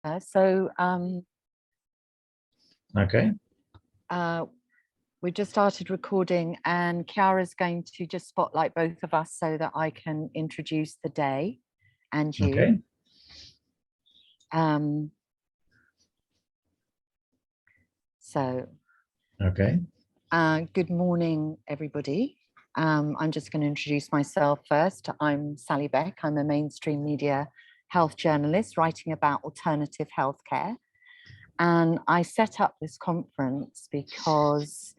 So Okay. we just started recording, and Chiara's going to just spotlight both of us so that I can introduce the day and you. Okay. Okay. Good morning, everybody. I'm just going to introduce myself first. I'm Sally Beck. I'm a mainstream media health journalist writing about alternative healthcare. And I set up this conference because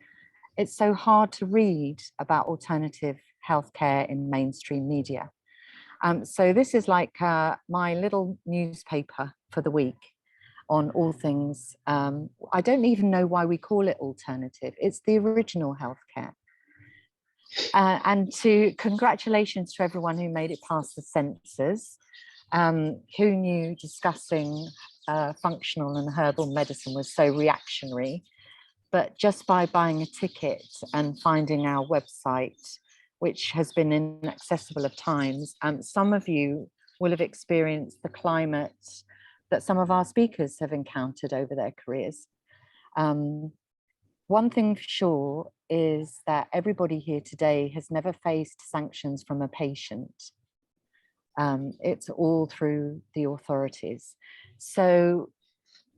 it's so hard to read about alternative healthcare in mainstream media. So this is like my little newspaper for the week on all things. I don't even know why we call it alternative. It's the original healthcare. And congratulations to everyone who made it past the censors. Who knew discussing functional and herbal medicine was so reactionary? But just by buying a ticket and finding our website, which has been inaccessible at times, some of you will have experienced the climate that some of our speakers have encountered over their careers. One thing for sure is that everybody here today has never faced sanctions from a patient. It's all through the authorities. So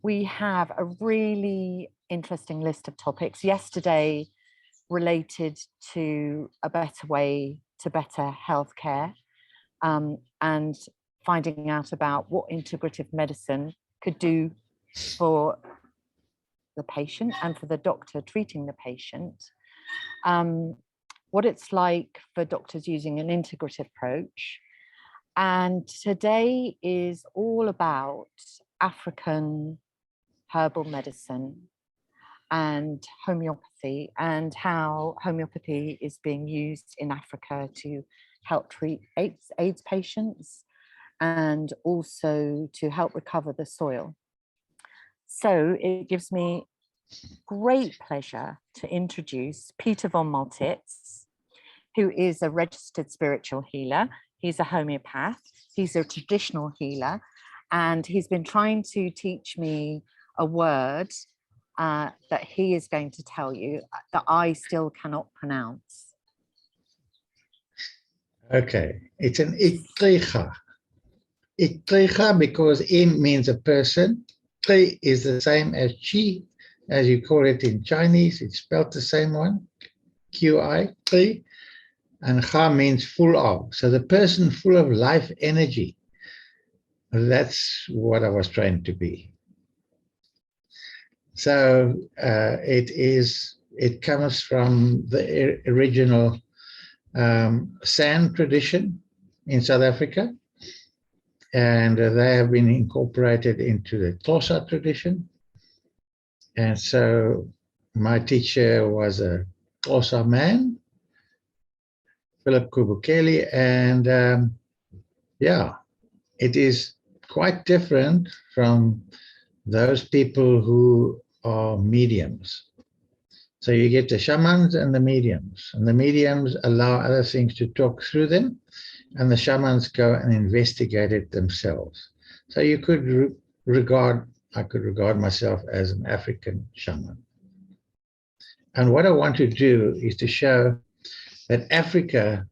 we have a really interesting list of topics. Yesterday related to a better way to better healthcare, and finding out about what integrative medicine could do for the patient and for the doctor treating the patient. What it's like for doctors using an integrative approach. And today is all about African herbal medicine and homeopathy, and how homeopathy is being used in Africa to help treat AIDS patients and also to help recover the soil. So it gives me great pleasure to introduce Peter von Maltitz, who is a registered spiritual healer. He's a homeopath, he's a traditional healer, and he's been trying to teach me a word that he is going to tell you that I still cannot pronounce. Okay, it's an itriga. Itriga because in means a person. Tri is the same as chi, as you call it in Chinese. It's spelled the same one, Qi, tri. And Ga means full of. So the person full of life energy. That's what I was trying to be. So it comes from the original San tradition in South Africa. And they have been incorporated into the Xhosa tradition. And so my teacher was a Xhosa man, Philip Kubukeli, and yeah, it is quite different from those people who are mediums. So you get the shamans and the mediums allow other things to talk through them, and the shamans go and investigate it themselves. So you could I could regard myself as an African shaman. And what I want to do is to show that Africa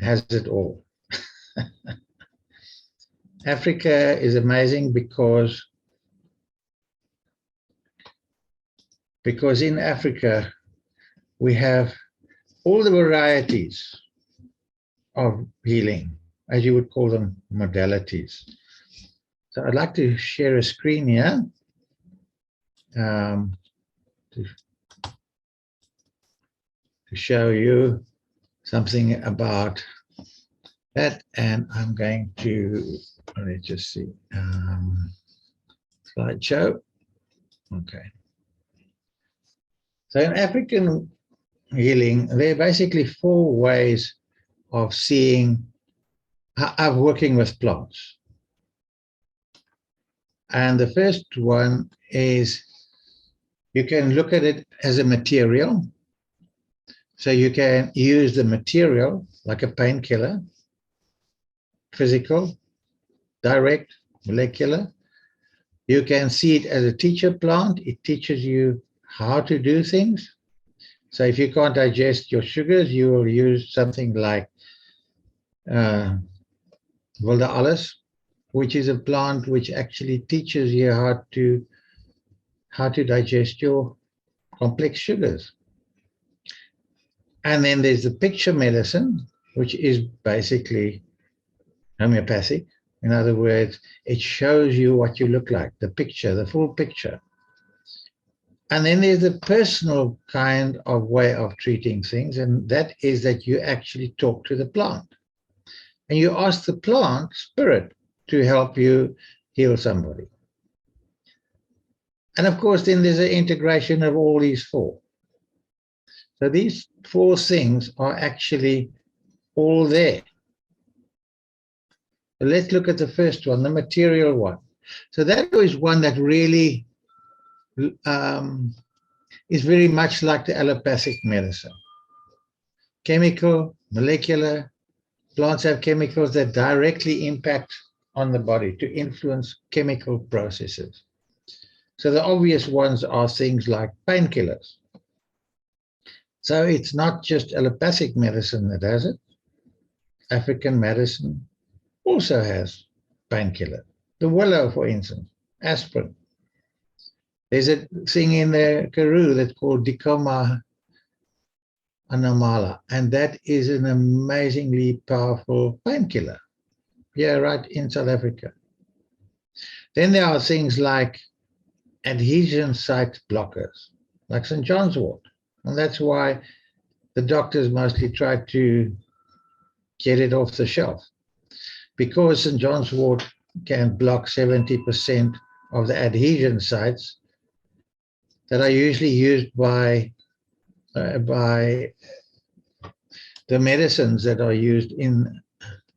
has it all. Africa is amazing because in Africa, we have all the varieties of healing, as you would call them, modalities. So I'd like to share a screen here to show you something about that. And I'm going to, let's just see, slideshow. Okay. So in African healing, there are basically 4 ways of working with plants. And the first one is you can look at it as a material. So you can use the material like a painkiller, physical, direct, molecular. You can see it as a teacher plant. It teaches you how to do things. So if you can't digest your sugars, you will use something like Wilde alles, which is a plant which actually teaches you how to digest your complex sugars. And then there's the picture medicine, which is basically homeopathic. In other words, it shows you what you look like, the picture, the full picture. And then there's the personal kind of way of treating things, and that is that you actually talk to the plant. And you ask the plant spirit to help you heal somebody. And of course, then there's an integration of all these four. So these four things are actually all there. So let's look at the first one, the material one. So that is one that really is very much like the allopathic medicine. Chemical, molecular, plants have chemicals that directly impact on the body to influence chemical processes. So the obvious ones are things like painkillers. So it's not just allopathic medicine that has it. African medicine also has painkiller. The willow, for instance, aspirin. There's a thing in the Karoo that's called Dicoma anamala, and that is an amazingly powerful painkiller. Yeah, right in South Africa. Then there are things like adhesion site blockers, like St. John's wort. And that's why the doctors mostly try to get it off the shelf, because St. John's wort can block 70% of the adhesion sites that are usually used by the medicines that are used in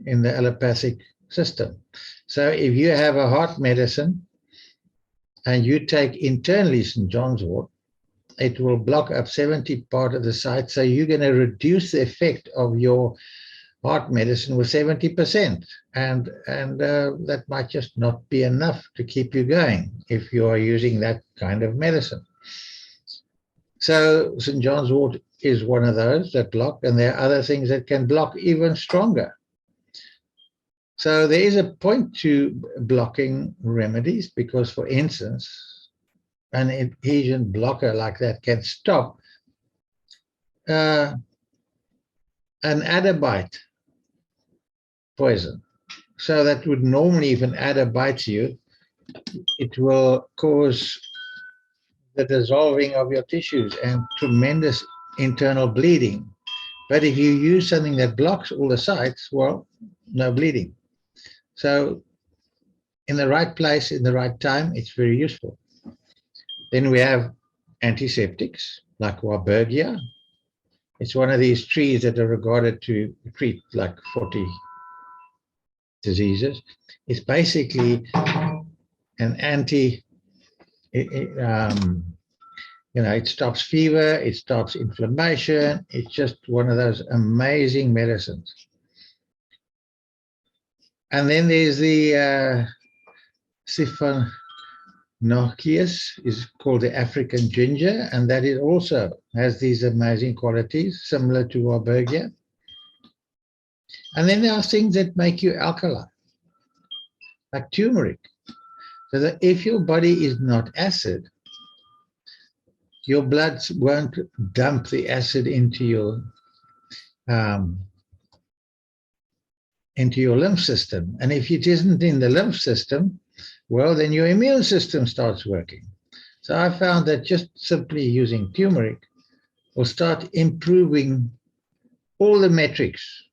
the allopathic system. So if you have a heart medicine and you take internally St. John's wort, it will block up 70% of the site. So you're going to reduce the effect of your heart medicine with 70%. And that might just not be enough to keep you going if you are using that kind of medicine. So St. John's wort is one of those that block, and there are other things that can block even stronger. So there is a point to blocking remedies, because, for instance, an adhesion blocker like that can stop an adder-bite poison. So that would normally, if an adder bites you, it will cause the dissolving of your tissues and tremendous internal bleeding. But if you use something that blocks all the sites, well, no bleeding. So in the right place, in the right time, it's very useful. Then we have antiseptics like Warburgia. It's one of these trees that are regarded to treat like 40 diseases. It's basically an it stops fever, it stops inflammation. It's just one of those amazing medicines. And then there's the Siphonochius, is called the African ginger, and that is also has these amazing qualities similar to Warburgia. And then there are things that make you alkaline, like turmeric. So that if your body is not acid, your blood won't dump the acid into your lymph system. And if it isn't in the lymph system, well, then your immune system starts working. So I found that just simply using turmeric will start improving all the metrics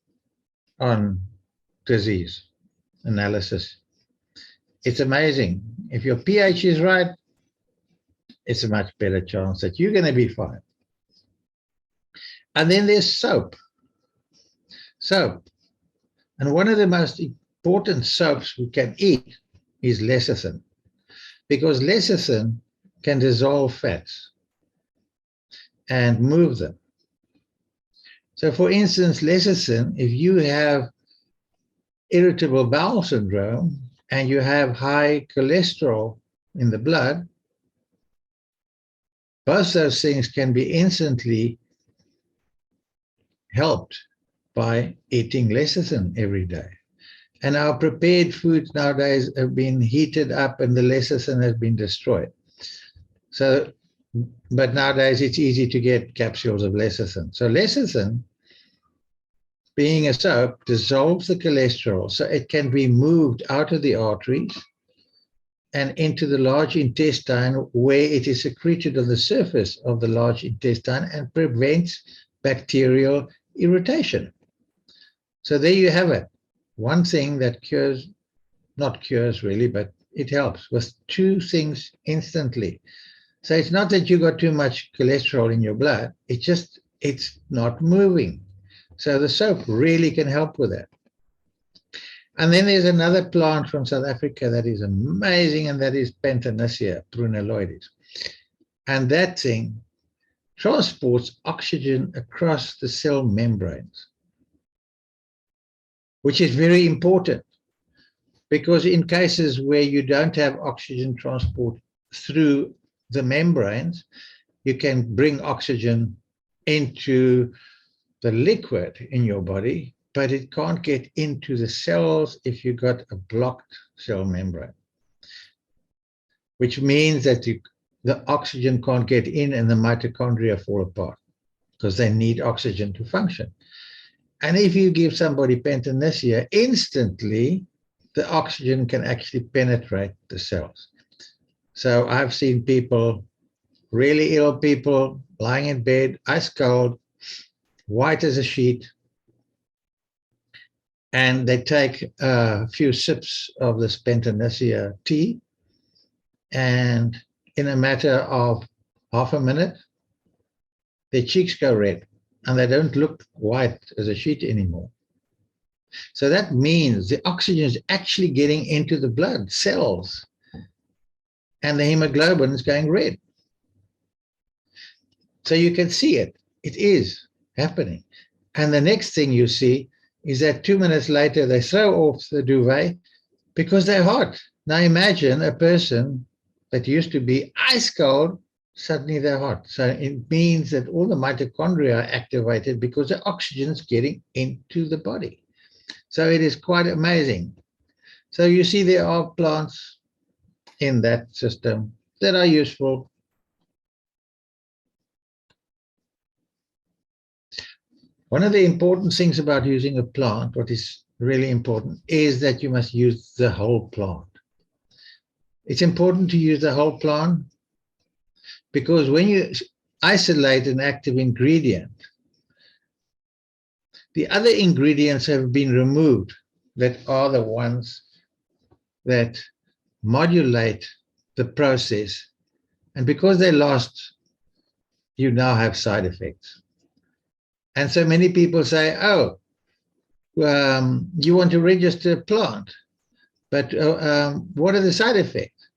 on disease analysis. It's amazing. If your pH is right, it's a much better chance that you're going to be fine. And then there's soap. Soap. And one of the most important soaps we can eat is lecithin, because lecithin can dissolve fats and move them. So for instance, lecithin, if you have irritable bowel syndrome and you have high cholesterol in the blood, both those things can be instantly helped by eating lecithin every day. And our prepared foods nowadays have been heated up and the lecithin has been destroyed. So, but nowadays it's easy to get capsules of lecithin. So lecithin, being a soap, dissolves the cholesterol so it can be moved out of the arteries and into the large intestine, where it is secreted on the surface of the large intestine and prevents bacterial irritation. So there you have it. One thing that cures, not cures really, but it helps with two things instantly. So it's not that you got too much cholesterol in your blood, it's not moving. So the soap really can help with that. And then there's another plant from South Africa that is amazing, and that is Pantanissia prunelloides. And that thing transports oxygen across the cell membranes, which is very important, because in cases where you don't have oxygen transport through the membranes, you can bring oxygen into the liquid in your body, but it can't get into the cells if you've got a blocked cell membrane, which means that the oxygen can't get in and the mitochondria fall apart because they need oxygen to function. And if you give somebody Pantanissia, instantly the oxygen can actually penetrate the cells. So I've seen people, really ill people, lying in bed, ice cold, white as a sheet, and they take a few sips of this Pantanissia tea, and in a matter of half a minute, their cheeks go red and they don't look white as a sheet anymore. So that means the oxygen is actually getting into the blood cells and the hemoglobin is going red. So you can see it. It is happening. And the next thing you see is that 2 minutes later, they throw off the duvet because they're hot. Now imagine a person that used to be ice cold, suddenly they're hot. So it means that all the mitochondria are activated because the oxygen is getting into the body. So it is quite amazing. So you see there are plants in that system that are useful. One of the important things about using a plant, what is really important, is that you must use the whole plant. It's important to use the whole plant because when you isolate an active ingredient, the other ingredients have been removed that are the ones that modulate the process. And because they lost, you now have side effects. And so many people say, oh, you want to register a plant, but what are the side effects?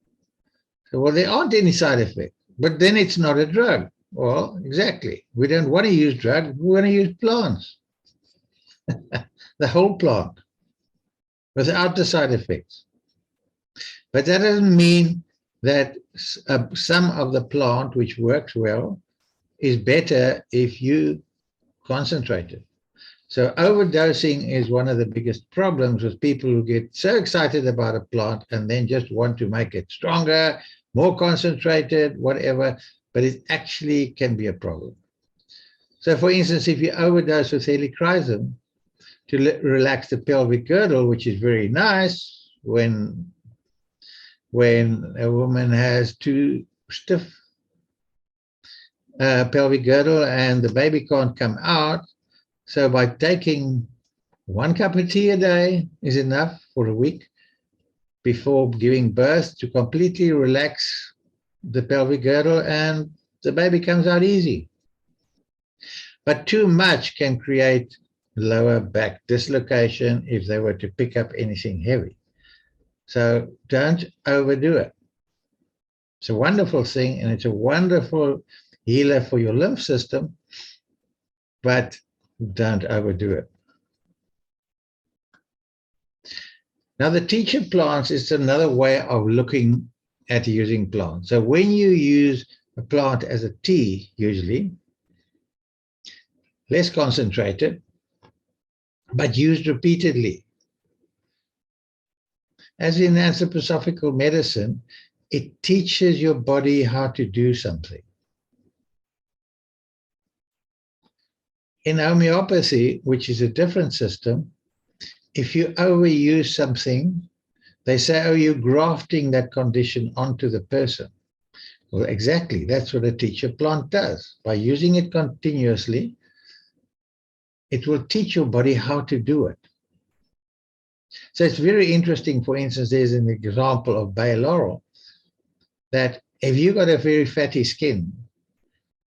So, well, there aren't any side effects, but then it's not a drug. Well, exactly. We don't want to use drugs. We want to use plants, the whole plant, without the side effects. But that doesn't mean that some of the plant, which works well, is better if you concentrate it. So overdosing is one of the biggest problems with people who get so excited about a plant and then just want to make it stronger, more concentrated, whatever, but it actually can be a problem. So for instance, if you overdose with helichrysum to relax the pelvic girdle, which is very nice when a woman has too stiff pelvic girdle and the baby can't come out. So by taking 1 cup of tea a day is enough for a week before giving birth to completely relax the pelvic girdle, and the baby comes out easy. But too much can create lower back dislocation if they were to pick up anything heavy. So don't overdo it. It's a wonderful thing, and it's a wonderful healer for your lymph system, but don't overdo it. Now, the teacher plants is another way of looking at using plants. So when you use a plant as a tea, usually, less concentrated, but used repeatedly. As in anthroposophical medicine, it teaches your body how to do something. In homeopathy, which is a different system, if you overuse something, they say, oh, you're grafting that condition onto the person. Well, exactly. That's what a teacher plant does. By using it continuously, it will teach your body how to do it. So it's very interesting. For instance, there's an example of bay laurel that if you've got a very fatty skin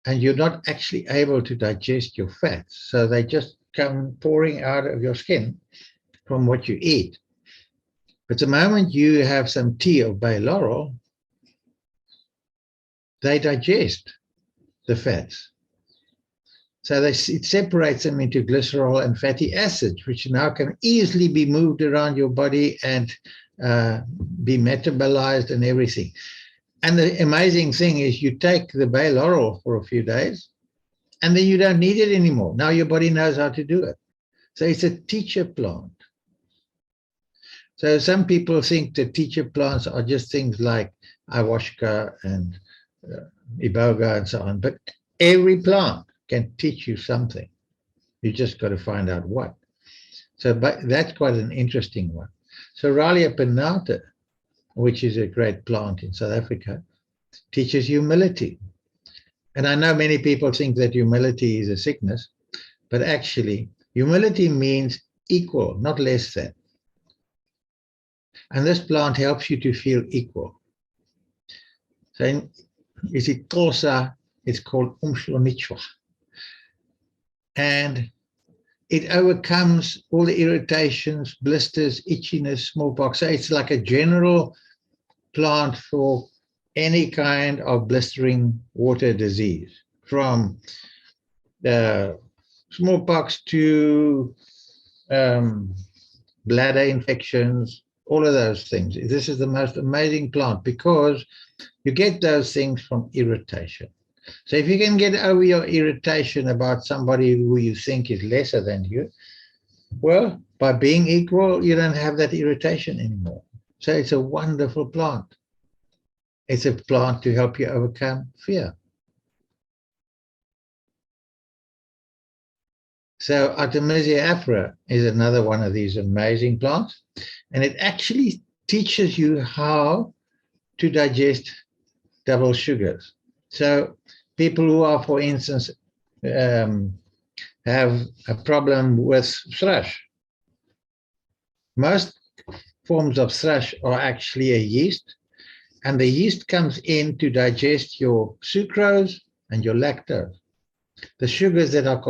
and you're not actually able to digest your fats, so they just come pouring out of your skin from what you eat. But the moment you have some tea of bay laurel, they digest the fats. So it separates them into glycerol and fatty acids, which now can easily be moved around your body and be metabolized and everything. And the amazing thing is you take the bay laurel for a few days, and then you don't need it anymore. Now your body knows how to do it. So it's a teacher plant. So some people think that teacher plants are just things like ayahuasca and iboga and so on, but every plant can teach you something. You just got to find out what. So that's quite an interesting one. So Ralia pinnata, which is a great plant in South Africa, teaches humility. And I know many people think that humility is a sickness, but actually humility means equal, not less than. And this plant helps you to feel equal. So in isiXhosa, it's called umhlonitshwa. And it overcomes all the irritations, blisters, itchiness, smallpox. So it's like a general plant for any kind of blistering water disease, from smallpox to bladder infections, all of those things. This is the most amazing plant because you get those things from irritation. So if you can get over your irritation about somebody who you think is lesser than you, well, by being equal, you don't have that irritation anymore. So it's a wonderful plant. It's a plant to help you overcome fear. So Artemisia afra is another one of these amazing plants, and it actually teaches you how to digest double sugars. So people who are, for instance, have a problem with thrush. Most forms of thrush are actually a yeast, and the yeast comes in to digest your sucrose and your lactose, the sugars that are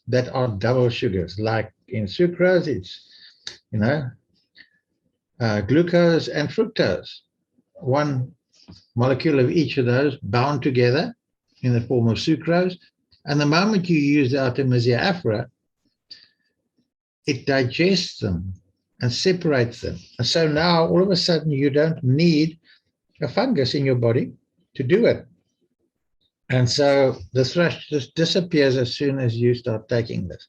that are double sugars. Like in sucrose, it's glucose and fructose. One molecule of each of those bound together in the form of sucrose. And the moment you use the Artemisia afra, it digests them and separates them. And so now all of a sudden you don't need a fungus in your body to do it. And so the thrush just disappears as soon as you start taking this.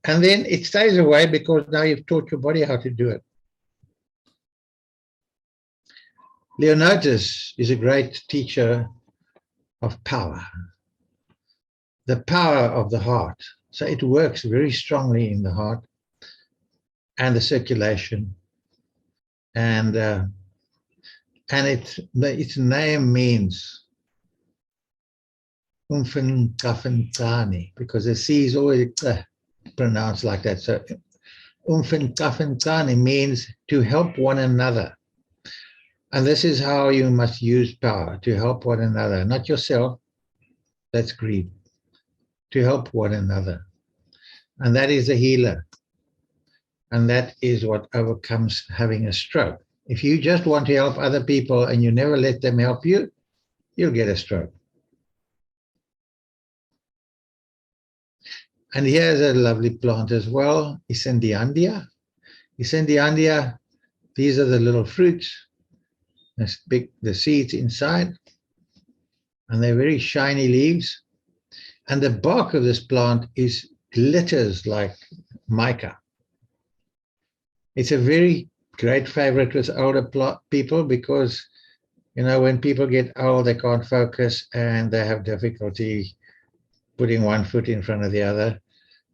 And then it stays away because now you've taught your body how to do it. Leonotis is a great teacher of power, the power of the heart. So it works very strongly in the heart and the circulation. And its name means umfenkafentani, because the C is always pronounced like that. So umfenkafentani means to help one another. And this is how you must use power, to help one another, not yourself. That's greed. To help one another. And that is a healer. And that is what overcomes having a stroke. If you just want to help other people and you never let them help you, you'll get a stroke. And here's a lovely plant as well, Issendiandia. Issendiandia, these are the little fruits. the seeds inside, and they're very shiny leaves. And the bark of this plant glitters like mica. It's a very great favorite with older people because, when people get old, they can't focus and they have difficulty putting one foot in front of the other,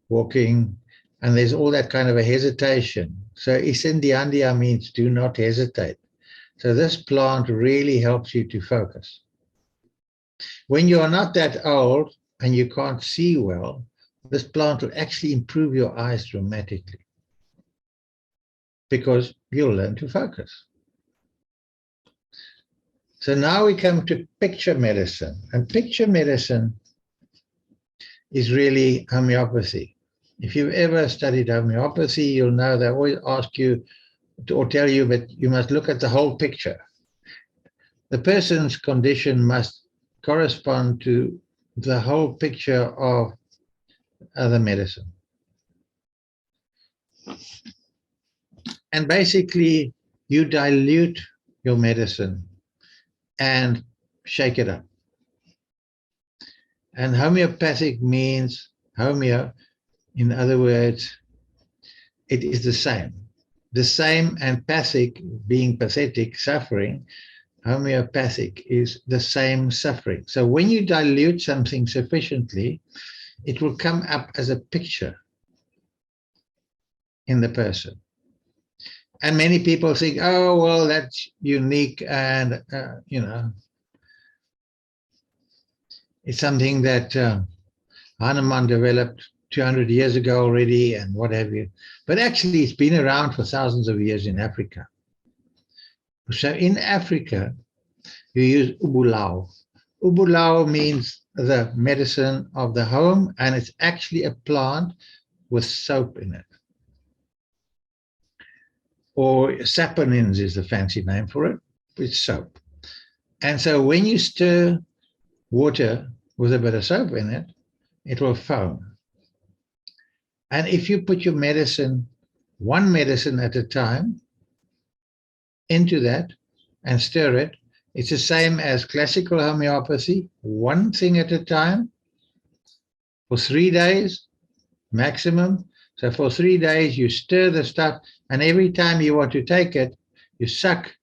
walking, and there's all that kind of a hesitation. So Isendiandia means do not hesitate. So this plant really helps you to focus. When you are not that old and you can't see well, this plant will actually improve your eyes dramatically because you'll learn to focus. So now we come to picture medicine, and picture medicine is really homeopathy. If you've ever studied homeopathy, you'll know they always ask you or tell you that you must look at the whole picture. The person's condition must correspond to the whole picture of the medicine. And basically, you dilute your medicine and shake it up. And homeopathic means homeo, in other words, it is the same. The same, and pathic being pathetic, suffering, homeopathic is the same suffering. So when you dilute something sufficiently, it will come up as a picture in the person. And many people think, oh, well, that's unique and, it's something that Hahnemann developed 200 years ago already and what have you. But actually, it's been around for thousands of years in Africa. So in Africa, you use ubulao. Ubulao means the medicine of the home, and it's actually a plant with soap in it. Or saponins is the fancy name for it. It's soap. And so when you stir water with a bit of soap in it, it will foam. And if you put your medicine, one medicine at a time, into that and stir it, it's the same as classical homeopathy, one thing at a time for 3 days maximum. So for 3 days, you stir the stuff, and every time you want to take it, you suck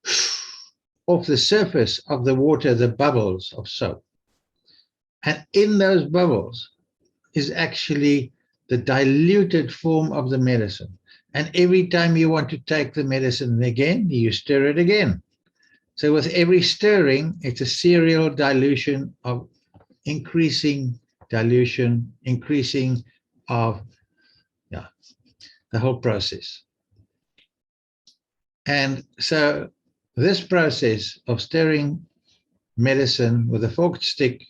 off the surface of the water the bubbles of soap. And in those bubbles is actually the diluted form of the medicine. And every time you want to take the medicine again, you stir it again. So with every stirring, it's a serial dilution of increasing dilution, increasing of the whole process. And so this process of stirring medicine with a forked stick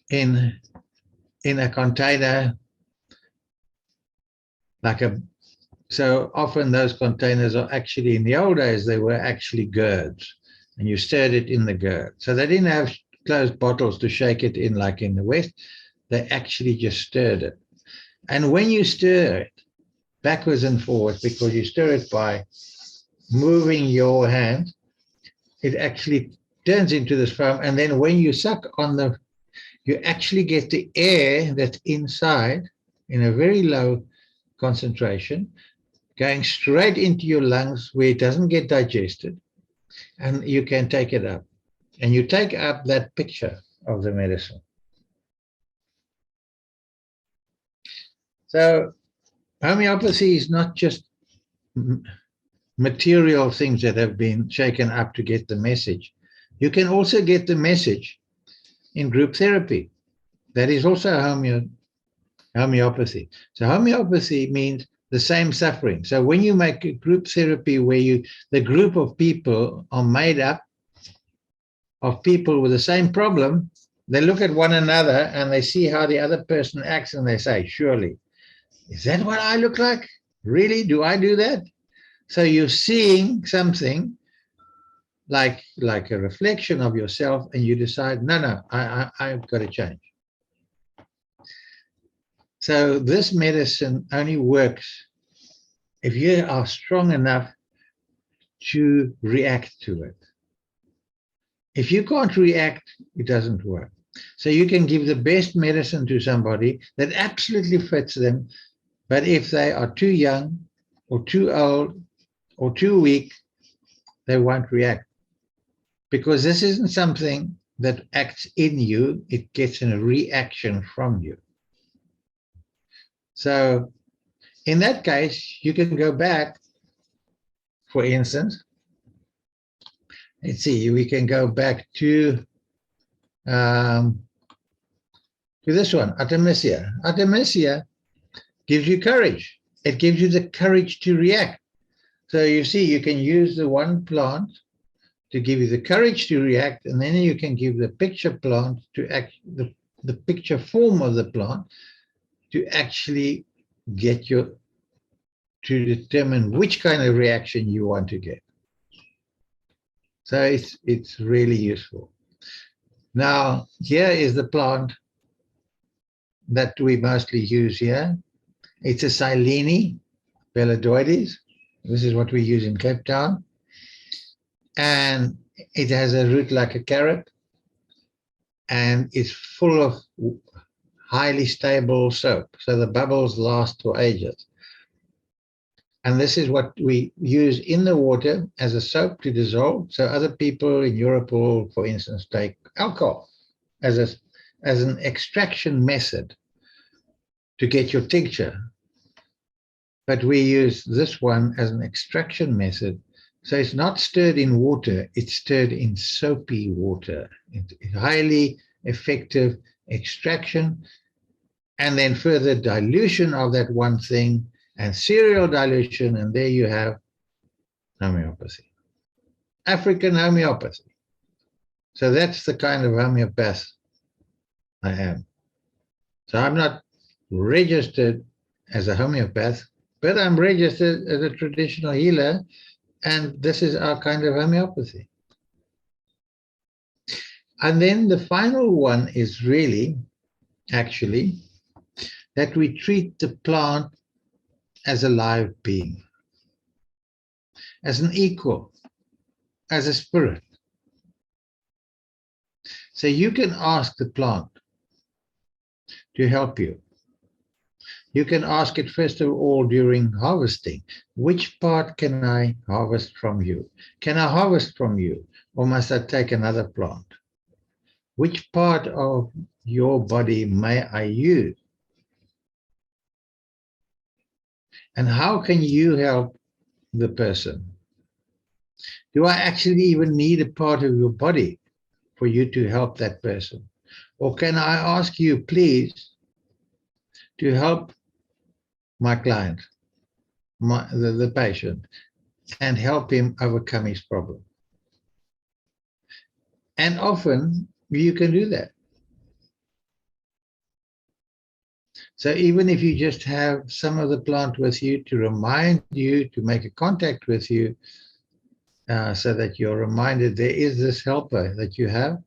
in a container, so often those containers are actually, in the old days, they were actually gourds, and you stirred it in the gourd. So they didn't have closed bottles to shake it in like in the West. They actually just stirred it. And when you stir it backwards and forwards, because you stir it by moving your hand, it actually turns into this foam. And then when you suck on you actually get the air that's inside in a very low concentration, going straight into your lungs where it doesn't get digested, and you can take it up. And you take up that picture of the medicine. So homeopathy is not just material things that have been shaken up to get the message. You can also get the message in group therapy. That is also homeopathy. So homeopathy means the same suffering. So when you make a group therapy where the group of people are made up of people with the same problem, they look at one another and they see how the other person acts, and they say, surely, is that what I look like? Really? Do I do that? So you're seeing something like a reflection of yourself, and you decide, no, I've got to change. So this medicine only works if you are strong enough to react to it. If you can't react, it doesn't work. So you can give the best medicine to somebody that absolutely fits them, but if they are too young or too old or too weak, they won't react. Because this isn't something that acts in you, it gets a reaction from you. So in that case, you can go back, for instance, let's see, we can go back to this one, Artemisia. Artemisia gives you courage. It gives you the courage to react. So you see, you can use the one plant to give you the courage to react, and then you can give the picture plant to act, the picture form of the plant to actually get you to determine which kind of reaction you want to get. So it's really useful. Now, here is the plant that we mostly use here. It's a Silene Belloidoides. This is what we use in Cape Town. And it has a root like a carrot, and it's full of highly stable soap. So the bubbles last for ages. And this is what we use in the water as a soap to dissolve. So other people in Europe will, for instance, take alcohol as an extraction method to get your tincture. But we use this one as an extraction method. So it's not stirred in water, it's stirred in soapy water. It's highly effective extraction, and then further dilution of that one thing, and serial dilution, and there you have homeopathy. African homeopathy. So that's the kind of homeopath I am. So I'm not registered as a homeopath, but I'm registered as a traditional healer, and this is our kind of homeopathy. And then the final one is really, actually, that we treat the plant as a live being, as an equal, as a spirit. So you can ask the plant to help you. You can ask it first of all during harvesting. Which part can I harvest from you? Can I harvest from you, or must I take another plant? Which part of your body may I use? And how can you help the person? Do I actually even need a part of your body for you to help that person? Or can I ask you, please, to help my client, the patient, and help him overcome his problem? And often you can do that. So even if you just have some of the plant with you to remind you, to make a contact with you, so that you're reminded there is this helper that you have,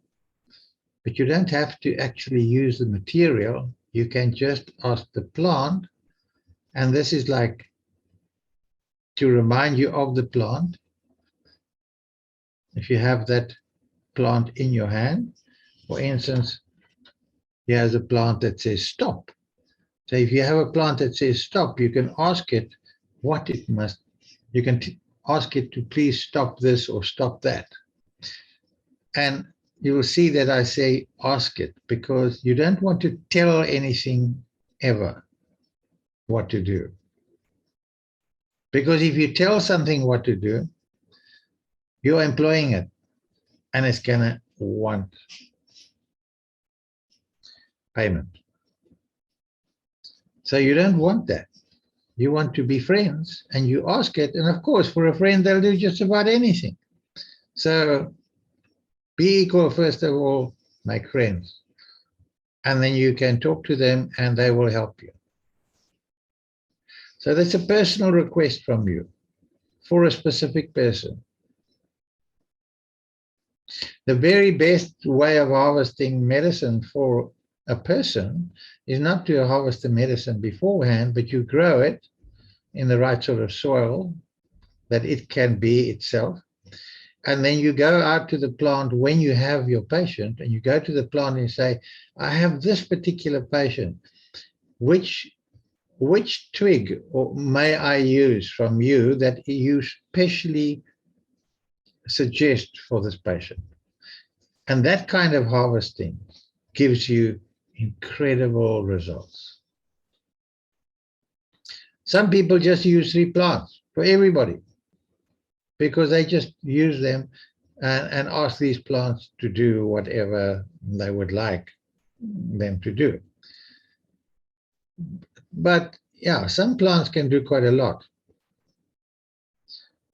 but you don't have to actually use the material. You can just ask the plant, and this is like to remind you of the plant. If you have that plant in your hand, for instance, here's a plant that says stop. So if you have a plant that says stop, you can ask it what it must, you can ask it to please stop this or stop that. And you will see that I say ask it, because you don't want to tell anything ever what to do. Because if you tell something what to do, you're employing it, and it's going to want payment. So you don't want that. You want to be friends, and you ask it. And of course, for a friend, they'll do just about anything. So be equal, first of all, make friends. And then you can talk to them, and they will help you. So that's a personal request from you for a specific person. The very best way of harvesting medicine for a person is not to harvest the medicine beforehand, but you grow it in the right sort of soil that it can be itself. And then you go out to the plant when you have your patient, and you go to the plant and say, I have this particular patient. Which twig or may I use from you that you specially suggest for this patient? And that kind of harvesting gives you incredible results. Some people just use 3 plants for everybody because they just use them and ask these plants to do whatever they would like them to do. But yeah, some plants can do quite a lot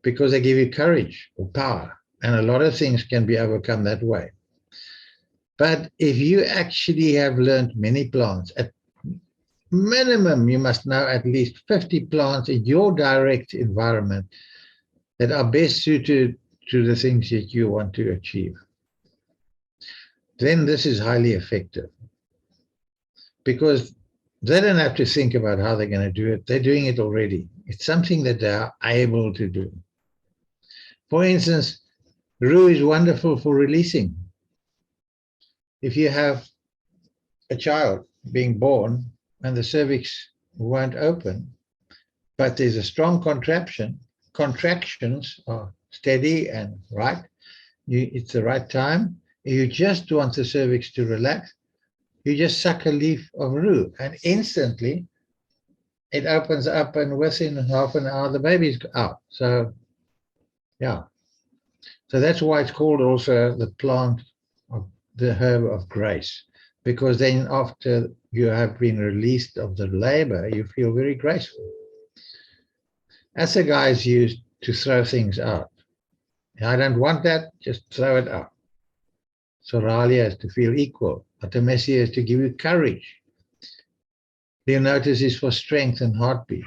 because they give you courage or power, and a lot of things can be overcome that way. But if you actually have learned many plants, at minimum, you must know at least 50 plants in your direct environment that are best suited to the things that you want to achieve. Then this is highly effective because they don't have to think about how they're going to do it. They're doing it already. It's something that they are able to do. For instance, rue is wonderful for releasing. If you have a child being born and the cervix won't open, but there's a strong contraction, contractions are steady and right, it's the right time. You just want the cervix to relax, you just suck a leaf of rue and instantly it opens up, and within half an hour the baby's out. So yeah, so that's why it's called also the plant of the herb of grace, because then after you have been released of the labor, you feel very graceful. Assegai is used to throw things out. I don't want that, just throw it out. Soralia is to feel equal. Matahabashy is to give you courage. Leonotis is for strength and heartbeat.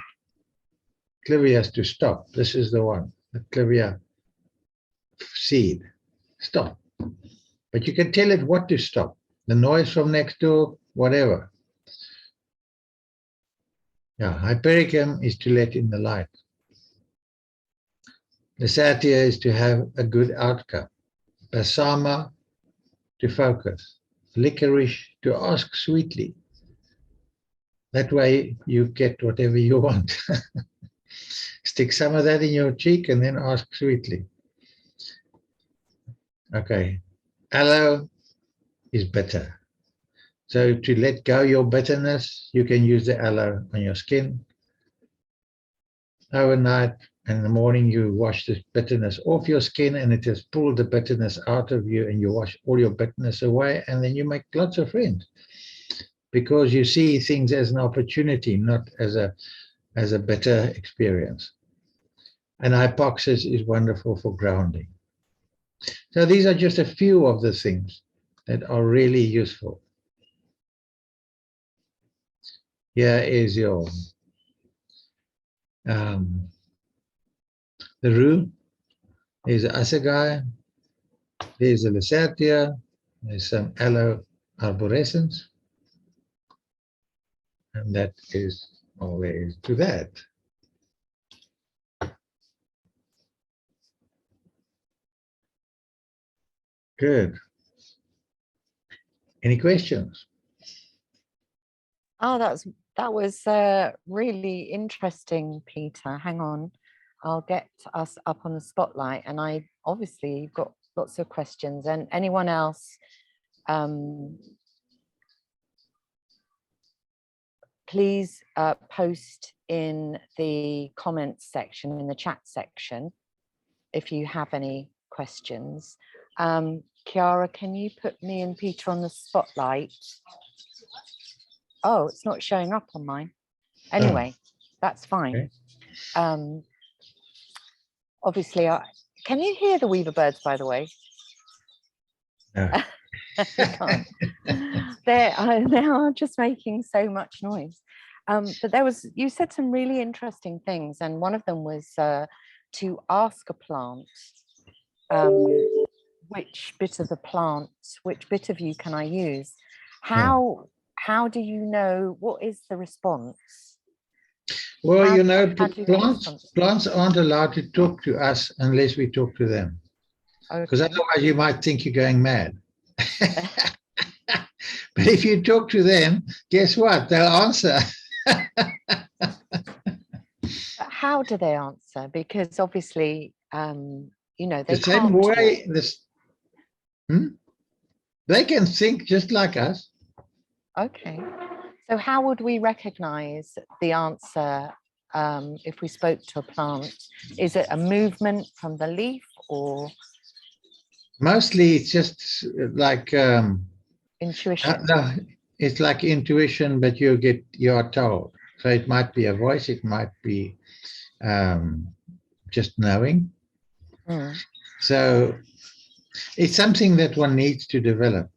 Clivia is to stop. This is the one, the Clivia seed. Stop. But you can tell it what to stop. The noise from next door, whatever. Yeah, Hypericum is to let in the light. Lysatia is to have a good outcome. Basama to focus. Licorice to ask sweetly. That way you get whatever you want. Stick some of that in your cheek and then ask sweetly. Okay. Aloe is bitter. So to let go your bitterness, you can use the aloe on your skin. Overnight, and in the morning you wash this bitterness off your skin and it has pulled the bitterness out of you, and you wash all your bitterness away, and then you make lots of friends because you see things as an opportunity, not as a bitter experience. And hypoxis is wonderful for grounding. So these are just a few of the things that are really useful. Here is your the rue, there's assegai, there's a lysatia, there's some aloe arborescens, and that is all there is to that. Good. Any questions? Oh, that was really interesting, Peter. Hang on, I'll get us up on the spotlight, and I obviously got lots of questions. And anyone else, please post in the comments section, in the chat section, if you have any questions. Chiara, can you put me and Peter on the spotlight? Oh, it's not showing up on mine. Anyway, that's fine. Okay. Obviously, can you hear the weaver birds, by the way? No. They are just making so much noise. But you said some really interesting things, and one of them was to ask a plant, which bit of the plant, which bit of you can I use? How do you know, what is the response? Well, you know, plants aren't allowed to talk to us unless we talk to them. because Okay. otherwise you might think you're going mad. But if you talk to them, guess what? They'll answer. But how do they answer? Because obviously, you know, The they same can't talk. way they can think just like us. Okay. So how would we recognize the answer if we spoke to a plant? Is it a movement from the leaf or Mostly it's just like intuition? no, it's like intuition, but you are told. So it might be a voice, it might be just knowing. Mm. So it's something that one needs to develop.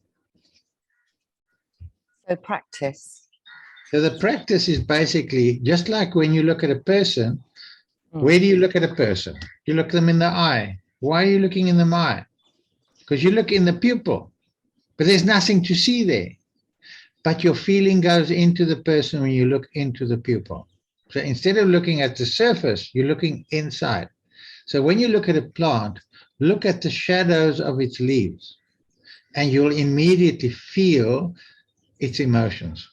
So practice. So the practice is basically just like when you look at a person. Mm. Where do you look at a person? You look them in the eye. Why are you looking in the eye? Because you look in the pupil, but there's nothing to see there. But your feeling goes into the person when you look into the pupil. So instead of looking at the surface, you're looking inside. So when you look at a plant, look at the shadows of its leaves, and you'll immediately feel its emotions.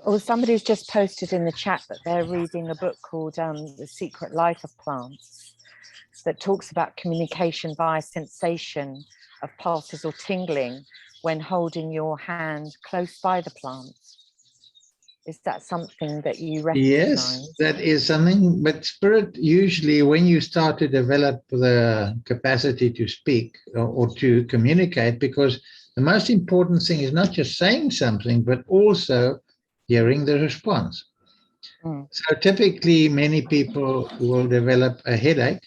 Or somebody's just posted in the chat that they're reading a book called The Secret Life of Plants that talks about communication via sensation of pulses or tingling when holding your hand close by the plant. Is that something that you recognize? Yes, that is something. But spirit, usually when you start to develop the capacity to speak or to communicate, because the most important thing is not just saying something, but also hearing the response. Mm. So typically many people will develop a headache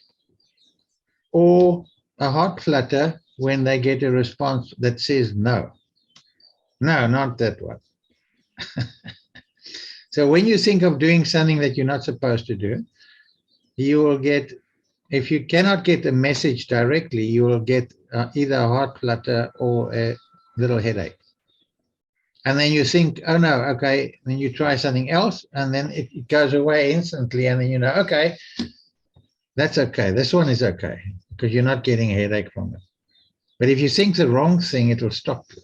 or a heart flutter when they get a response that says no. No, not that one. So when you think of doing something that you're not supposed to do, you will get, if you cannot get a message directly, you will get either a heart flutter or a little headache. And then you think, oh no, okay. Then you try something else, and then it goes away instantly. And then you know, okay, that's okay. This one is okay because you're not getting a headache from it. But if you think the wrong thing, it will stop you.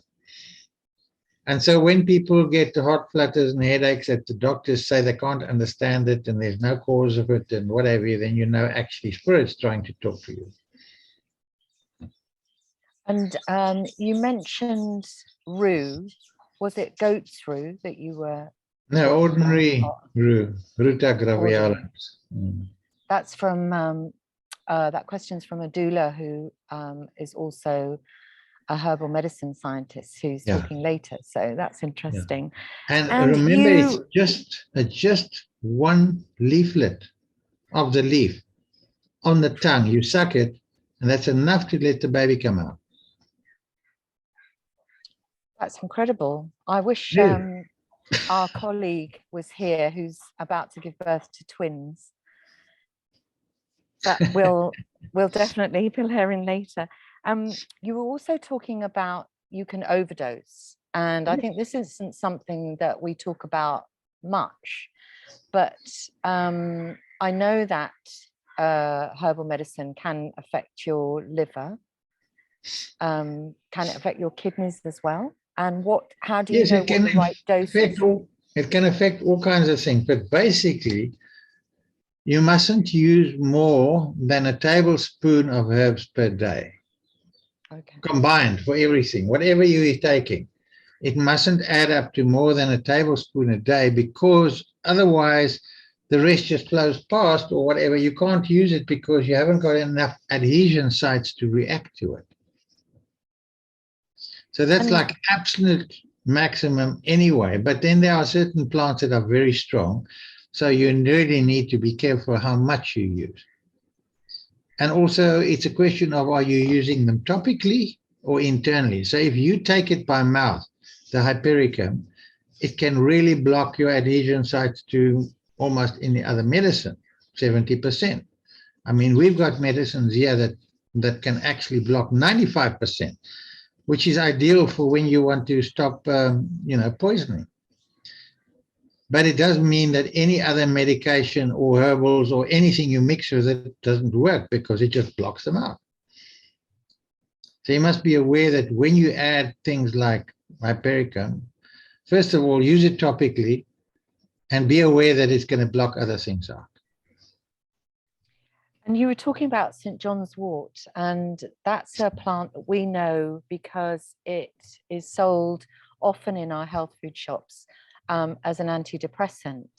And so when people get the heart flutters and headaches that the doctors say they can't understand it and there's no cause of it and whatever, then you know actually spirit's trying to talk to you. And you mentioned rue. Was it goat's rue that you were? No, ordinary rue, Ruta gravialis. That's from that question's from a doula who is also a herbal medicine scientist who's talking later. So that's interesting. Yeah. And remember, it's just one leaflet of the leaf on the tongue. You suck it, and that's enough to let the baby come out. That's incredible. I wish our colleague was here who's about to give birth to twins. But we'll definitely fill her in later. You were also talking about you can overdose. And I think this isn't something that we talk about much. But I know that herbal medicine can affect your liver. Can it affect your kidneys as well? And how do you know what the right dose is? It can affect all kinds of things, but basically, you mustn't use more than a tablespoon of herbs per day. Okay. Combined for everything, whatever you're taking. It mustn't add up to more than a tablespoon a day, because otherwise the rest just flows past or whatever. You can't use it because you haven't got enough adhesion sites to react to it. So that's like absolute maximum anyway. But then there are certain plants that are very strong. So you really need to be careful how much you use. And also it's a question of, are you using them topically or internally? So if you take it by mouth, the hypericum, it can really block your adhesion sites to almost any other medicine, 70%. I mean, we've got medicines here that can actually block 95%, which is ideal for when you want to stop, poisoning. But it doesn't mean that any other medication or herbals or anything you mix with it doesn't work, because it just blocks them out. So you must be aware that when you add things like hypericum, first of all, use it topically and be aware that it's going to block other things out. And you were talking about St. John's wort, and that's a plant that we know because it is sold often in our health food shops as an antidepressant.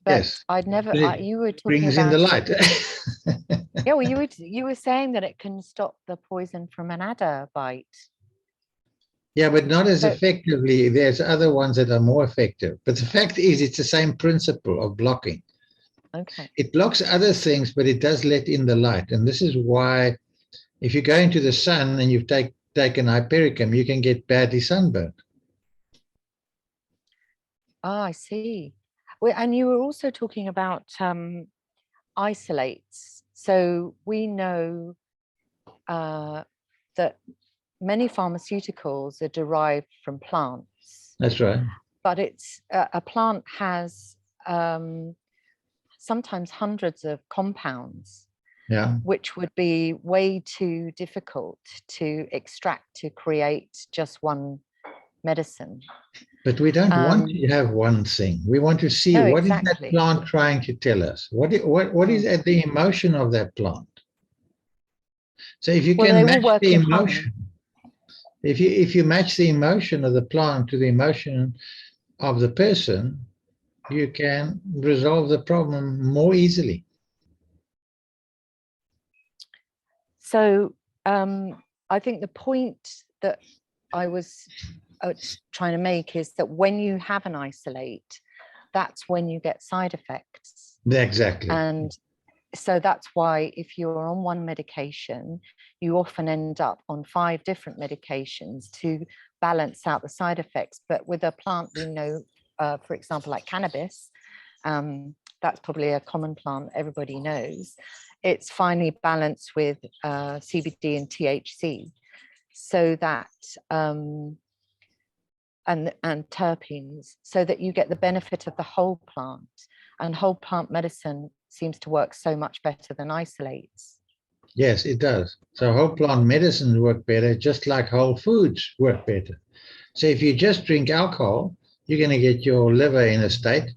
But Yes, I'd never, you were talking brings about in the light. yeah, well, you were saying that it can stop the poison from an adder bite. Yeah, but not as So, effectively. There's other ones that are more effective. But the fact is, it's the same principle of blocking. okay. It blocks other things, but it does let in the light. And this is why if you go into the sun and you've taken hypericum, you can get badly sunburned. Ah, I see. Well, and you were also talking about isolates. So we know that many pharmaceuticals are derived from plants, That's right. but it's a plant has sometimes hundreds of compounds, Yeah. which would be way too difficult to extract to create just one medicine. But we don't want to have one thing. We want to see No, what is that exactly. plant trying to tell us? What is the emotion of that plant? So if you can match the emotion, if you match the emotion of the plant to the emotion of the person, you can resolve the problem more easily. So I think the point that I was trying to make is that when you have an isolate, that's when you get side effects. Exactly. And so that's why if you're on one medication, you often end up on 5 different medications to balance out the side effects. But with a plant we know, for example, like cannabis, that's probably a common plant everybody knows. It's finely balanced with CBD and THC, so that and terpenes, so that you get the benefit of the whole plant. And whole plant medicine seems to work so much better than isolates. Yes, it does. So whole plant medicines work better, just like whole foods work better. So if you just drink alcohol, you're going to get your liver in a state.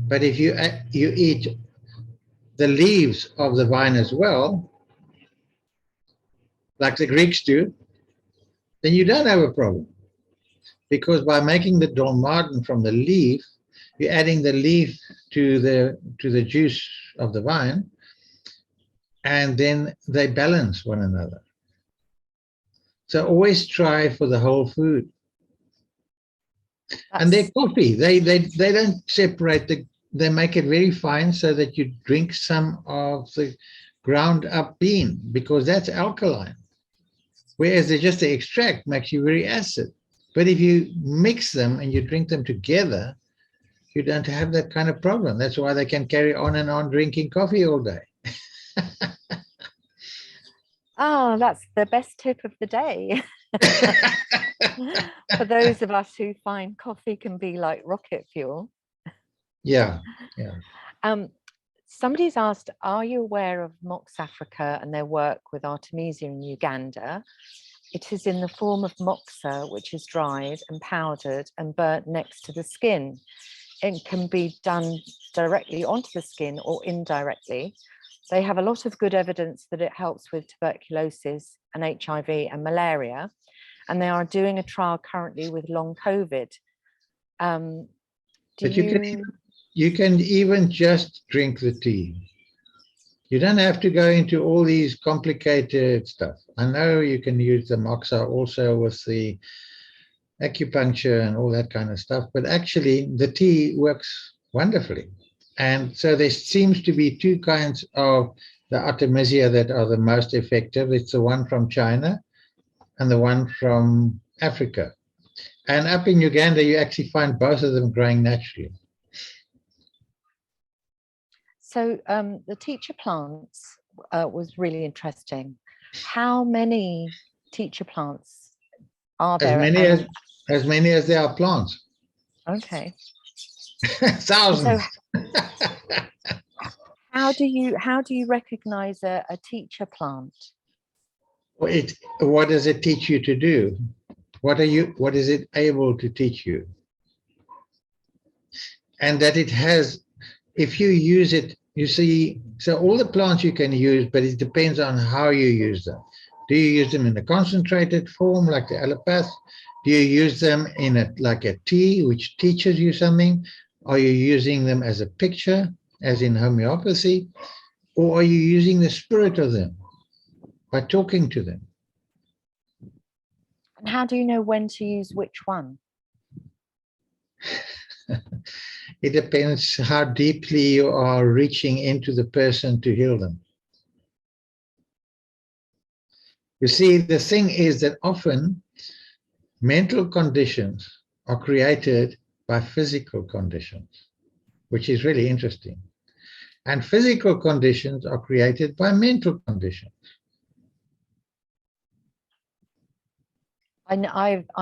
But if you eat the leaves of the vine as well, like the Greeks do, then you don't have a problem. Because by making the dolmaden from the leaf, you're adding the leaf to the juice of the vine, and then they balance one another. So always try for the whole food. And their coffee, they don't separate they make it very fine so that you drink some of the ground up bean, because that's alkaline. Whereas just the extract makes you very acid. But if you mix them and you drink them together, you don't have that kind of problem. That's why they can carry on and on drinking coffee all day. Oh, that's the best tip of the day. For those of us who find coffee can be like rocket fuel. Yeah. Somebody's asked, are you aware of Mox Africa and their work with Artemisia in Uganda? It is in the form of moxa, which is dried and powdered and burnt next to the skin. It can be done directly onto the skin or indirectly. They have a lot of good evidence that it helps with tuberculosis and HIV and malaria. And they are doing a trial currently with long COVID. But you can even just drink the tea. You don't have to go into all these complicated stuff. I know you can use the moxa also with the acupuncture and all that kind of stuff, but actually the tea works wonderfully. And so there seems to be 2 kinds of the Artemisia that are the most effective. It's the one from China and the one from Africa. And up in Uganda, you actually find both of them growing naturally. So the teacher plants was really interesting. How many teacher plants are there? As many as there are plants. Okay. Thousands. So how do you recognize a teacher plant? What does it teach you to do? What is it able to teach you? And that it has, if you use it, you see, so all the plants you can use, but it depends on how you use them. Do you use them in a concentrated form like the allopath? Do you use them in like a tea, which teaches you something? Are you using them as a picture, as in homeopathy? Or are you using the spirit of them by talking to them? And how do you know when to use which one? It depends how deeply you are reaching into the person to heal them. You see, the thing is that often mental conditions are created by physical conditions, which is really interesting. And physical conditions are created by mental conditions. I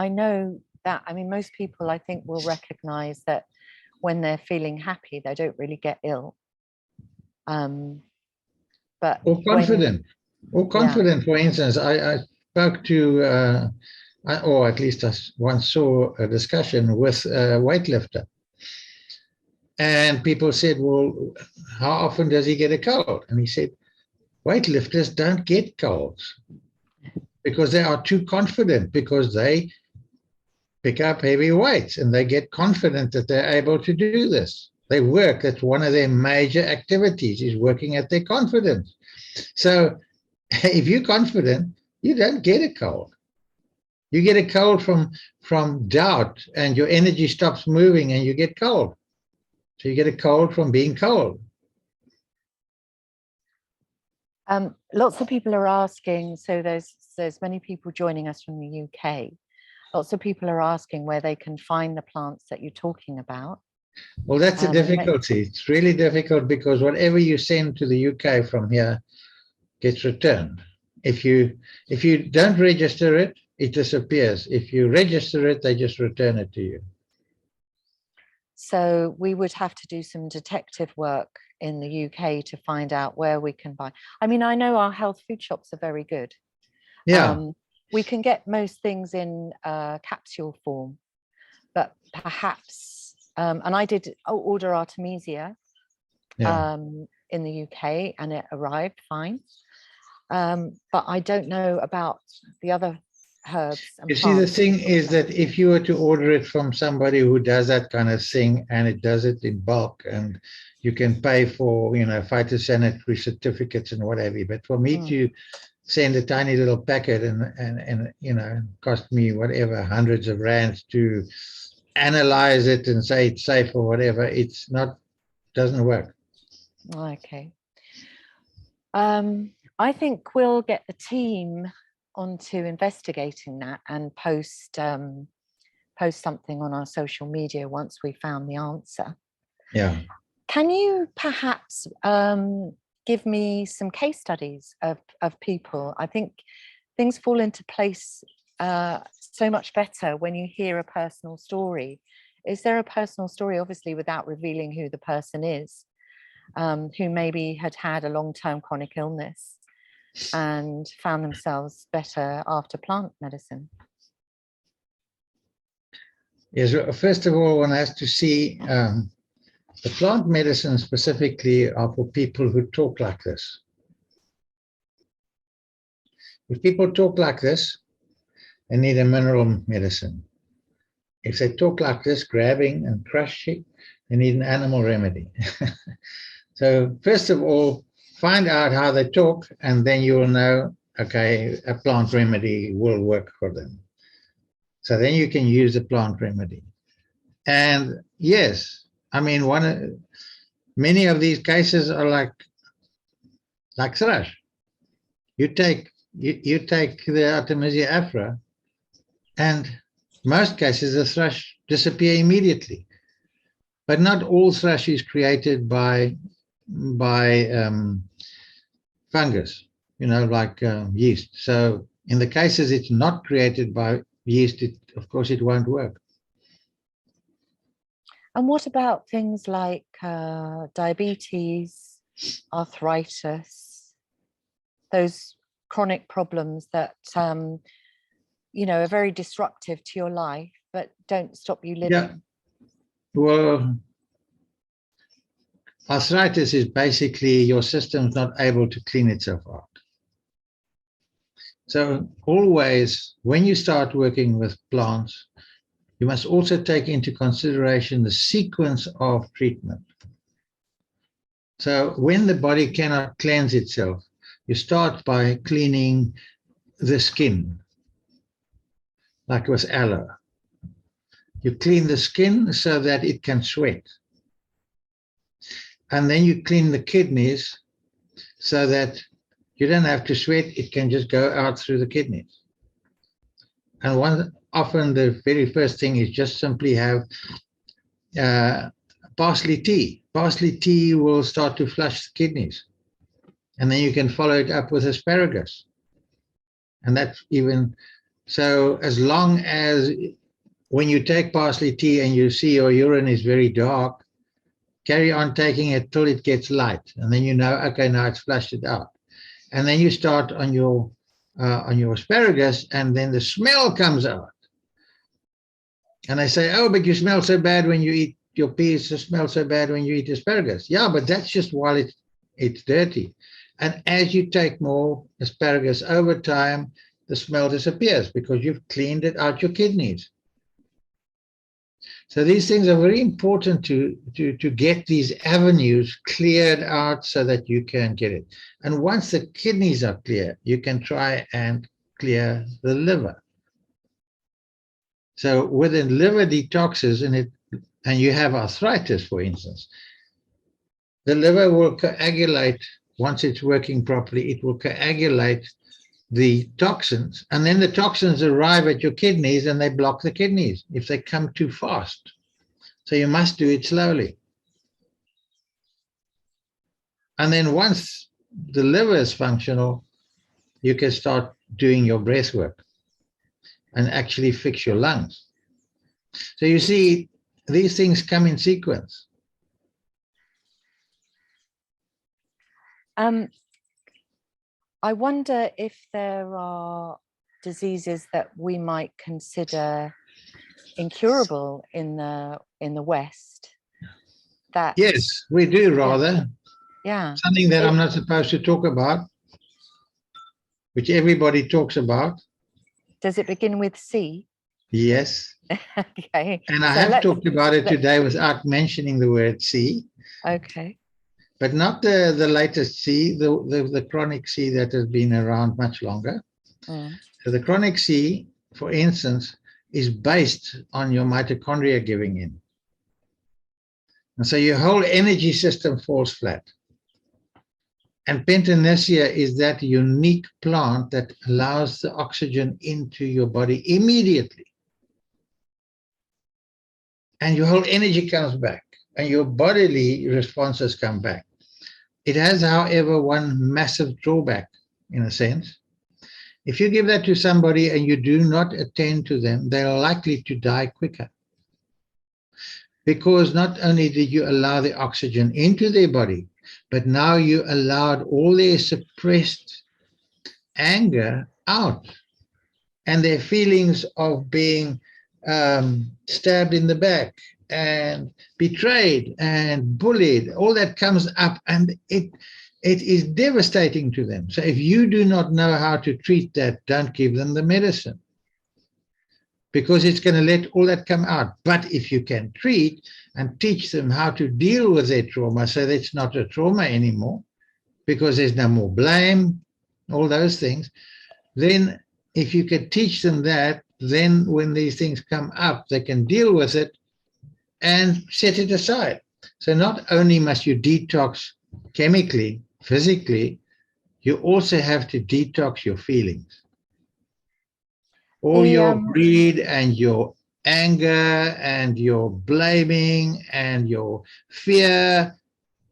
know that. I mean, most people, I think, will recognize that when they're feeling happy, they don't really get ill. But Or confident. Yeah. For instance, I spoke to, or at least I once saw a discussion with a weightlifter. And people said, well, how often does he get a cold? And he said, weightlifters don't get colds because they are too confident, because they pick up heavy weights and they get confident that they're able to do this. They work. That's one of their major activities, is working at their confidence. So if you're confident, you don't get a cold. You get a cold from doubt, and your energy stops moving and you get cold. So you get a cold from being cold. Lots of people are asking, so there's many people joining us from the UK. Lots of people are asking where they can find the plants that you're talking about. Well, that's a difficulty. It's really difficult because whatever you send to the UK from here gets returned. If you don't register it, it disappears. If you register it, they just return it to you. So we would have to do some detective work in the UK to find out where we can buy. I mean, I know our health food shops are very good. Yeah. We can get most things in capsule form, but perhaps, and I did order Artemisia in the UK and it arrived fine. But I don't know about the other herbs and You see, the plants. thing is that if you were to order it from somebody who does that kind of thing, and it does it in bulk, and you can pay for, phytosanitary certificates and whatever. But for me to send a tiny little packet and cost me whatever, hundreds of rands to analyze it and say it's safe or whatever, it's not, doesn't work. Okay. I think we'll get the team onto investigating that and post something on our social media once we found the answer. Yeah. Can you perhaps give me some case studies of people? I think things fall into place so much better when you hear a personal story. Is there a personal story, obviously without revealing who the person is, who maybe had a long-term chronic illness and found themselves better after plant medicine? Yes, first of all, one has to see the plant medicine specifically are for people who talk like this. If people talk like this, they need a mineral medicine. If they talk like this, grabbing and crushing, they need an animal remedy. So first of all, find out how they talk, and then you will know, okay, a plant remedy will work for them. So then you can use a plant remedy. And yes, I mean, many of these cases are like thrush. You take the Artemisia afra, and most cases the thrush disappear immediately. But not all thrush is created by fungus, like yeast. So in the cases it's not created by yeast, of course it won't work. And what about things like diabetes, arthritis, those chronic problems that, you know, are very disruptive to your life, but don't stop you living? Yeah. Well, arthritis is basically your system's not able to clean itself out. So always, when you start working with plants, you must also take into consideration the sequence of treatment. So when the body cannot cleanse itself, you start by cleaning the skin, like with aloe. You clean the skin so that it can sweat. And then you clean the kidneys so that you don't have to sweat, it can just go out through the kidneys. And often the very first thing is just simply have parsley tea. Parsley tea will start to flush the kidneys. And then you can follow it up with asparagus. And that's even, so as long as when you take parsley tea and you see your urine is very dark, carry on taking it till it gets light. And then you know, okay, now it's flushed it out. And then you start on your asparagus, and then the smell comes out. And I say, oh, but you smell so bad when you eat your peas, you smell so bad when you eat asparagus. Yeah, but that's just while it's dirty. And as you take more asparagus over time, the smell disappears because you've cleaned it out your kidneys. So these things are very important to get these avenues cleared out so that you can get it. And once the kidneys are clear, you can try and clear the liver. So within liver detoxes, and you have arthritis, for instance, the liver will coagulate. Once it's working properly, it will coagulate the toxins, and then the toxins arrive at your kidneys and they block the kidneys if they come too fast. So you must do it slowly. And then once the liver is functional, you can start doing your breath work and actually fix your lungs. So you see, these things come in sequence. I wonder if there are diseases that we might consider incurable in the West. That, yes, we do rather. Yeah. Something that I'm not supposed to talk about, which everybody talks about. Does it begin with C? Yes. Okay. And I have talked about it today without mentioning the word C. Okay. But not the latest C, the chronic C that has been around much longer. Mm. So the chronic C, for instance, is based on your mitochondria giving in. And so your whole energy system falls flat. And Pentanacea is that unique plant that allows the oxygen into your body immediately. And your whole energy comes back and your bodily responses come back. It has, however, one massive drawback, in a sense. If you give that to somebody and you do not attend to them, they're likely to die quicker. Because not only did you allow the oxygen into their body, but now you allowed all their suppressed anger out, and their feelings of being stabbed in the back and betrayed and bullied, all that comes up, and it is devastating to them. So if you do not know how to treat that, don't give them the medicine, because it's going to let all that come out. But if you can treat and teach them how to deal with their trauma, so that it's not a trauma anymore, because there's no more blame, all those things, then if you can teach them that, then when these things come up, they can deal with it and set it aside. So not only must you detox chemically, physically, you also have to detox your feelings. All your greed and your anger and your blaming and your fear,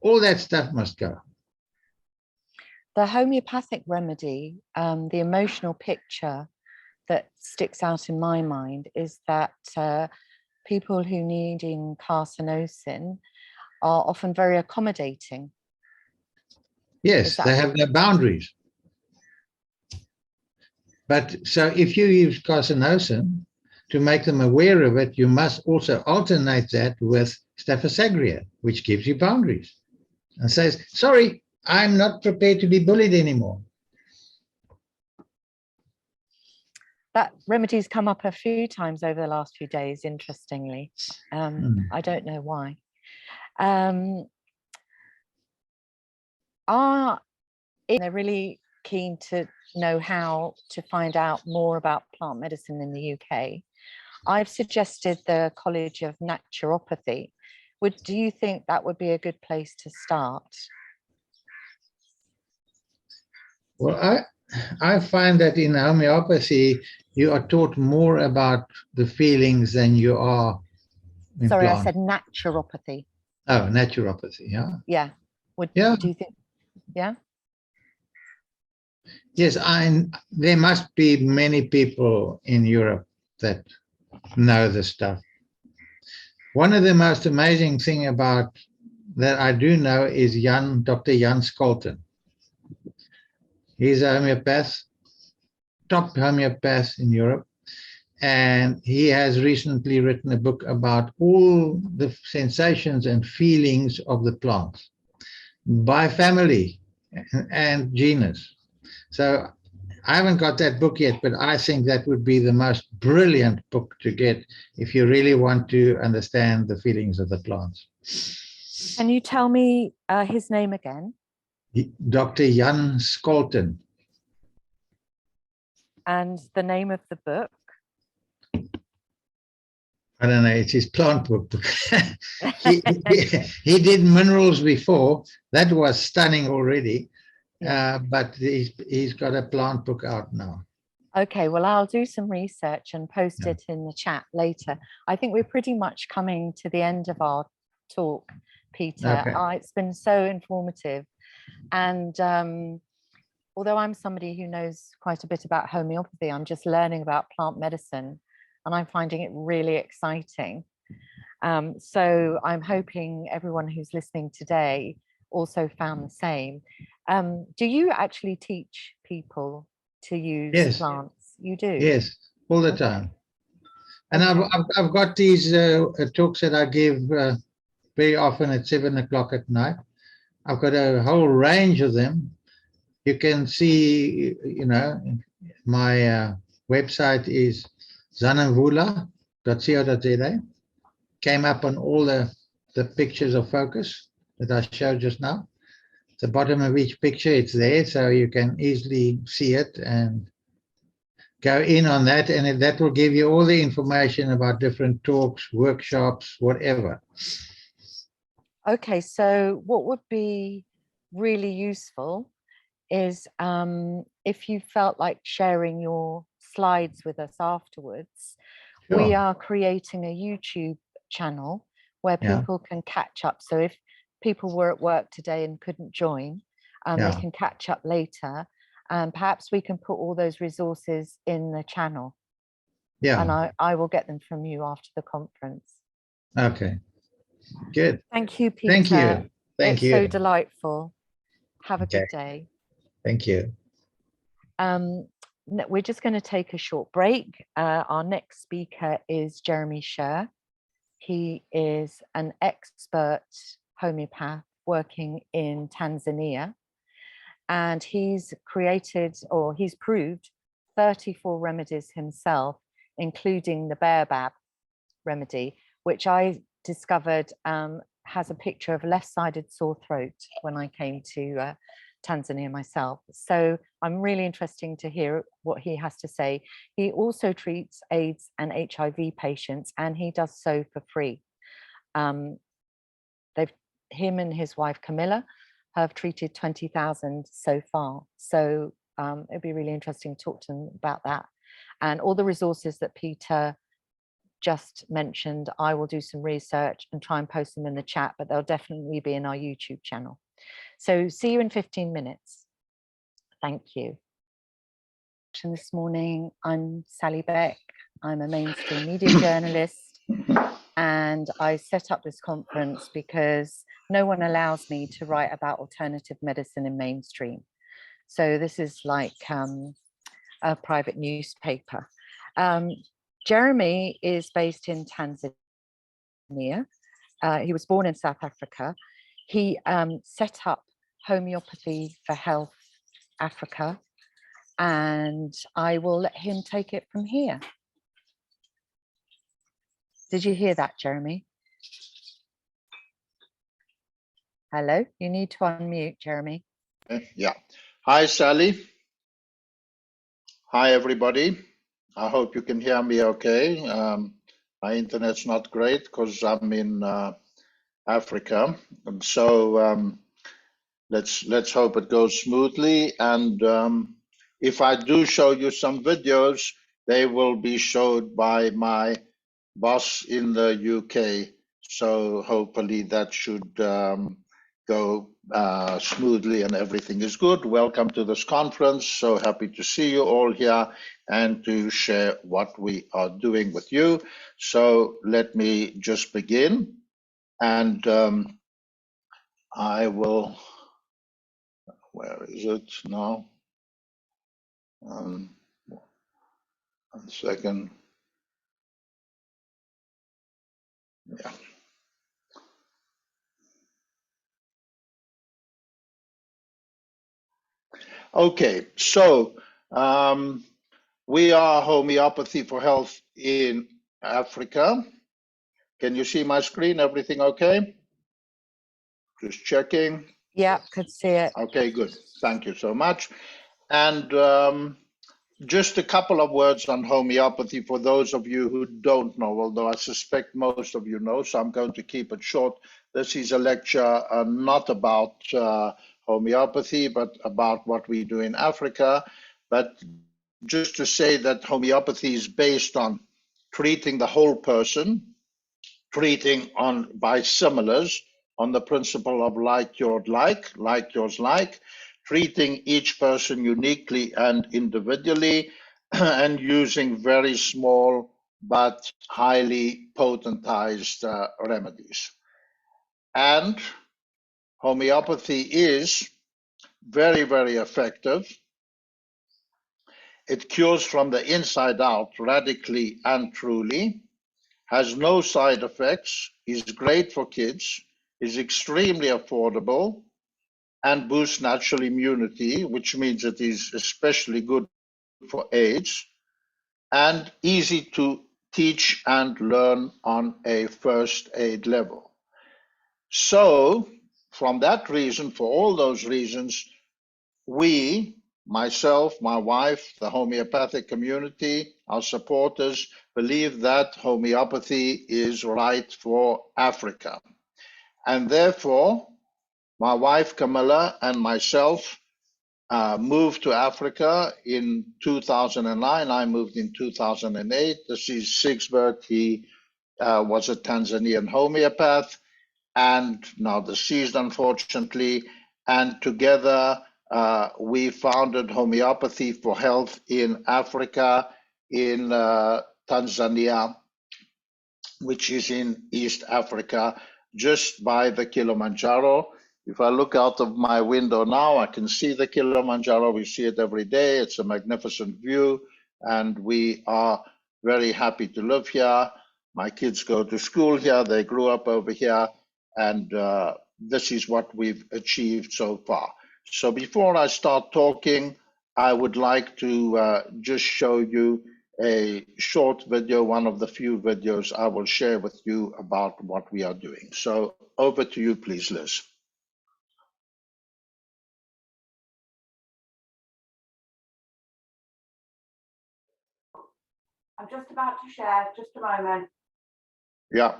all that stuff must go. The homeopathic remedy, the emotional picture that sticks out in my mind is that people who needing carcinosin are often very accommodating. Yes, they have no boundaries. But so if you use carcinosin to make them aware of it, you must also alternate that with Staph aureus, which gives you boundaries and says, sorry, I'm not prepared to be bullied anymore. That remedy's come up a few times over the last few days, interestingly. I don't know why. They're really keen to know how to find out more about plant medicine in the UK. I've suggested the College of Naturopathy. Do you think that would be a good place to start? Well, I find that in homeopathy, you are taught more about the feelings than you are in Sorry, plant. I said naturopathy. Oh, naturopathy, yeah. Yeah. Yeah. Do you think, yeah? Yes, there must be many people in Europe that know this stuff. One of the most amazing thing about that I do know is Dr. Jan Scholten. He's a homeopath, top homeopath in Europe, and he has recently written a book about all the sensations and feelings of the plants by family and genus. So I haven't got that book yet, but I think that would be the most brilliant book to get if you really want to understand the feelings of the plants. Can you tell me his name again? Dr. Jan Scholten. And the name of the book? I don't know, it's his plant book. he did minerals before. That was stunning already. But he's got a plant book out now. Okay, well, I'll do some research and post it in the chat later. I think we're pretty much coming to the end of our talk, Peter. Okay. It's been so informative. And although I'm somebody who knows quite a bit about homeopathy, I'm just learning about plant medicine and I'm finding it really exciting. So I'm hoping everyone who's listening today also found the same. Do you actually teach people to use plants? You do? Yes, all the time. And I've got these talks that I give very often at 7 o'clock at night. I've got a whole range of them. You can see, my website is zanamvula.co.za. Came up on all the pictures of focus that I showed just now. At the bottom of each picture, it's there, so you can easily see it and go in on that, and that will give you all the information about different talks, workshops, whatever. Okay, so what would be really useful is if you felt like sharing your slides with us afterwards. Sure. We are creating a YouTube channel where people can catch up. So if people were at work today and couldn't join, they can catch up later. And perhaps we can put all those resources in the channel. Yeah. And I will get them from you after the conference. Okay. Good. Thank you, Peter. Thank you. Thank you. It's so delightful. Have a good day. Thank you. We're just going to take a short break. Our next speaker is Jeremy Sherr. He is an expert homeopath working in Tanzania. And he's created, or he's proved 34 remedies himself, including the baobab remedy, which I discovered has a picture of left-sided sore throat when I came to Tanzania myself. So I'm really interested to hear what he has to say. He also treats AIDS and HIV patients, and he does so for free. Him and his wife Camilla have treated 20,000 so far. So it'd be really interesting to talk to them about that. And all the resources that Peter just mentioned, I will do some research and try and post them in the chat, but they'll definitely be in our YouTube channel. So see you in 15 minutes. Thank you. This morning, I'm Sally Beck. I'm a mainstream media journalist. And I set up this conference because no one allows me to write about alternative medicine in mainstream. So this is like a private newspaper. Jeremy is based in Tanzania. He was born in South Africa. He set up Homeopathy for Health Africa, and I will let him take it from here. Did you hear that, Jeremy? Hello, you need to unmute, Jeremy. Yeah. Hi, Sally. Hi, everybody. I hope you can hear me okay. My internet's not great because I'm in Africa. And so let's hope it goes smoothly. And if I do show you some videos, they will be showed by my boss in the UK. So hopefully that should go smoothly and everything is good. Welcome to this conference. So happy to see you all here and to share what we are doing with you. So let me just begin, and I will, where is it now? 1 second. Yeah. Okay, so we are Homeopathy for Health in Africa. Can you see my screen? Everything okay? Just checking. Yeah, could see it. Okay, good. Thank you so much. And just a couple of words on homeopathy for those of you who don't know, although I suspect most of you know, so I'm going to keep it short. This is a lecture not about homeopathy, but about what we do in Africa. But just to say that homeopathy is based on treating the whole person, treating on biosimilars, on the principle of like yours like, treating each person uniquely and individually, and using very small but highly potentized remedies. And homeopathy is very, very effective. It cures from the inside out radically and truly, has no side effects, is great for kids, is extremely affordable, and boosts natural immunity, which means it is especially good for AIDS, and easy to teach and learn on a first aid level. So, from that reason, for all those reasons, we, myself, my wife, the homeopathic community, our supporters, believe that homeopathy is right for Africa. And therefore, my wife Camilla and myself moved to Africa in 2009. I moved in 2008. This is Sigsbert. He was a Tanzanian homeopath and now deceased, unfortunately. And together we founded Homeopathy for Health in Africa, in Tanzania, which is in East Africa, just by the Kilimanjaro. If I look out of my window now, I can see the Kilimanjaro. We see it every day. It's a magnificent view, and we are very happy to live here. My kids go to school here. They grew up over here, and this is what we've achieved so far. So before I start talking, I would like to just show you a short video, one of the few videos I will share with you about what we are doing. So over to you, please, Liz. I'm just about to share, just a moment. Yeah.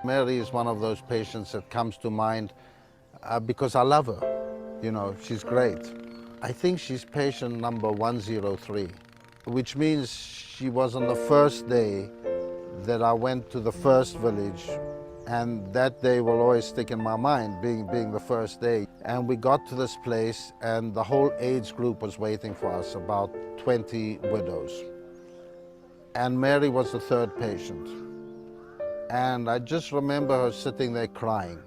Mary is one of those patients that comes to mind because I love her. You know, she's great. I think she's patient number 103, which means she was on the first day that I went to the first village, and that day will always stick in my mind, being the first day. And we got to this place, and the whole age group was waiting for us, about 20 widows. And Mary was the third patient. And I just remember her sitting there crying,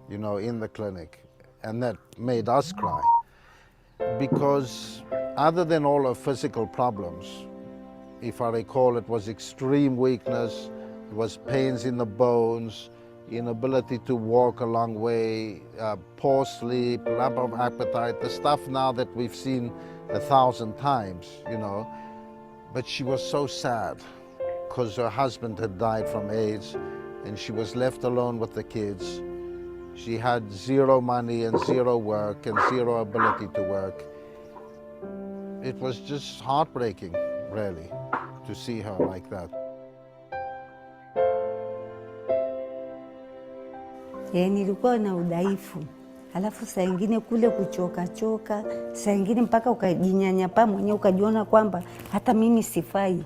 you know, in the clinic. And that made us cry. Because other than all her physical problems, if I recall, it was extreme weakness, it was pains in the bones, inability to walk a long way, poor sleep, lack of appetite, the stuff now that we've seen 1,000 times, you know. But she was so sad because her husband had died from AIDS and she was left alone with the kids. She had zero money and zero work and zero ability to work. It was just heartbreaking, really, to see her like that. Nilikuwa na udhaifu, alafu saa ingine kule kuchoka, saa ingine mpaka ukajinyanyapaa mwenyewe ukajiona kwamba hata mimi sifai.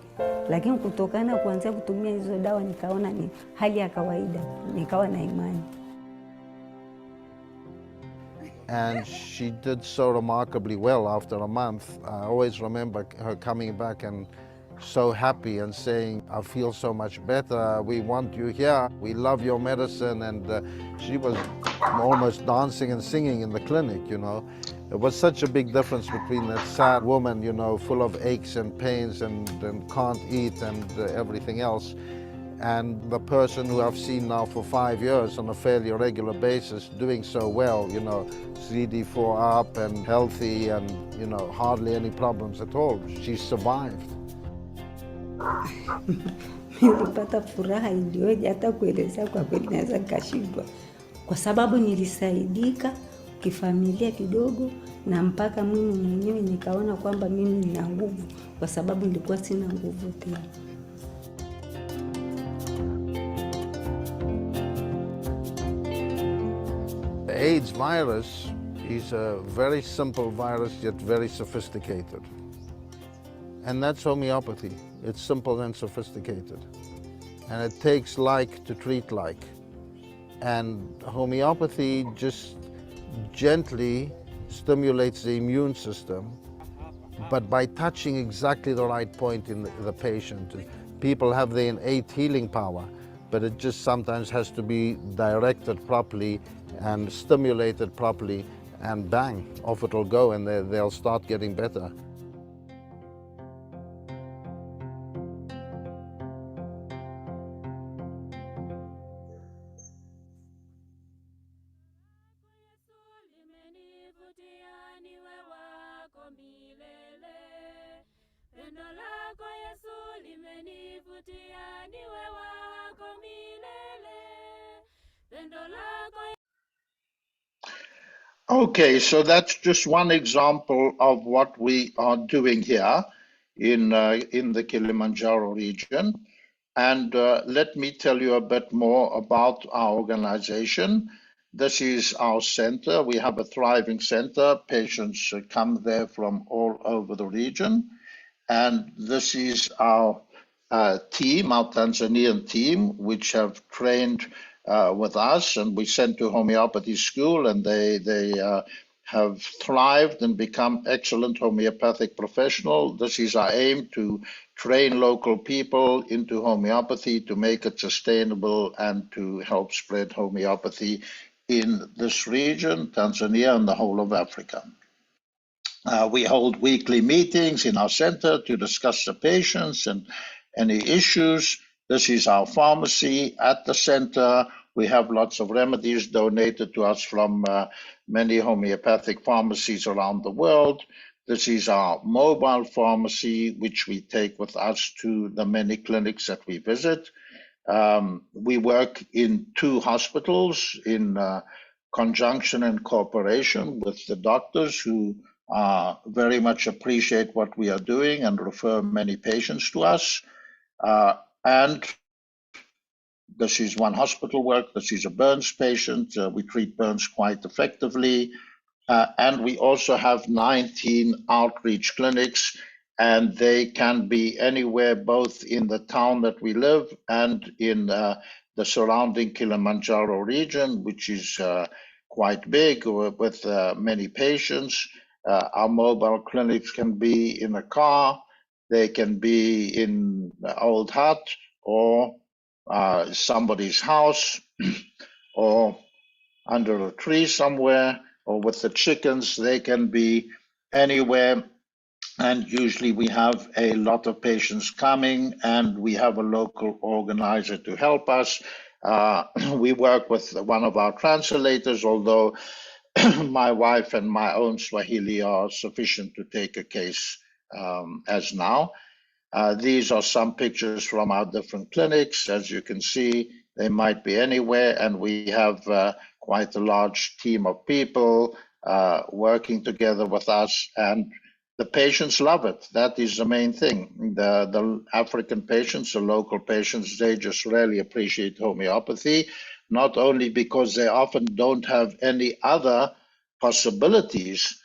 Lakini kutokana kuanzia kutumia hizo dawa nikaona ni hali ya kawaida, nikawa na imani. And she did so remarkably well after a month. I always remember her coming back and so happy and saying, I feel so much better, we want you here, we love your medicine. And she was almost dancing and singing in the clinic, you know. It was such a big difference between that sad woman, you know, full of aches and pains and can't eat and everything else, and the person who I've seen now for 5 years on a fairly regular basis doing so well, you know, CD4 up and healthy and, you know, hardly any problems at all. She survived. Nilipata furaha iliyoje hata kueleza kwa kweli naweza nikashindwa, kwa sababu nilisaidika kifamilia kidogo na mpaka mimi mwenyewe nikaona kwamba mimi nina nguvu, kwa sababu nilikuwa sina nguvu tena. The AIDS virus is a very simple virus yet very sophisticated. And that's homeopathy. It's simple and sophisticated. And it takes like to treat like. And homeopathy just gently stimulates the immune system, but by touching exactly the right point in the patient. People have the innate healing power, but it just sometimes has to be directed properly and stimulated properly, and bang, off it'll go, and they'll start getting better. Okay, so that's just one example of what we are doing here in the Kilimanjaro region. And let me tell you a bit more about our organization. This is our center. We have a thriving center. Patients come there from all over the region. And this is our team, our Tanzanian team, which have trained with us, and we sent to homeopathy school, and they have thrived and become excellent homeopathic professionals. This is our aim, to train local people into homeopathy, to make it sustainable, and to help spread homeopathy in this region, Tanzania, and the whole of Africa. We hold weekly meetings in our center to discuss the patients and any issues. This is our pharmacy at the center. We have lots of remedies donated to us from many homeopathic pharmacies around the world. This is our mobile pharmacy, which we take with us to the many clinics that we visit. We work in 2 hospitals in conjunction and cooperation with the doctors, who very much appreciate what we are doing and refer many patients to us. And This is one hospital work. This is a burns patient. We treat burns quite effectively. And we also have 19 outreach clinics, and they can be anywhere, both in the town that we live and in the surrounding Kilimanjaro region, which is quite big with many patients. Our mobile clinics can be in a car, they can be in an old hut or somebody's house or under a tree somewhere, or with the chickens, they can be anywhere. And usually we have a lot of patients coming, and we have a local organizer to help us. We work with one of our translators, although my wife and my own Swahili are sufficient to take a case as now. These are some pictures from our different clinics. As you can see, they might be anywhere, and we have quite a large team of people working together with us, and the patients love it. That is the main thing. The African patients, the local patients, they just really appreciate homeopathy, not only because they often don't have any other possibilities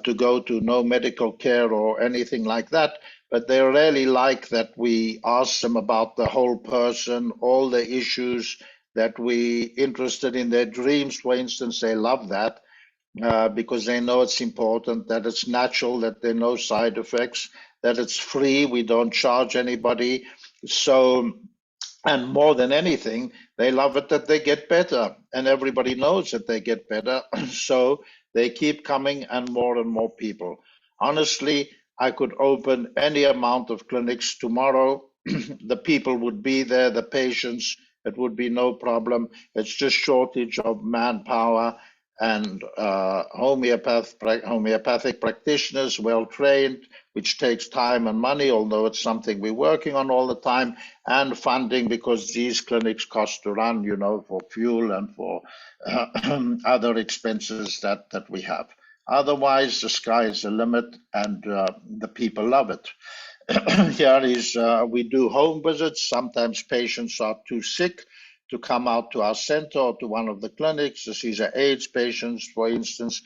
to go to, no medical care or anything like that, but they really like that we ask them about the whole person, all the issues that we interested in their dreams, for instance. They love that because they know it's important, that it's natural, that there are no side effects, that it's free, we don't charge anybody. So, and more than anything, they love it that they get better, and everybody knows that they get better. So they keep coming, and more people. Honestly, I could open any amount of clinics tomorrow. The people would be there, the patients, it would be no problem. It's just shortage of manpower and homeopathic practitioners, well trained, which takes time and money, although it's something we're working on all the time, and funding, because these clinics cost to run, you know, for fuel and for other expenses that we have. Otherwise, the sky is the limit, and the people love it. Here is, we do home visits. Sometimes patients are too sick to come out to our center or to one of the clinics. These are AIDS patients, for instance.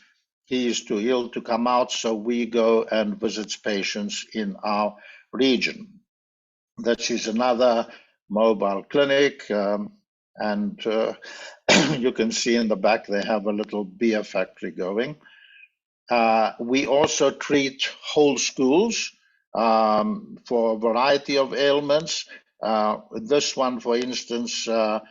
He is too ill to come out, so we go and visit patients in our region. That is another mobile clinic, and you can see in the back they have a little beer factory going. We also treat whole schools for a variety of ailments. This one, for instance, a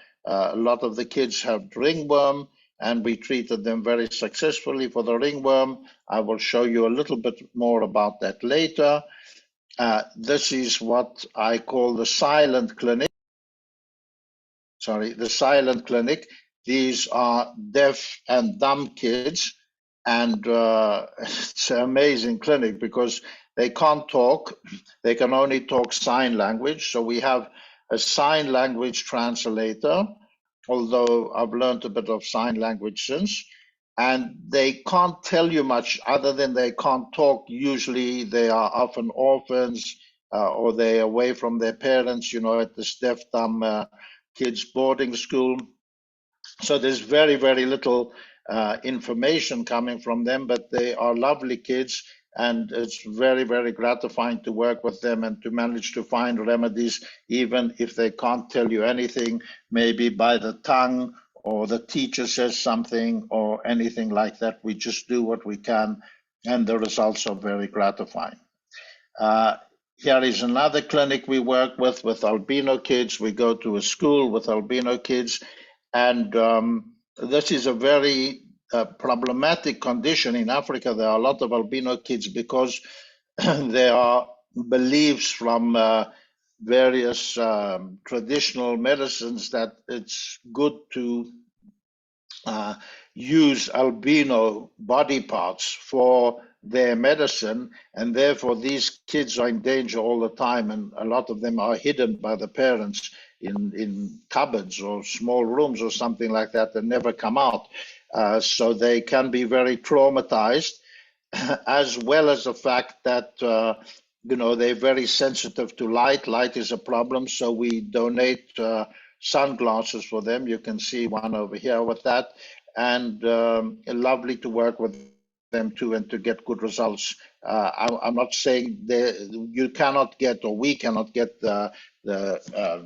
lot of the kids have ringworm, and we treated them very successfully for the ringworm. I will show you a little bit more about that later. This is what I call the silent clinic. Sorry, the silent clinic. These are deaf and dumb kids, and it's an amazing clinic because they can't talk. They can only talk sign language. So we have a sign language translator, although I've learned a bit of sign language since. And they can't tell you much other than they can't talk. Usually they are often orphans or they're away from their parents, you know, at this deaf, dumb kids boarding school. So there's very, very little information coming from them, but they are lovely kids, and it's very, very gratifying to work with them and to manage to find remedies, even if they can't tell you anything, maybe by the tongue, or the teacher says something or anything like that. We just do what we can, and the results are very gratifying. Here is another clinic we work with albino kids. We go to a school with albino kids, and this is a very problematic condition in Africa. There are a lot of albino kids because there are beliefs from various traditional medicines that it's good to use albino body parts for their medicine, and therefore these kids are in danger all the time, and a lot of them are hidden by the parents in cupboards or small rooms or something like that and never come out. So they can be very traumatized, as well as the fact that you know, they're very sensitive to light. Light is a problem, so we donate sunglasses for them. You can see one over here with that, and lovely to work with them too and to get good results. I'm not saying you cannot get, or we cannot get the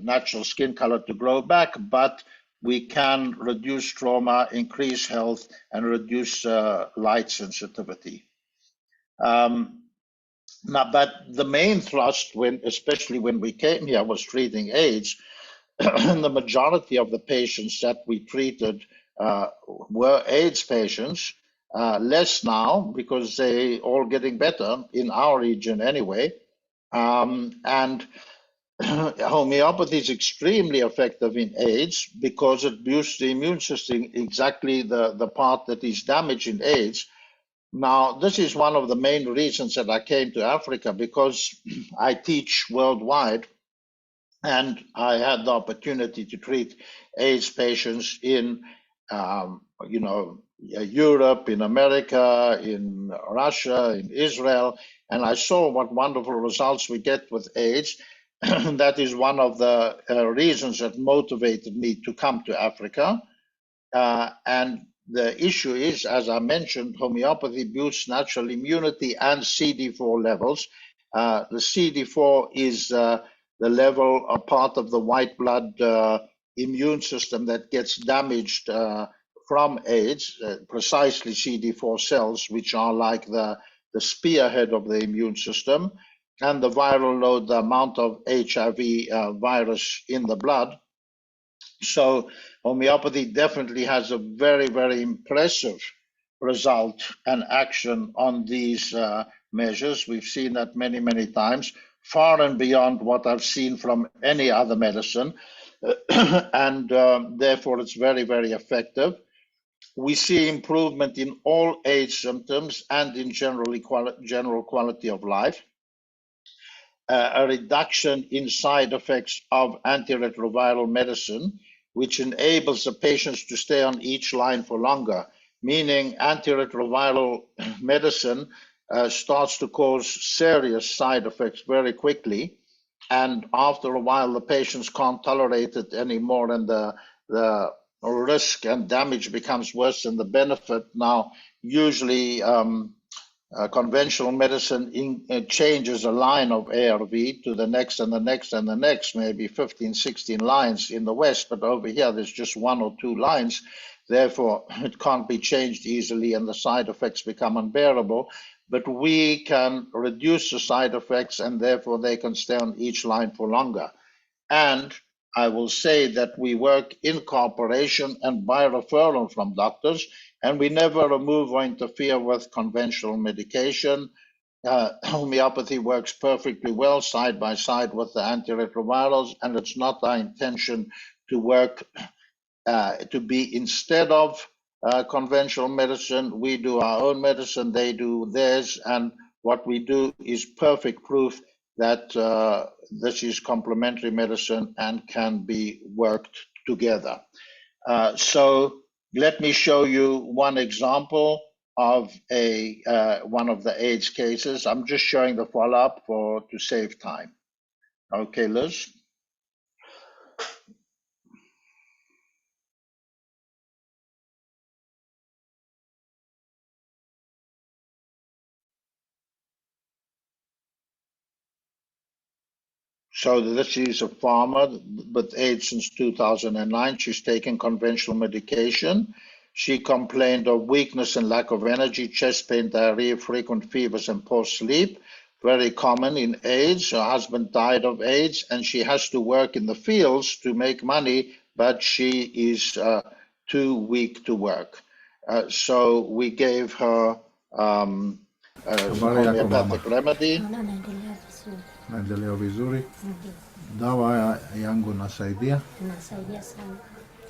natural skin color to grow back, but we can reduce trauma, increase health, and reduce light sensitivity. Now, but the main thrust, especially when we came here, was treating AIDS. And the majority of the patients that we treated were AIDS patients. Less now, because they all getting better in our region anyway. And homeopathy is extremely effective in AIDS because it boosts the immune system, exactly the part that is damaged in AIDS. Now, this is one of the main reasons that I came to Africa, because I teach worldwide, and I had the opportunity to treat AIDS patients in, Europe, in America, in Russia, in Israel, and I saw what wonderful results we get with AIDS. That is one of the reasons that motivated me to come to Africa. And the issue is, as I mentioned, homeopathy boosts natural immunity and CD4 levels. The CD4 is the level, a part of the white blood immune system that gets damaged from AIDS, precisely CD4 cells, which are like the spearhead of the immune system, and the viral load, the amount of HIV virus in the blood. So homeopathy definitely has a very, very impressive result and action on these measures. We've seen that many, many times, far and beyond what I've seen from any other medicine. And therefore, it's very, very effective. We see improvement in all AIDS symptoms and in general quality of life. A reduction in side effects of antiretroviral medicine, which enables the patients to stay on each line for longer, meaning antiretroviral medicine starts to cause serious side effects very quickly. And after a while, the patients can't tolerate it anymore, and the risk and damage becomes worse than the benefit. Now, usually, conventional medicine changes a line of ARV to the next and the next and the next, maybe 15, 16 lines in the West, but over here there's just 1 or 2 lines. Therefore, it can't be changed easily and the side effects become unbearable. But we can reduce the side effects, and therefore they can stay on each line for longer. And I will say that we work in cooperation and by referral from doctors, and we never remove or interfere with conventional medication. Homeopathy works perfectly well side by side with the antiretrovirals, and it's not our intention to work to be instead of conventional medicine. We do our own medicine, they do theirs, and what we do is perfect proof that this is complementary medicine and can be worked together. So let me show you one example of one of the AIDS cases. I'm just showing the follow-up to save time. Okay, Liz? So this is a farmer with AIDS since 2009. She's taken conventional medication. She complained of weakness and lack of energy, chest pain, diarrhea, frequent fevers, and poor sleep. Very common in AIDS. Her husband died of AIDS, and she has to work in the fields to make money, but she is too weak to work. So we gave her a homeopathic remedy. Naendelea vizuri. Dawa yangu nasaidia. Nasaidia sana.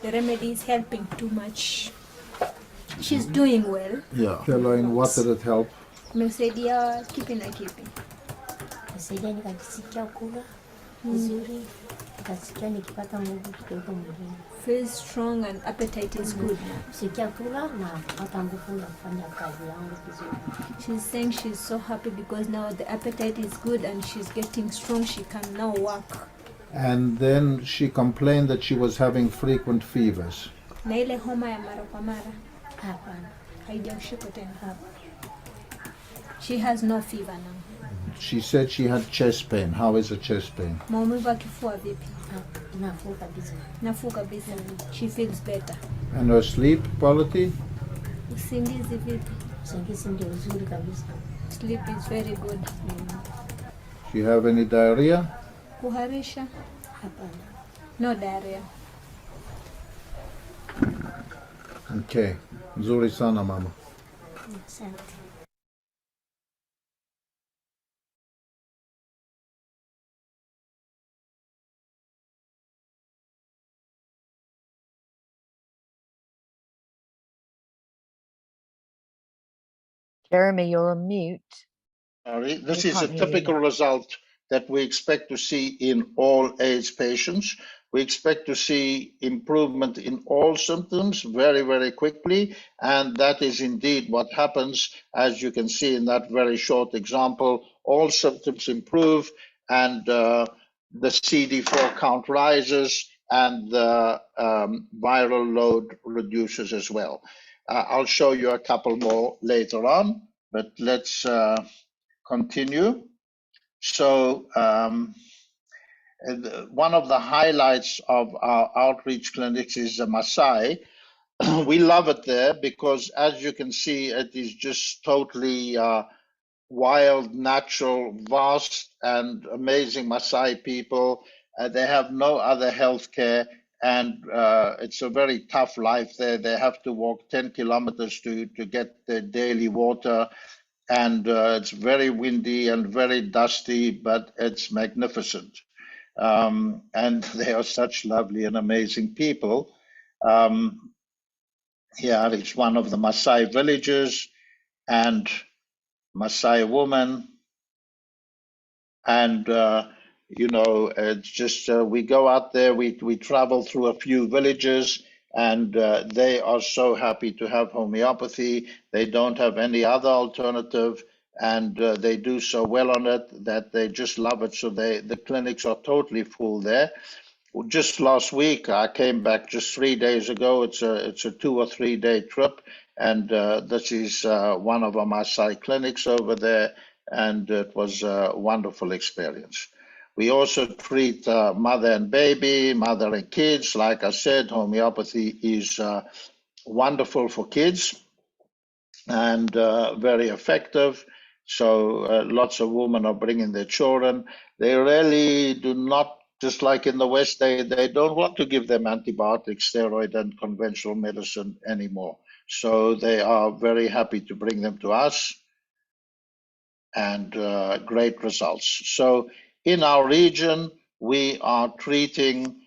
The remedy is helping too much. She's doing well. Yeah. Tell her in what did it help? Mesaidia kipi na kipi? Nasaidia nikajisikia kula vizuri, nikasikia nikipata nguvu kidogo mwilini. Feels strong and appetite is good. Sikia kula na kupata nguvu ya kufanya kazi yangu vizuri. She's saying she's so happy because now the appetite is good and she's getting strong. She can now work. And then she complained that she was having frequent fevers. Na ile homa ya mara kwa mara Hapana. haijaushika tena. She has no fever now. She said she had chest pain. How is the chest pain? Maumivu ya kifua vipi? Nafuu kabisa. Nafuu kabisa. She feels better. And her sleep quality? Usingizi vipi? Usingizi ndio uzuri kabisa. Sleep is very good. Do you have any diarrhea? Kuharisha? Hapana. No diarrhea. Okay. Nzuri sana mama. Asante. Jeremy, you're on mute. Sorry, this We is a can't hear you. typical result that we expect to see in all AIDS patients. We expect to see improvement in all symptoms very, very quickly. And that is indeed what happens. As you can see in that very short example, all symptoms improve and the CD4 count rises and the viral load reduces as well. I'll show you a couple more later on, but let's continue. So one of the highlights of our outreach clinics is the Maasai. We love it there because, as you can see, it is just totally wild, natural, vast, and amazing Maasai people. They have no other health care, and it's a very tough life there. They have to walk 10 kilometers to get their daily water. And it's very windy and very dusty, but it's magnificent. And they are such lovely and amazing people. Here is one of the Maasai villages and Maasai woman. And, you know, it's just, we go out there, we travel through a few villages, and they are so happy to have homeopathy. They don't have any other alternative, and they do so well on it that they just love it. So the clinics are totally full there. Just last week, I came back just 3 days ago. It's a 2 or 3 day trip, and this is one of our Maasai clinics over there, and it was a wonderful experience. We also treat mother and baby, mother and kids. Like I said, homeopathy is wonderful for kids and very effective. So lots of women are bringing their children. They really do not, just like in the West, they don't want to give them antibiotics, steroid, and conventional medicine anymore. So they are very happy to bring them to us, and great results. So in our region, we are treating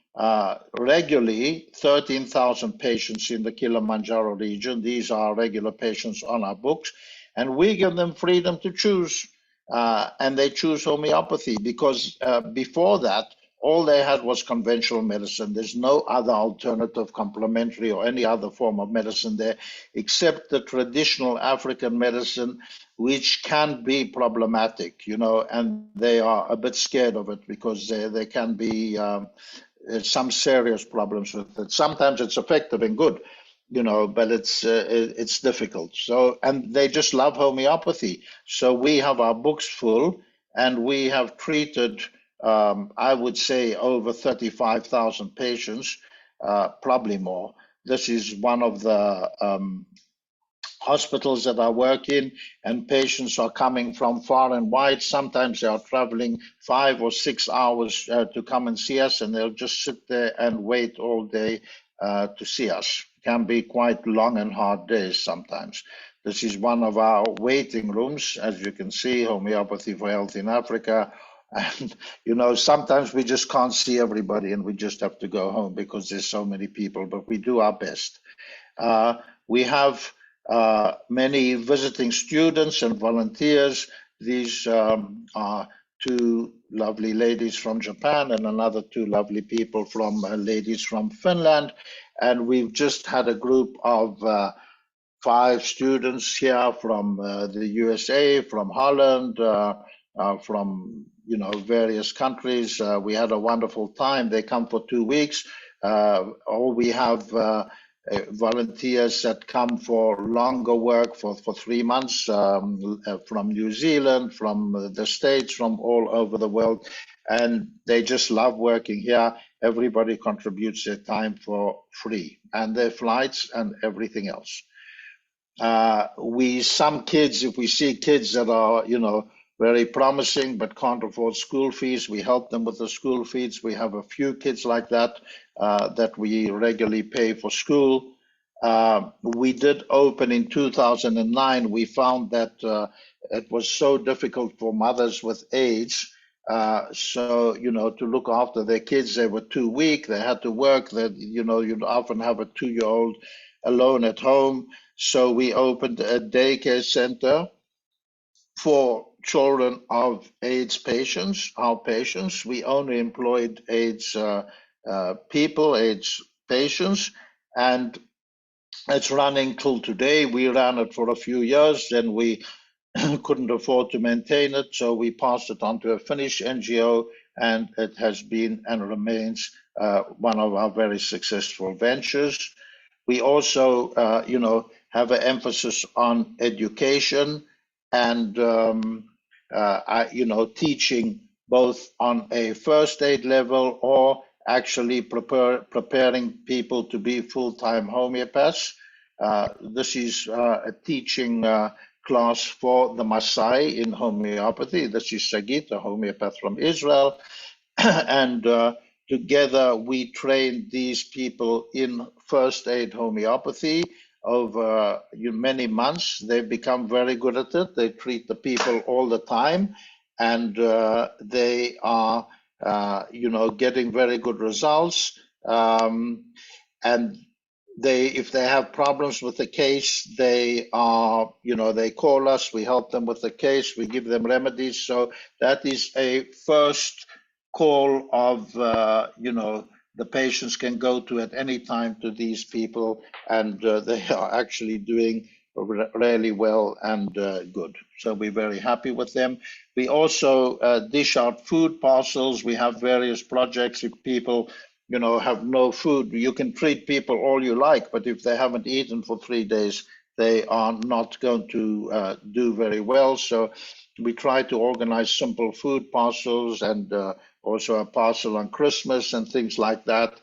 regularly 13,000 patients in the Kilimanjaro region. These are regular patients on our books, and we give them freedom to choose, and they choose homeopathy because before that, all they had was conventional medicine. There's no other alternative, complementary, or any other form of medicine there, except the traditional African medicine, which can be problematic, you know, and they are a bit scared of it because there can be some serious problems with it. Sometimes it's effective and good, you know, but it's difficult. So, and they just love homeopathy. So we have our books full, and we have treated, I would say, over 35,000 patients, probably more. This is one of the hospitals that I work in, and patients are coming from far and wide. Sometimes they are traveling 5 or 6 hours to come and see us, and they'll just sit there and wait all day to see us. It can be quite long and hard days sometimes. This is one of our waiting rooms, as you can see, Homeopathy for Health in Africa. And, you know, sometimes we just can't see everybody and we just have to go home because there's so many people, but we do our best. We have many visiting students and volunteers. These are 2 lovely ladies from Japan and another 2 lovely people from ladies from Finland. And we've just had a group of 5 students here from the USA, from Holland, from various countries. We had a wonderful time. They come for 2 weeks, or we have volunteers that come for longer work for 3 months from New Zealand, from the States, from all over the world, and they just love working here. Everybody contributes their time for free, and their flights and everything else. Some kids, if we see kids that are, very promising but can't afford school fees, we help them with the school fees. We have a few kids like that that we regularly pay for school. We did open in 2009. We found that it was so difficult for mothers with AIDS. So, to look after their kids, they were too weak. They had to work. That, you'd often have a 2-year-old alone at home. So we opened a daycare center for children of AIDS patients, our patients. We only employed AIDS people, AIDS patients, and it's running till today. We ran it for a few years, then we couldn't afford to maintain it, so we passed it on to a Finnish NGO, and it has been and remains one of our very successful ventures. We also, have an emphasis on education and, teaching both on a first aid level or actually preparing people to be full-time homeopaths. This is a teaching class for the Masai in homeopathy. This is Saidi, a homeopath from Israel. And together we train these people in first aid homeopathy over many months. They've become very good at it. They treat the people all the time, and they are getting very good results. And if they have problems with the case, they call us, we help them with the case, we give them remedies. So that is a first call of, the patients can go to at any time to these people, and they are actually doing really well and good. So we're very happy with them. We also dish out food parcels. We have various projects. If people have no food, you can treat people all you like, but if they haven't eaten for 3 days, they are not going to do very well. So we try to organize simple food parcels, and also a parcel on Christmas and things like that,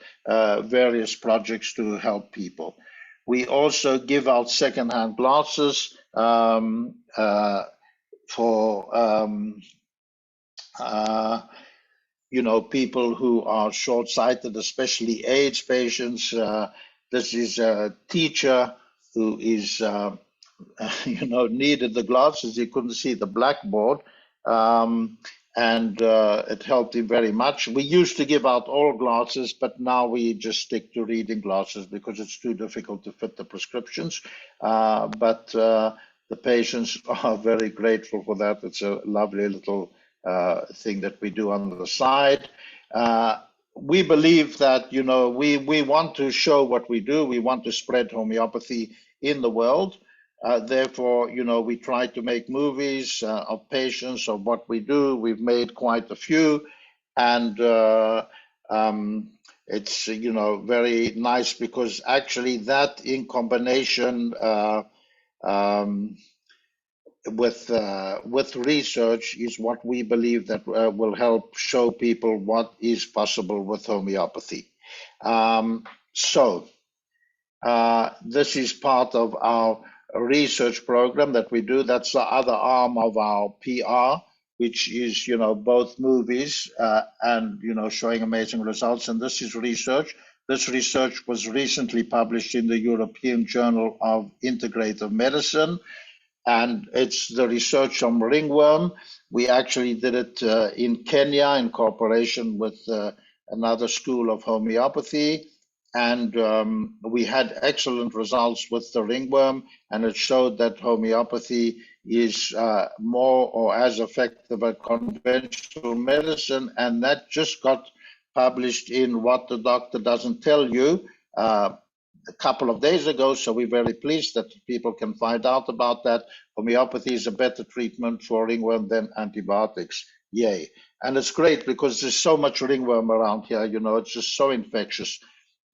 various projects to help people. We also give out secondhand glasses for people who are short-sighted, especially AIDS patients. This is a teacher who is, needed the glasses. He couldn't see the blackboard, and it helped him very much. We used to give out all glasses, but now we just stick to reading glasses because it's too difficult to fit the prescriptions. But the patients are very grateful for that. It's a lovely little thing that we do on the side. We believe that, we want to show what we do. We want to spread homeopathy in the world. Therefore, we try to make movies of patients, of what we do. We've made quite a few, and it's, very nice because actually that in combination with research is what we believe that will help show people what is possible with homeopathy. This is part of our research program that we do. That's the other arm of our PR, which is, both movies and, showing amazing results. And this is research. This research was recently published in the European Journal of Integrative Medicine, and it's the research on ringworm. We actually did it in Kenya in cooperation with another school of homeopathy. And we had excellent results with the ringworm, and it showed that homeopathy is more or as effective as conventional medicine, and that just got published in What the Doctor Doesn't Tell You a couple of days ago. So we're very pleased that people can find out about that. Homeopathy is a better treatment for ringworm than antibiotics. yay. And it's great because there's so much ringworm around here, you know, it's just so infectious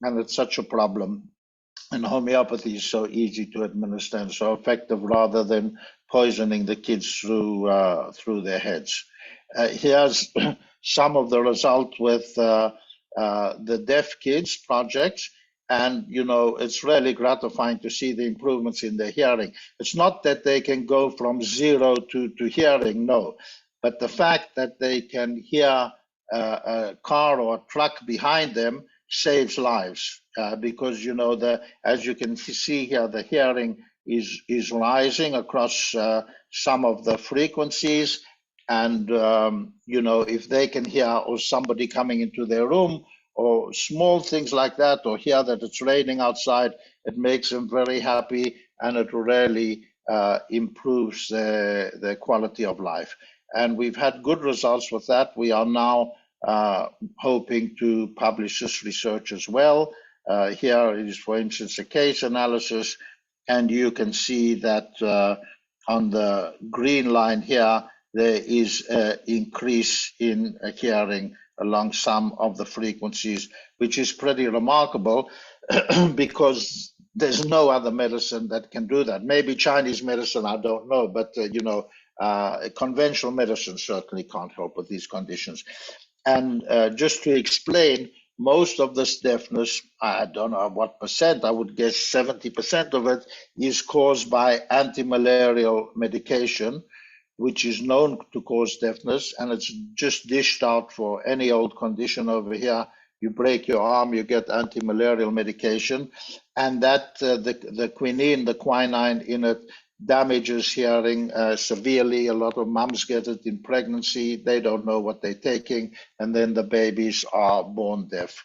and it's such a problem. And homeopathy is so easy to administer and so effective rather than poisoning the kids through their heads. Here's some of the results with the deaf kids project. And, you know, it's really gratifying to see the improvements in their hearing. It's not that they can go from 0 to hearing, no. But the fact that they can hear a car or a truck behind them saves lives because, you know, as you can see here, the hearing is rising across some of the frequencies. And, you know, if they can hear or somebody coming into their room or small things like that, or hear that it's raining outside, it makes them very happy and it really improves their quality of life. And we've had good results with that. We are now hoping to publish this research as well. Here is, for instance, a case analysis, and you can see that on the green line here, there is an increase in hearing along some of the frequencies, which is pretty remarkable because there's no other medicine that can do that. Maybe Chinese medicine, I don't know, but you know, conventional medicine certainly can't help with these conditions. And just to explain, most of this deafness, I don't know what percent, I would guess 70% of it is caused by anti-malarial medication, which is known to cause deafness, and it's just dished out for any old condition over here. You break your arm, you get anti-malarial medication, and that the quinine, the quinine in it, damages hearing severely. A lot of mums get it in pregnancy. They don't know what they're taking, and then the babies are born deaf.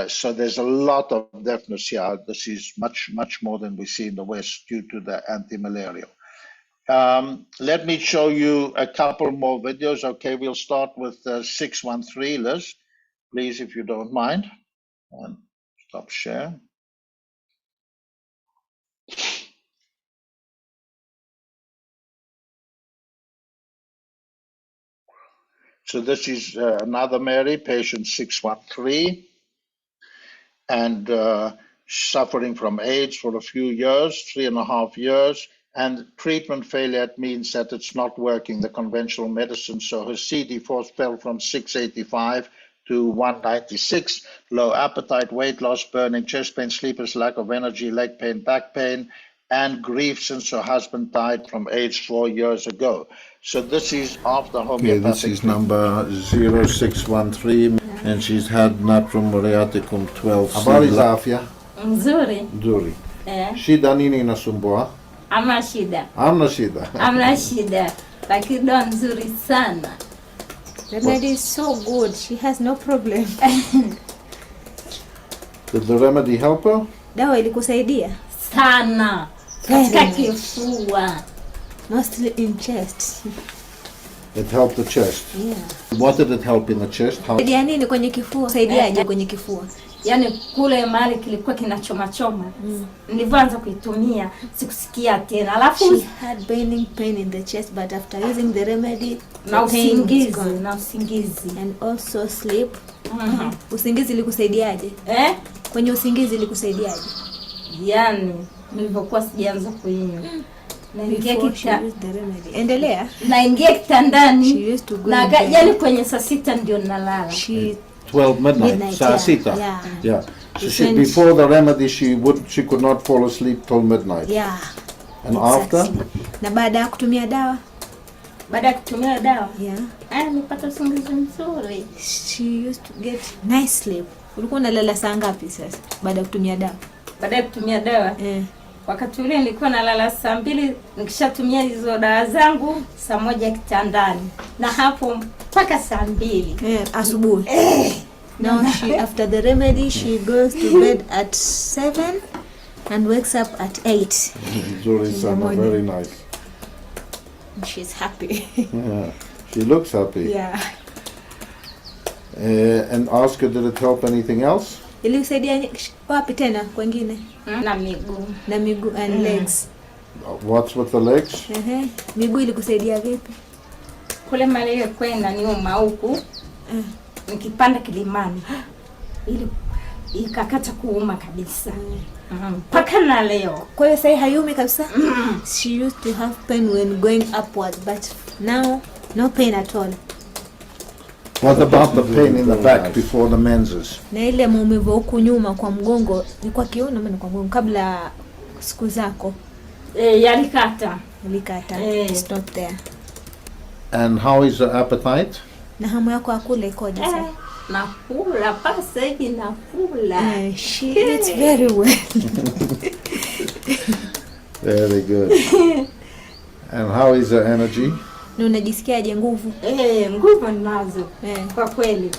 So there's a lot of deafness here. This is much, much more than we see in the West due to the anti-malarial. Let me show you a couple more videos. Okay, we'll start with 613, Liz, please, if you don't mind. And stop share. So this is another Mary, patient 613, and suffering from AIDS for a few years, 3.5 years, and treatment failure means that it's not working, the conventional medicine. So her CD4 fell from 685 to 196, low appetite, weight loss, burning, chest pain, sleepless, lack of energy, leg pain, back pain, and grief since her husband died from AIDS 4 years ago. So this is after homeopathic. Okay, this is number 0613, and she's had Natrum muriaticum 12. Habari za afya? Nzuri. Nzuri. Shida nini inasumbua? Hamna shida. Hamna shida. Hamna shida. Lakini ndo nzuri sana. The remedy is so good. She has no problem. Did the remedy help her? Dawa ilikusaidia? Sana. Katika kifua. Mostly in chest. It helped the chest. Yeah. What did it help in the chest? How? Saidia nini kwenye kifua? Saidiaje kwenye kifua? Yaani kule mahali kilikuwa kinachoma. Nilivyoanza kuitumia sikusikia tena. Alafu she had burning pain in the chest, but after using the remedy, na usingizi and also sleep. Usingizi ilikusaidiaje? Kwenye usingizi ilikusaidiaje? Yaani nilivyokuwa sijaanza kuinywa. Endelea. Naingia kitandani na yaani kwenye saa 6 ndio nalala. 12 midnight. Saa sita. Yeah. So she, before the remedy, she could not fall asleep till midnight. Yeah. And after? Na baada ya kutumia dawa? Baada ya kutumia dawa? Yeah. Nilipata usingizi mzuri. She used to get nice sleep. Ulikuwa unalala saa ngapi sasa baada ya kutumia dawa? Baada ya kutumia dawa? Wakati ule nilikuwa nalala saa 2, nikishatumia hizo dawa zangu saa 1 kitandani. Na hapo mpaka saa 2 asubuhi. Now after the remedy she goes to bed at 7 and wakes up at 8. Very nice. She's happy. Yeah. She looks happy. Yeah. And ask her, did it help anything else? Ilikusaidia wapi tena kwingine? Na miguu and legs. What's with the legs? Miguu ilikusaidia vipi? kule Malaria kwenda niyo mauku nikipanda kilimani ili ikakata kuuma kabisa mpaka na leo. Kwa hiyo sasa hayumi kabisa. She used to have pain when going upwards, but now no pain at all. What about the pain in the back before the menses? Na ile maumivu huku nyuma kwa mgongo ni kwa kiuno ama kwa mgongo kabla siku zako? Yalikata. It's not there. And how is the appetite? Na hamu yako akula ikoje sasa? Nakula pasa hivi nakula. She eats very well. Very good. And how is the energy? Na unajisikiaje nguvu? Nguvu ninazo. Kwa kweli.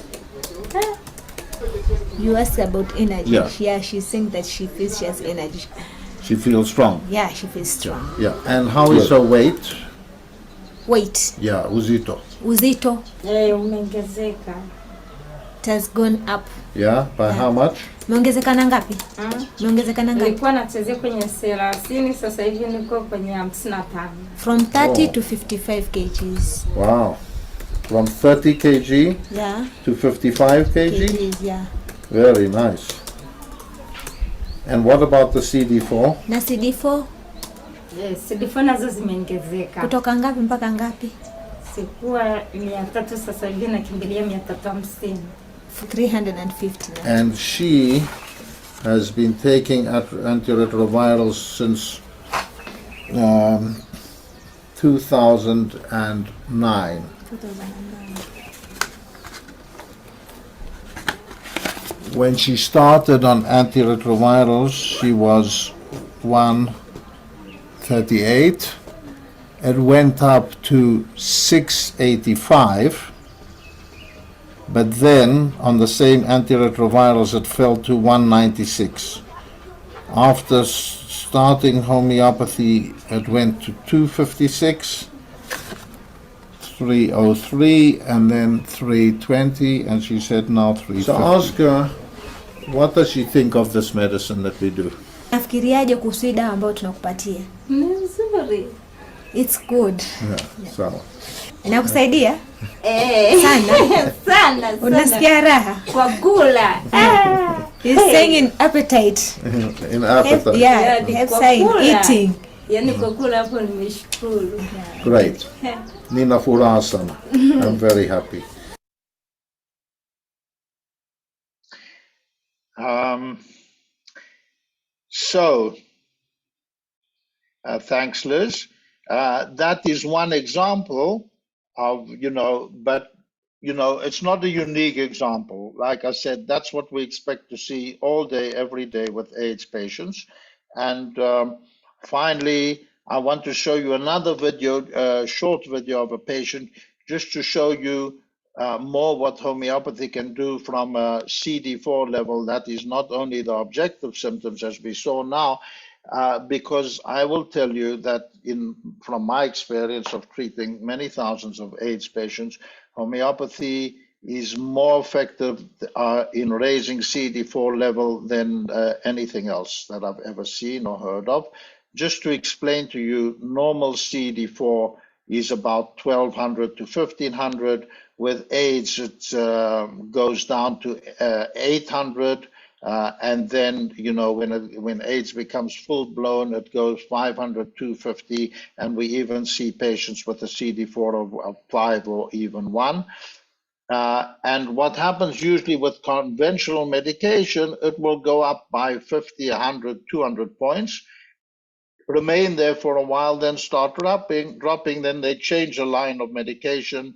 You asked about energy. Yeah. She's saying that she feels she has energy. She feels strong. Yeah, she feels strong. Yeah. And how is her weight? Weight. Yeah, uzito. Uzito. Umeongezeka. It has gone up. Yeah, by how much? Umeongezekana ngapi? Umeongezekana ngapi? Nilikuwa nachezea kwenye 30, sasa hivi niko kwenye 55. From 30 to 55 kgs. Wow. From 30 kg to 55 kg? Yeah. Very nice. And what about the CD4? Na CD4? CD4 nazo zimeongezeka. Kutoka ngapi mpaka ngapi? Sikuwa 300, sasa hivi nakimbilia 350. 350 now. And she has been taking antiretrovirals since 2009. When she started on antiretrovirals, she was 138. It went up to 685. But then, on the same antiretrovirals, it fell to 196. After starting homeopathy, it went to 256, 303, and then 320, and she said now 350. So ask her, what does she think of this medicine that we do? Nafikiriaje kuhusu dawa ambayo tunakupatia? Nzuri. It's good. Yeah, so. Inakusaidia? Sana. Sana. Unasikia raha? Kwa gula. He's saying in appetite. In appetite. Yeah, have saying eating. Yani kwa kula hapo nimeshukuru. Great. Nina furaha sana. I'm very happy. Thanks, Liz. That is one example of, but, it's not a unique example. Like I said, that's what we expect to see all day, every day with AIDS patients. And finally, I want to show you another video, short video of a patient, just to show you more what homeopathy can do from a CD4 level. That is not only the objective symptoms as we saw now, because I will tell you that from my experience of treating many thousands of AIDS patients, homeopathy is more effective in raising CD4 level than anything else that I've ever seen or heard of. Just to explain to you, normal CD4 is about 1200 to 1500. With AIDS, it goes down to 800. And then, when AIDS becomes full-blown, it goes 500, 250, and we even see patients with a CD4 of 5 or even 1. And what happens usually with conventional medication, it will go up by 50, 100, 200 points, remain there for a while, then start dropping, then they change a line of medication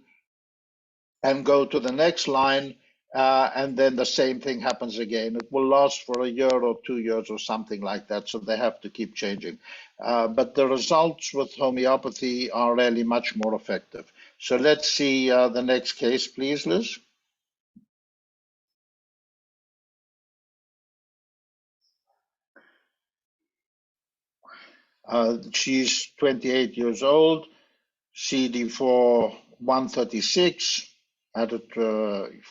and go to the next line. And then the same thing happens again. It will last for a year or 2 years or something like that, so they have to keep changing. But the results with homeopathy are really much more effective. So let's see the next case, please, Liz. She's 28 years old, CD4 136. Had it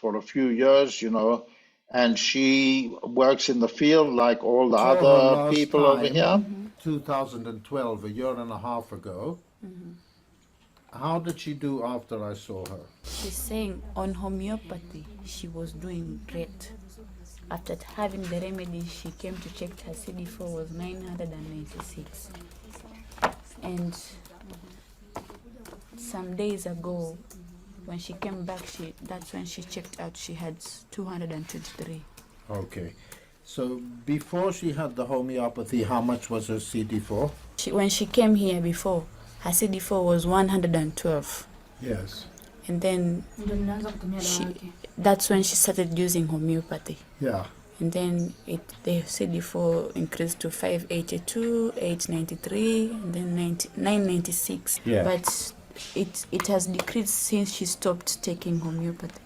for a few years, and she works in the field like all the other people over here. 2012, a year and a half ago, How did she do after I saw her? She's saying on homeopathy, she was doing great. After having the remedy, she came to check her CD4 was 996. And some days ago, when she came back, that's when she checked out, she had 223. Okay. So before she had the homeopathy, how much was her CD4? When she came here before, her CD4 was 112. Yes. And then that's when she started using homeopathy. Yeah. And then the CD4 increased to 582, 893, and then 996. Yeah. But it has decreased since she stopped taking homeopathy.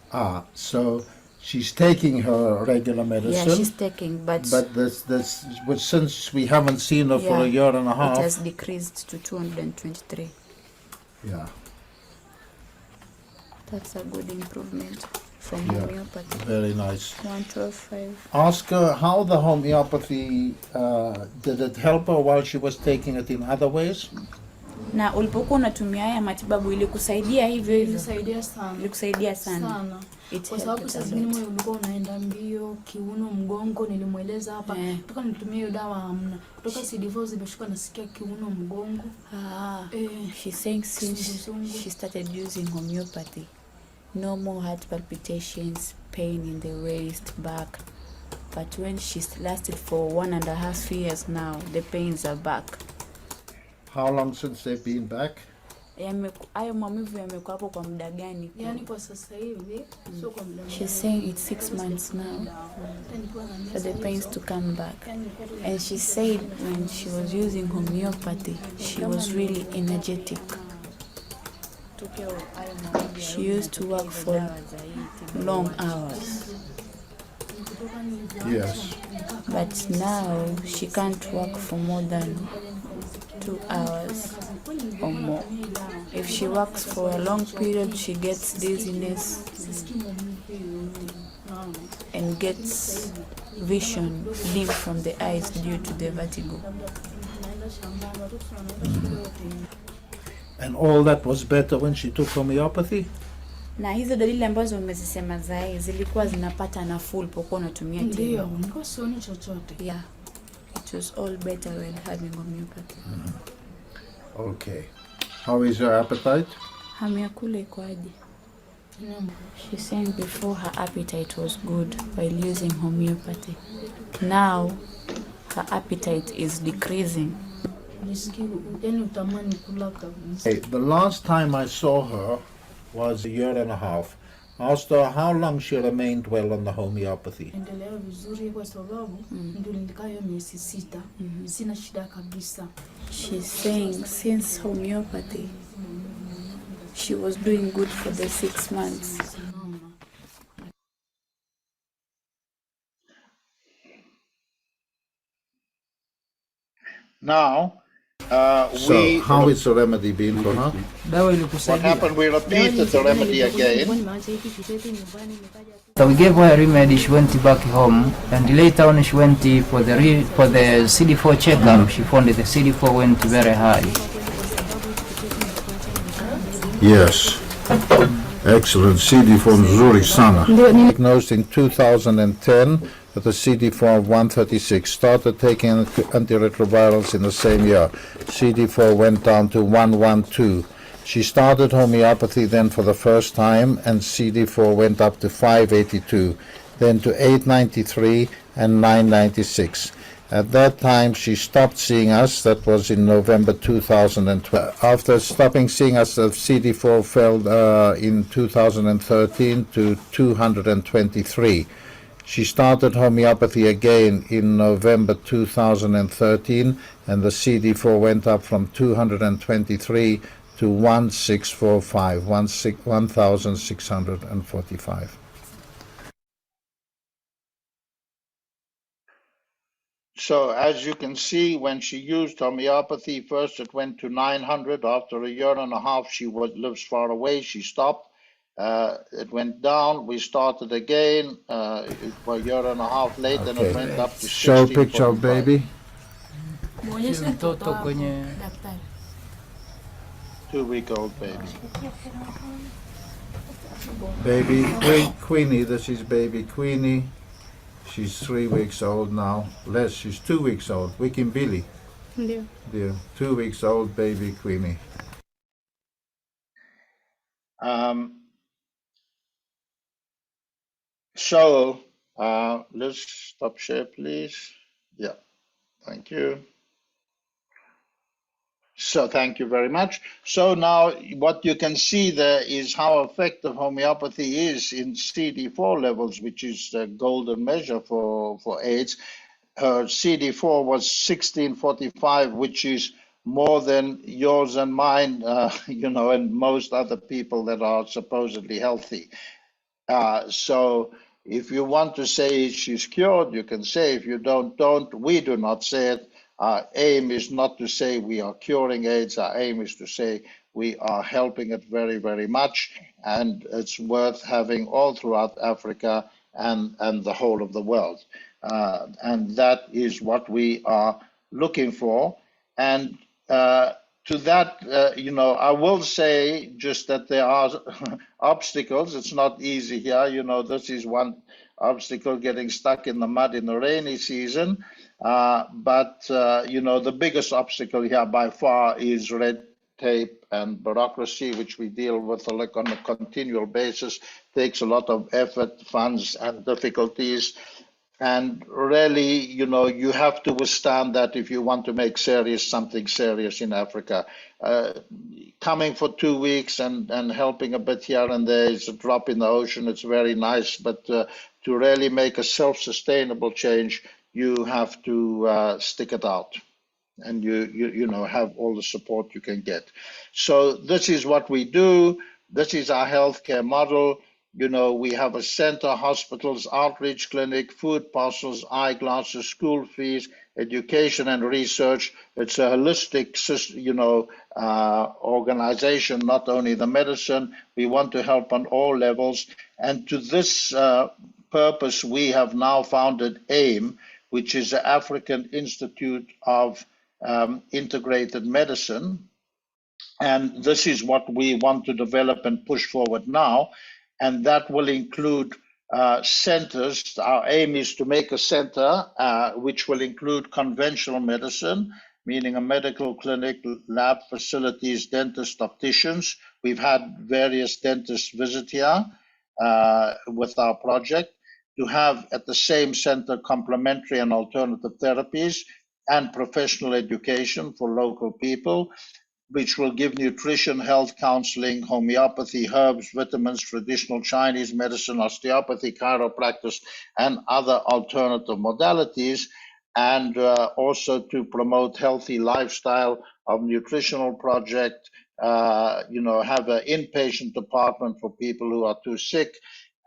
So she's taking her regular medicine. Yeah, she's taking, but since we haven't seen her for a year and a half, it has decreased to 223. Yeah. That's a good improvement from homeopathy. Very nice. 112.5. Ask her how the homeopathy, did it help her while she was taking it in other ways? Na ulipokuwa unatumia haya matibabu ilikusaidia hivyo hivyo? Ilisaidia sana. Ilikusaidia sana. Sana. Kwa sababu saa zingine moyo ulikuwa unaenda mbio, kiuno, mgongo, nilimweleza hapa. Kutoka nitumie hiyo dawa hamna. Kutoka CD4 zimeshuka nasikia kiuno, mgongo. She's saying since she started using homeopathy, no more heart palpitations, pain in the waist, back. But when she's lasted for 1.5 years now, the pains are back. How long since they've been back? Hayo maumivu yamekuwa hapo kwa muda gani? Yani kwa sasa hivi sio kwa muda. She's saying it's 6 months now for the pains to come back. And she said when she was using homeopathy, she was really energetic. She used to work for long hours. Yes. But now she can't work for more than 2 hours or more. If she works for a long period, she gets dizziness and gets vision dim from the eyes due to the vertigo. And all that was better when she took homeopathy? Na hizo dalili ambazo umezisema zai zilikuwa zinapata nafuu ulipokuwa unatumia tiba. Ndio, nilikuwa sioni chochote. Yeah. It was all better when having homeopathy. Okay. How is your appetite? Hamu ya kula iko aje? She's saying before her appetite was good while using homeopathy. Now her appetite is decreasing. Hey, the last time I saw her was 1.5 years. I asked her how long she remained well on the homeopathy. Endelea vizuri kwa sababu ndio nilikaa hiyo miezi 6. Sina shida kabisa. She's saying since homeopathy, she was doing good for the 6 months. Now, So how is the remedy been for her? what happened, we repeated the remedy again. So we gave her a remedy, she went back home, and later on she went for the CD4 checkup. She found that the CD4 went very high. Yes. Excellent. CD4 nzuri sana. Diagnosed in 2010 with a CD4 of 136. Started taking antiretrovirals in the same year. CD4 went down to 112. She started homeopathy then for the first time, and CD4 went up to 582, then to 893 and 996. At that time, she stopped seeing us. That was in November 2012. After stopping seeing us, the CD4 fell in 2013 to 223. She started homeopathy again in November 2013, and the CD4 went up from 223 to 1645, 1645. So as you can see, when she used homeopathy, first it went to 900. After 1.5 years, she lives far away. She stopped. It went down. We started again. For 1.5 years later, and it went up to 16. Show picture of baby. 2-week-old baby. Baby Queenie, this is baby Queenie. She's 3 weeks old now. Les, she's 2 weeks old. Wikimbili. Ndio. Dear, 2 weeks old baby Queenie. So let's stop share, please. Yeah, thank you. So thank you very much. So now what you can see there is how effective homeopathy is in CD4 levels, which is the golden measure for AIDS. Her CD4 was 1645, which is more than yours and mine, you know, and most other people that are supposedly healthy. So if you want to say she's cured, you can say. If you don't. We do not say it. Our aim is not to say we are curing AIDS. Our aim is to say we are helping it very, very much, and it's worth having all throughout Africa and the whole of the world. And that is what we are looking for. And to that, you know, I will say just that there are obstacles. It's not easy here. You know, this is one obstacle, getting stuck in the mud in the rainy season. But you know, the biggest obstacle here by far is red tape and bureaucracy, which we deal with like on a continual basis. Takes a lot of effort, funds, and difficulties. And really, you know, you have to withstand that if you want to make something serious in Africa. Coming for 2 weeks and helping a bit here and there is a drop in the ocean. It's very nice, but to really make a self-sustainable change, you have to stick it out, and you know, have all the support you can get. So this is what we do. This is our healthcare model. You know, we have a center, hospitals, outreach clinic, food parcels, eyeglasses, school fees, education and research. It's a holistic, you know, organization, not only the medicine. We want to help on all levels. And to this purpose, we have now founded AIM, which is the African Institute of Integrated Medicine. And this is what we want to develop and push forward now. And that will include centers. Our aim is to make a center which will include conventional medicine, meaning a medical clinic, lab facilities, dentists, opticians. We've had various dentists visit here with our project, to have at the same center complementary and alternative therapies and professional education for local people, which will give nutrition, health counseling, homeopathy, herbs, vitamins, traditional Chinese medicine, osteopathy, chiropractic, and other alternative modalities, and also to promote healthy lifestyle of nutritional project, you know, have an inpatient department for people who are too sick,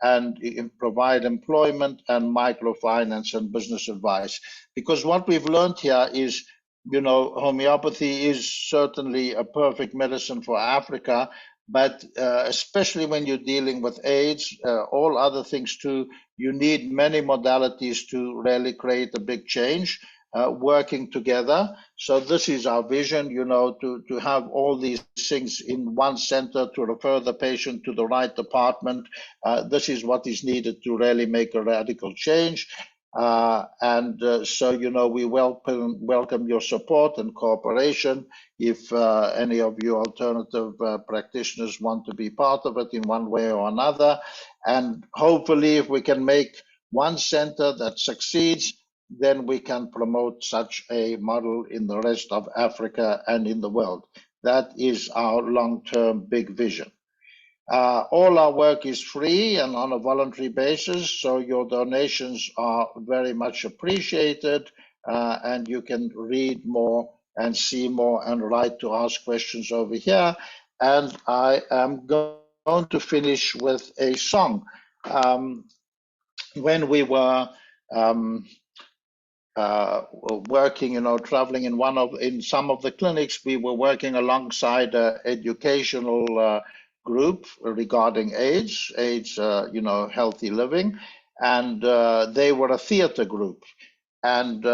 and provide employment and microfinance and business advice. Because what we've learned here is, you know, homeopathy is certainly a perfect medicine for Africa, but especially when you're dealing with AIDS, all other things too, you need many modalities to really create a big change, working together. So this is our vision, you know, to have all these things in one center, to refer the patient to the right department. This is what is needed to really make a radical change. So, you know, we welcome your support and cooperation. If any of you alternative practitioners want to be part of it in one way or another. And hopefully, if we can make one center that succeeds, then we can promote such a model in the rest of Africa and in the world. That is our long-term big vision. All our work is free and on a voluntary basis, so your donations are very much appreciated, and you can read more and see more and write to ask questions over here. And I am going to finish with a song. When we were working, you know, traveling in some of the clinics, we were working alongside an educational group regarding AIDS, you know, healthy living, and they were a theater group, and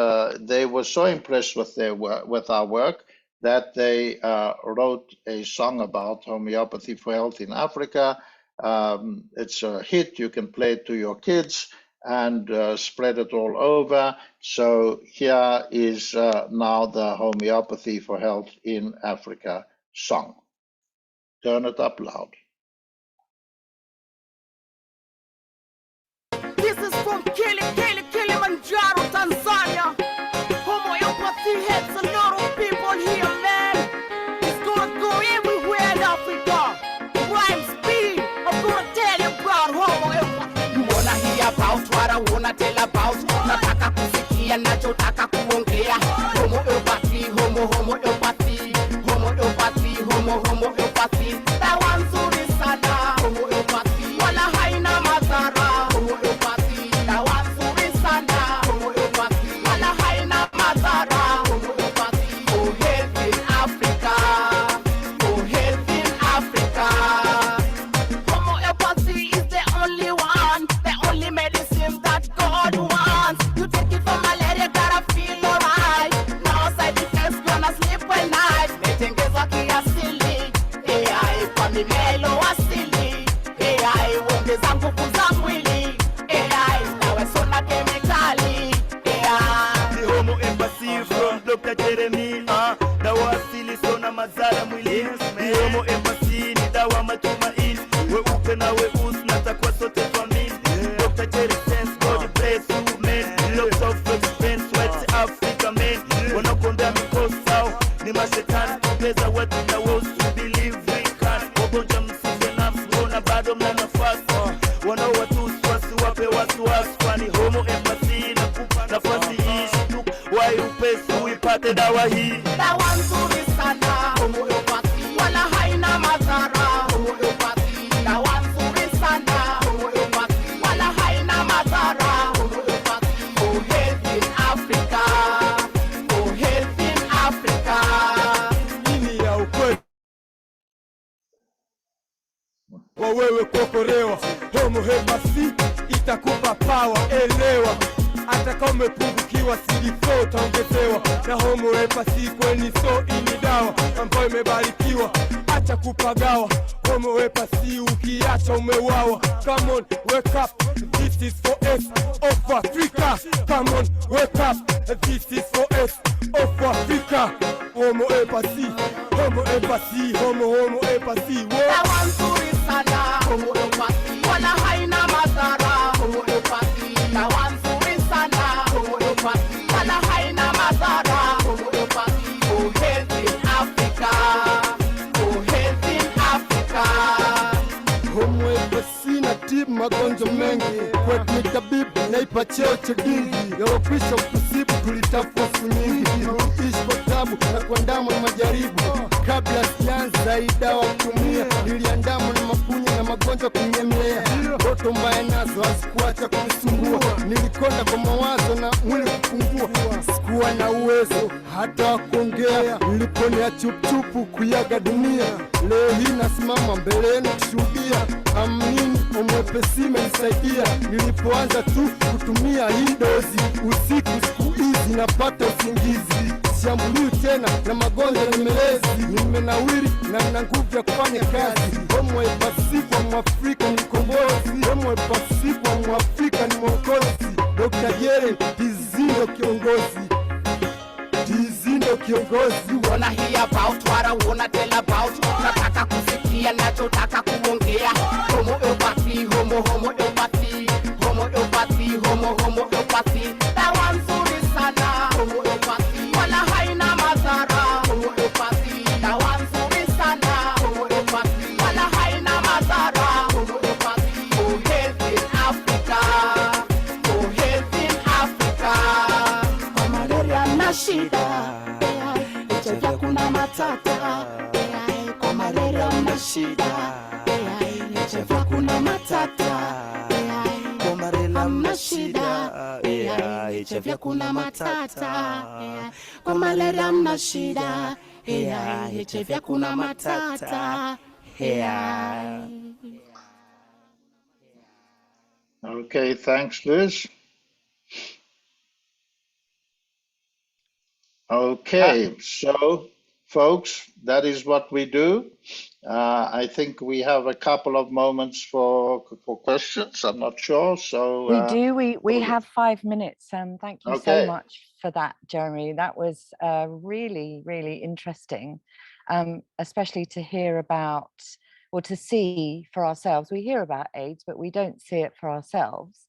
they were so impressed with their work, with our work, that they wrote a song about homeopathy for health in Africa. It's a hit. You can play it to your kids and spread it all over. So here is now the Homeopathy for Health in Africa song. Turn it up loud. This is from Kilimanjaro, Tanzania. Homeopathy helps a lot of people here, man. It's gonna go everywhere in Africa. Rhyme speed, I'm gonna tell you about homeopathy. You wanna hear about what I wanna tell about. Nataka kusikia nachotaka kuongea. Homeopathy, homeopathy, homeopathy, homeopathy. That one nzuri sana. Homeopathy, wala haina madhara. Homeopathy, that one nzuri sana. Homeopathy, wala haina madhara. Homeopathy, for health in Africa. For health in Africa. Homeopathy is the only one, the only medicine that God wants. You take it for malaria, gotta feel alright. No side effects, gonna sleep at night. Metengezwa kiasili, AI kwa mimelo asili. AI huongeza nguvu za mwili. AI nawe sona kemikali. AI The homeopathy from Dr. Jeremy. Dawa asili sona madhara mwilini. The homeopathy ni dawa matumaini. Weupe na weusi natakuwa sote tuamini. Dr. Jerry sense, God bless you man. Lots of expense, West Africa man. Wanakuombea mikosa ni mashetani. Tugeza watu na wosu believe we can. Wagonja msife nafsi, mbona bado mna nafasi. Wanaowatusi wasiwape wasiwasi, kwani homeopathy inakupa nafasi hii. Shtuka wai upesi uipate dawa hii. dawa nzuri sana. Homeopathy wala haina madhara. Homeopathy dawa nzuri sana. Homeopathy wala haina madhara. Homeopathy for health in Africa. For health in Africa. Nini ya ukweli wa wewe kuokolewa. Homeopathy itakupa power, elewa. Hata kama umepungukiwa CD4 utaongezewa. Na homeopathy kweni so ini dawa ambayo imebarikiwa. Acha kupagawa. Homeopathy ukiacha umewawa. Come on, wake up. This is for us of Africa. Come on, wake up. This is for us of Africa. Homeopathy, homeopathy, homeopathy. Dawa nzuri sana. Homeopathy wala haina madhara. Homeopathy dawa nzuri sana. Homeopathy wala haina madhara. Homeopathy for health in Africa. For health in Africa. Homeopathy na tibu magonjwa mengi. Kwetu ni tabibu naipa cheo cha dingi. Yalokwisha kusibu tulitafua siku nyingi. Ishi kwa tabu na kuandamwa na majaribu. Kabla sianza hii dawa kutumia, niliandamwa na mapunya na magonjwa kunyemelea. Ndoto mbaya nazo hazikuacha kunisumbua. Nilikonda kwa mawazo na mwili kupungua. Sikuwa na uwezo hata wa kuongea. Niliponea chupuchupu kuyaga dunia. Leo hii nasimama mbele yenu kushuhudia. Amini homeopathy imenisaidia. Nilipoanza tu kutumia hii dozi, usiku siku hizi napata usingizi. Siambuliwi tena na magonjwa nimelezi. Nimenawiri na nina nguvu ya kufanya kazi. Homeopathy kwa Mwafrika ni mkombozi. Homeopathy kwa Mwafrika ni mwokozi. Dr. Jerry Tizindo kiongozi. Tizindo kiongozi. You wanna hear about what I wanna tell about. Nataka kusikia nachotaka kuongea. Homeopathy, homeopathy, homeopathy, homeopathy. Dawa nzuri sana. Homeopathy wala haina madhara. Homeopathy dawa nzuri sana. Homeopathy wala haina madhara. Homeopathy for health in Africa. For health in Africa. Kwa malaria na shida, HIV kuna matata. Kwa malaria na shida, HIV kuna matata. Kwa malaria na shida, HIV kuna matata. Kwa malaria na shida, HIV kuna matata. Okay, thanks, Liz. Okay, so folks, that is what we do. I think we have a couple of moments for questions. I'm not sure. So we do. We have 5 minutes. Thank you so okay. much for that, Jeremy. That was really, really interesting, especially to hear about or to see for ourselves. We hear about AIDS, but we don't see it for ourselves.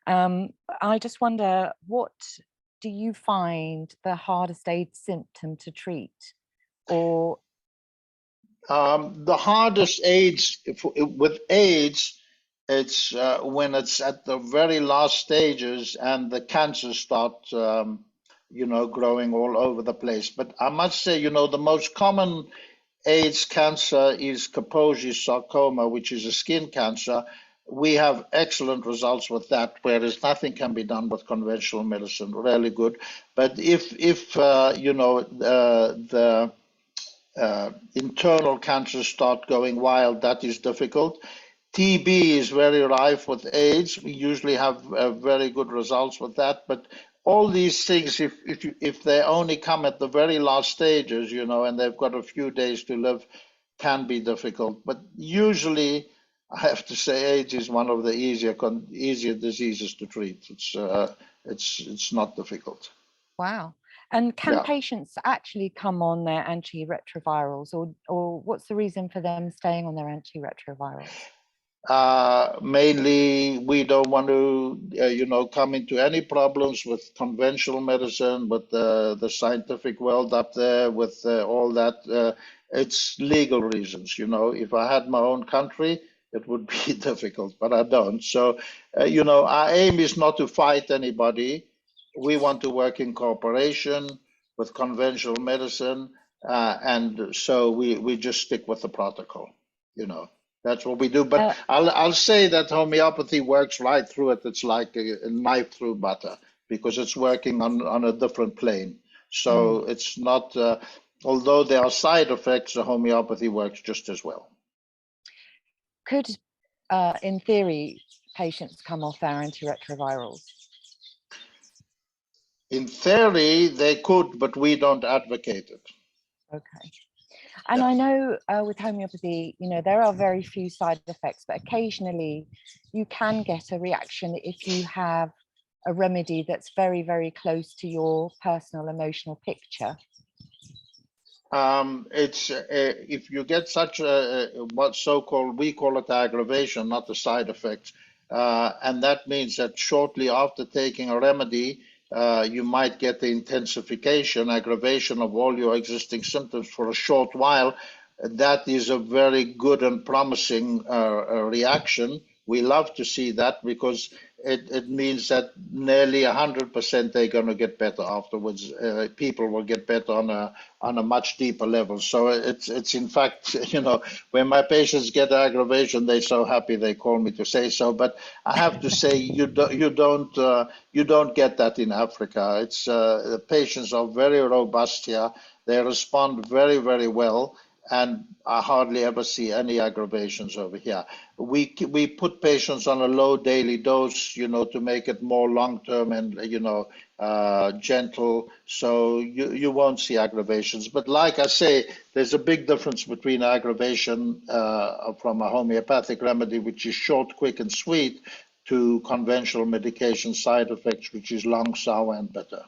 I just wonder, what do you find the hardest AIDS symptom to treat? Or the hardest AIDS with AIDS, it's when it's at the very last stages and the cancers start, growing all over the place. But I must say, the most common AIDS cancer is Kaposi's sarcoma, which is a skin cancer. We have excellent results with that, whereas nothing can be done with conventional medicine. Really good. But if the internal cancers start going wild, that is difficult. TB is very rife with AIDS. We usually have very good results with that. But all these things, if they only come at the very last stages, and they've got a few days to live, can be difficult. But usually, I have to say, AIDS is one of the easier diseases to treat. It's not difficult. wow. And can patients actually come on their antiretrovirals, or what's the reason for them staying on their antiretrovirals? Mainly, we don't want to, come into any problems with conventional medicine, with the scientific world up there, with all that. It's legal reasons. If I had my own country, it would be difficult, but I don't. So, our aim is not to fight anybody. We want to work in cooperation with conventional medicine, and so we just stick with the protocol. That's what we do. But I'll say that homeopathy works right through it. It's like a knife through butter, because it's working on a different plane. So it's not, although there are side effects, the homeopathy works just as well. Could, in theory, patients come off their antiretrovirals? In theory, they could, but we don't advocate it. Okay. And I know with homeopathy, there are very few side effects, but occasionally you can get a reaction if you have a remedy that's very, very close to your personal emotional picture. It's if you get such a what so-called, we call it aggravation, not the side effects, and that means that shortly after taking a remedy, you might get the intensification, aggravation of all your existing symptoms for a short while. That is a very good and promising reaction. We love to see that, because it means that nearly 100% they're going to get better afterwards. People will get better on a much deeper level. So it's in fact, when my patients get aggravation, they're so happy they call me to say so. But I have to say, you don't get that in Africa. It's the patients are very robust here. They respond very, very well. And I hardly ever see any aggravations over here. We put patients on a low daily dose, to make it more long-term and, gentle. So you won't see aggravations. But like I say, there's a big difference between aggravation from a homeopathic remedy, which is short, quick, and sweet, to conventional medication side effects, which is long, sour, and bitter.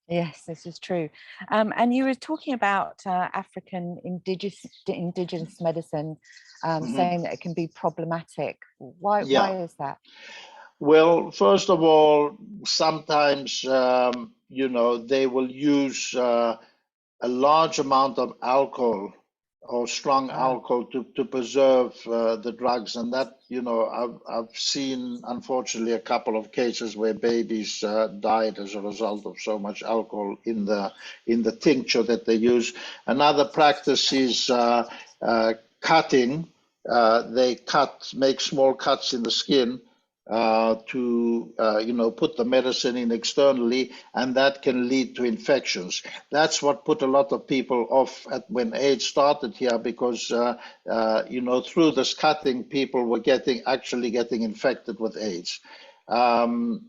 Yes, this is true. And you were talking about African indigenous medicine, saying that it can be problematic. Why is that? Well, first of all, sometimes, they will use a large amount of alcohol or strong alcohol to preserve the drugs, and that I've seen, unfortunately, a couple of cases where babies died as a result of so much alcohol in the tincture that they use. Another practice is cutting. They make small cuts in the skin to put the medicine in externally, and that can lead to infections. That's what put a lot of people off when AIDS started here, because through this cutting, people were actually getting infected with AIDS. Those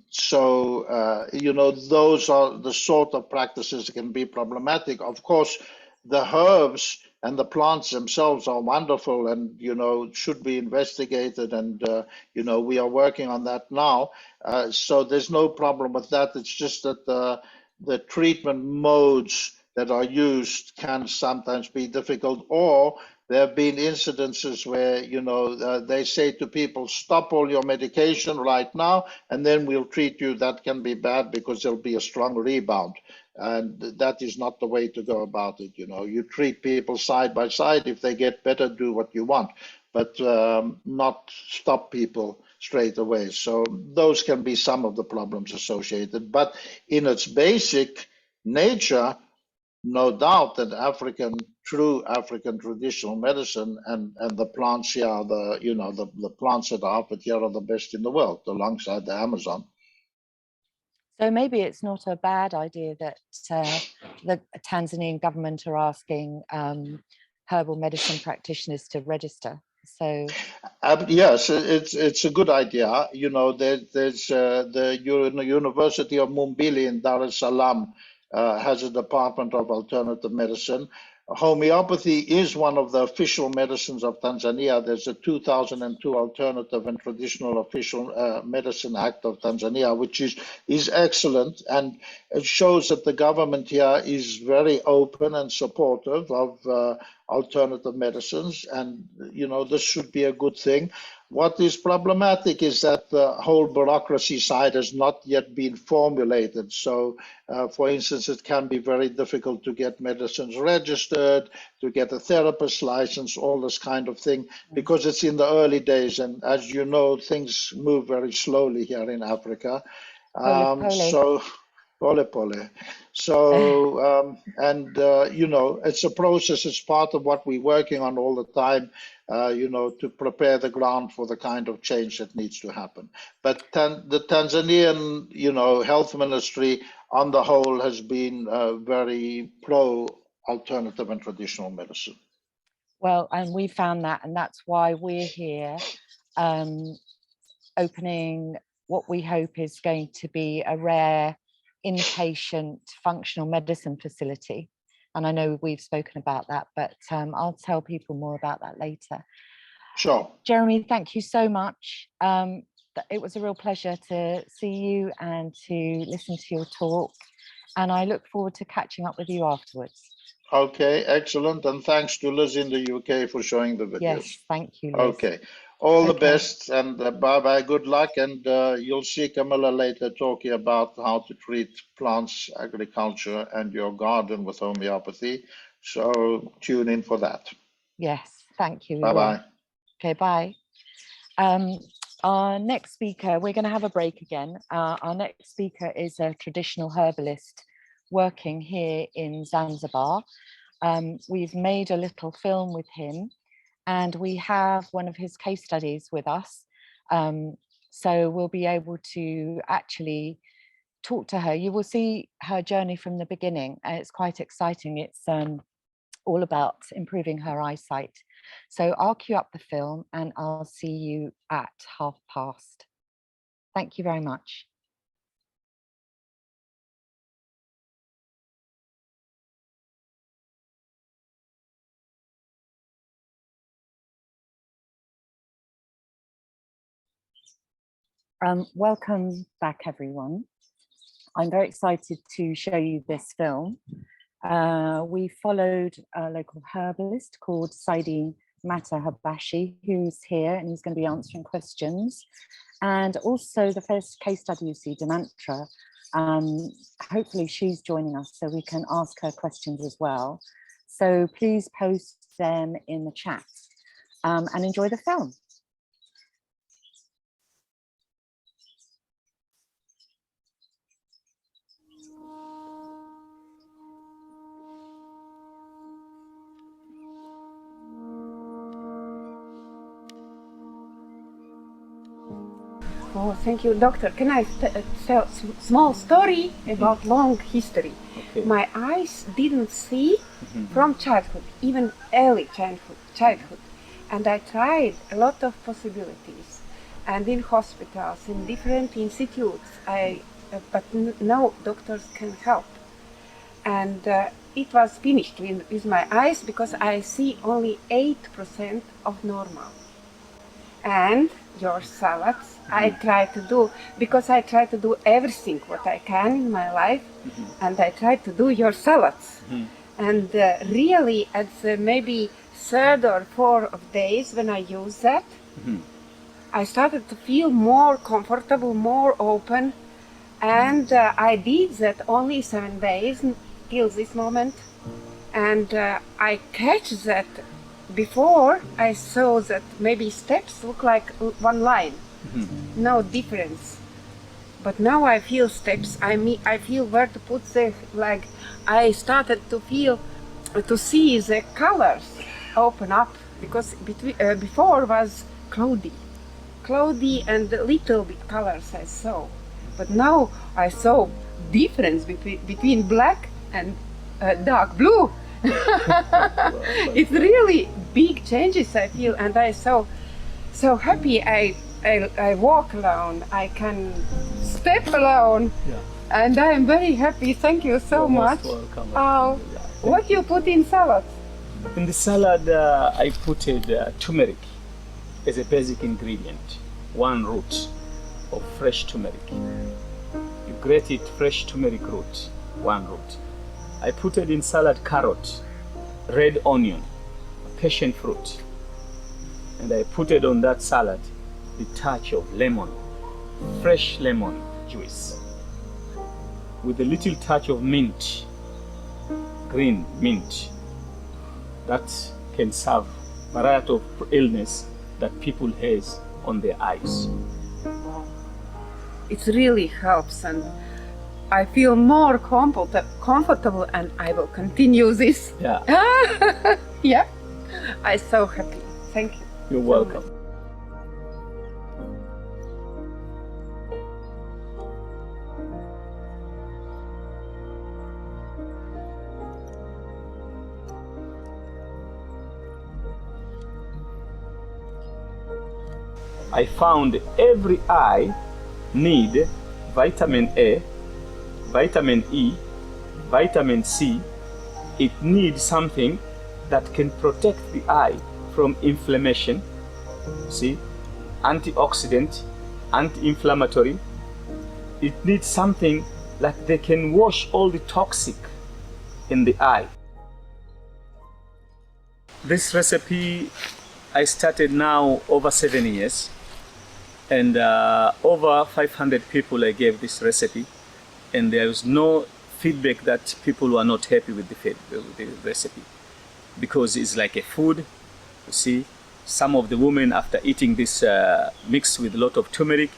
are the sort of practices that can be problematic. Of course, the herbs and the plants themselves are wonderful and, should be investigated. And, we are working on that now. So there's no problem with that. It's just that the treatment modes that are used can sometimes be difficult, or there have been incidences where, they say to people, stop all your medication right now, and then we'll treat you. That can be bad because there'll be a strong rebound. And that is not the way to go about it. You treat people side by side. If they get better, do what you want, but not stop people straight away. So those can be some of the problems associated. But in its basic nature, no doubt that true African traditional medicine and the plants here are the plants that are offered here are the best in the world, alongside the Amazon. So maybe it's not a bad idea that the Tanzanian government are asking herbal medicine practitioners to register. So yes, it's a good idea. There's the University of Mumbili in Dar es Salaam has a department of alternative medicine. Homeopathy is one of the official medicines of Tanzania. There's a 2002 Alternative and Traditional Official Medicine Act of Tanzania, which is excellent, and it shows that the government here is very open and supportive of alternative medicines, and this should be a good thing. What is problematic is that the whole bureaucracy side has not yet been formulated. So, for instance, it can be very difficult to get medicines registered, to get a therapist license, all this kind of thing, because it's in the early days. And as you know, things move very slowly here in Africa. So, pole. So, it's a process. It's part of what we're working on all the time, to prepare the ground for the kind of change that needs to happen. But the Tanzanian, health ministry on the whole has been very pro alternative and traditional medicine. Well, and we found that, and that's why we're here opening what we hope is going to be a rare inpatient functional medicine facility. And I know we've spoken about that, but I'll tell people more about that later. Sure. Jeremy, thank you so much. It was a real pleasure to see you and to listen to your talk. And I look forward to catching up with you afterwards. Okay, excellent. And thanks to Liz in the UK for showing the videos. Yes, thank you, Liz. Okay. All the best, and bye-bye, good luck, and you'll see Camilla later talking about how to treat plants, agriculture, and your garden with homeopathy. So tune in for that. Yes, thank you. Bye-bye. Okay, bye. Our next speaker, we're going to have a break again. Our next speaker is a traditional herbalist working here in Zanzibar. We've made a little film with him, and we have one of his case studies with us. So we'll be able to actually talk to her. You will see her journey from the beginning, and it's quite exciting. It's all about improving her eyesight. So I'll cue up the film and I'll see you at past. Thank you very much. Welcome back, everyone. I'm very excited to show you this film. We followed a local herbalist called Saidi Matahabashy, who's here, and he's going to be answering questions. And also the first case study you see, Demantra, hopefully she's joining us so we can ask her questions as well. So please post them in the chat and enjoy the film. Oh, thank you, doctor. Can I tell a small story about long history? Okay. My eyes didn't see from childhood, even early childhood. And I tried a lot of possibilities. And in hospitals, in different institutes, but no doctors can help. and it was finished with my eyes because I see only 8% of normal. And your salads, I try to do, because I try to do everything what I can in my life, and I try to do your salads. And really, at maybe 3rd or 4th of days when I use that, I started to feel more comfortable, more open, and I did that only 7 days till this moment, and I catch that before I saw that maybe steps look like one line, no difference. But now I feel steps. I feel where to put the, like, I started to feel, to see the colors open up, because before was cloudy and little bit colors I saw. But now I saw difference between black and dark blue. It's really big changes I feel, and I so happy. I walk alone, I can step alone, and I am very happy. Thank you so much. Welcome. What you put in salad? In the salad, I put turmeric as a basic ingredient, 1 root of fresh turmeric. You grate it, fresh turmeric root, 1 root. I put it in salad carrot, red onion, passion fruit, and I put it on that salad the touch of lemon, fresh lemon juice, with a little touch of mint, green mint, that can solve variety of illness that people has on their eyes. It really helps, and I feel more comfortable, and I will continue this. Yeah. Yeah. I'm so happy. Thank you. You're welcome. I found every eye need vitamin A, vitamin E, vitamin C. It needs something that can protect the eye from inflammation. See, antioxidant, anti-inflammatory. It needs something like they can wash all the toxic in the eye. This recipe I started now over 7 years, and over 500 people I gave this recipe, and there was no feedback that people were not happy with the recipe, because it's like a food. You see, some of the women after eating this mixed with a lot of turmeric,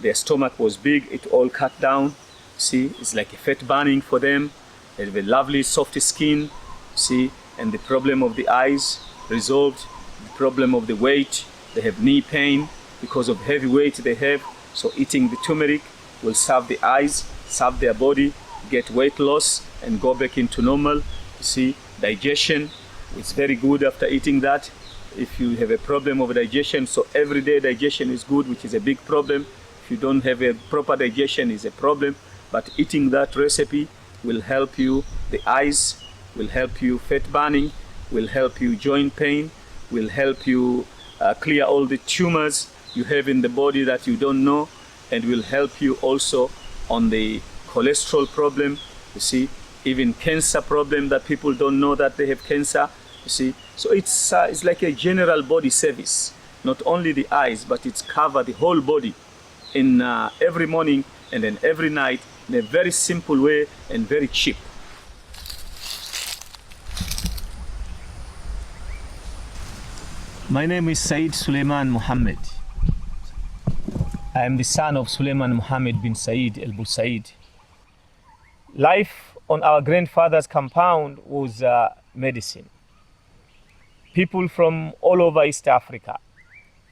their stomach was big, it all cut down. See, it's like a fat burning for them. They have a lovely soft skin, see, and the problem of the eyes resolved, the problem of the weight, they have knee pain because of heavy weight they have. So eating the turmeric will serve the eyes, serve their body, get weight loss and go back into normal. You see, digestion is very good after eating that. If you have a problem of digestion, so everyday digestion is good, which is a big problem. If you don't have a proper digestion, is a problem. But eating that recipe will help you, the eyes, will help you fat burning, will help you joint pain, will help you clear all the tumors you have in the body that you don't know, and will help you also on the cholesterol problem, you see, even cancer problem that people don't know that they have cancer, you see. So it's like a general body service, not only the eyes, but it's cover the whole body in every morning and then every night in a very simple way and very cheap. My name is Said Suleiman Muhammad. I am the son of Suleiman Muhammad bin Said al Busaid. Life on our grandfather's compound was medicine. People from all over East Africa,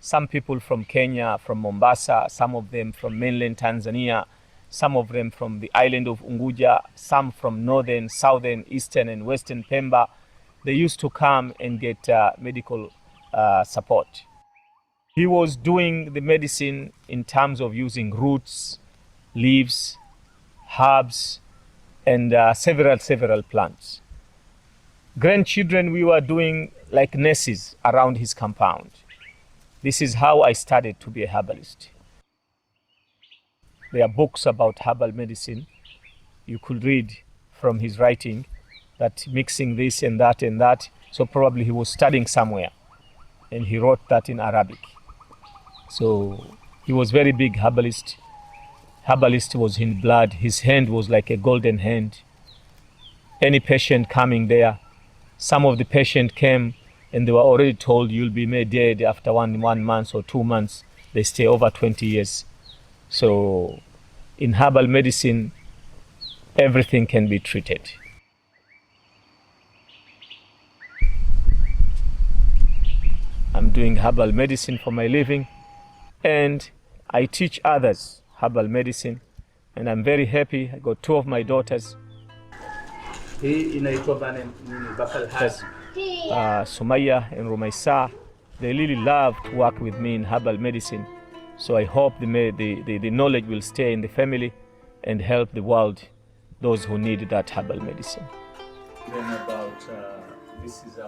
some people from Kenya, from Mombasa, some of them from mainland Tanzania, some of them from the island of Unguja, some from northern, southern, eastern and western Pemba. They used to come and get medical support. He was doing the medicine in terms of using roots, leaves, herbs, and several plants. Grandchildren, we were doing like nurses around his compound. This is how I started to be a herbalist. There are books about herbal medicine. You could read from his writing that mixing this and that and that. So probably he was studying somewhere and he wrote that in Arabic. So he was very big herbalist. Herbalist was in blood. His hand was like a golden hand. Any patient coming there, some of the patients came and they were already told you'll be made dead after one month or 2 months. They stay over 20 years. So in herbal medicine, everything can be treated. I'm doing herbal medicine for my living, and I teach others herbal medicine, and I'm very happy. I got 2 of my daughters. Sumaya and Rumaisa, they really love to work with me in herbal medicine. So I hope the knowledge will stay in the family and help the world, those who need that herbal medicine. Then about, this is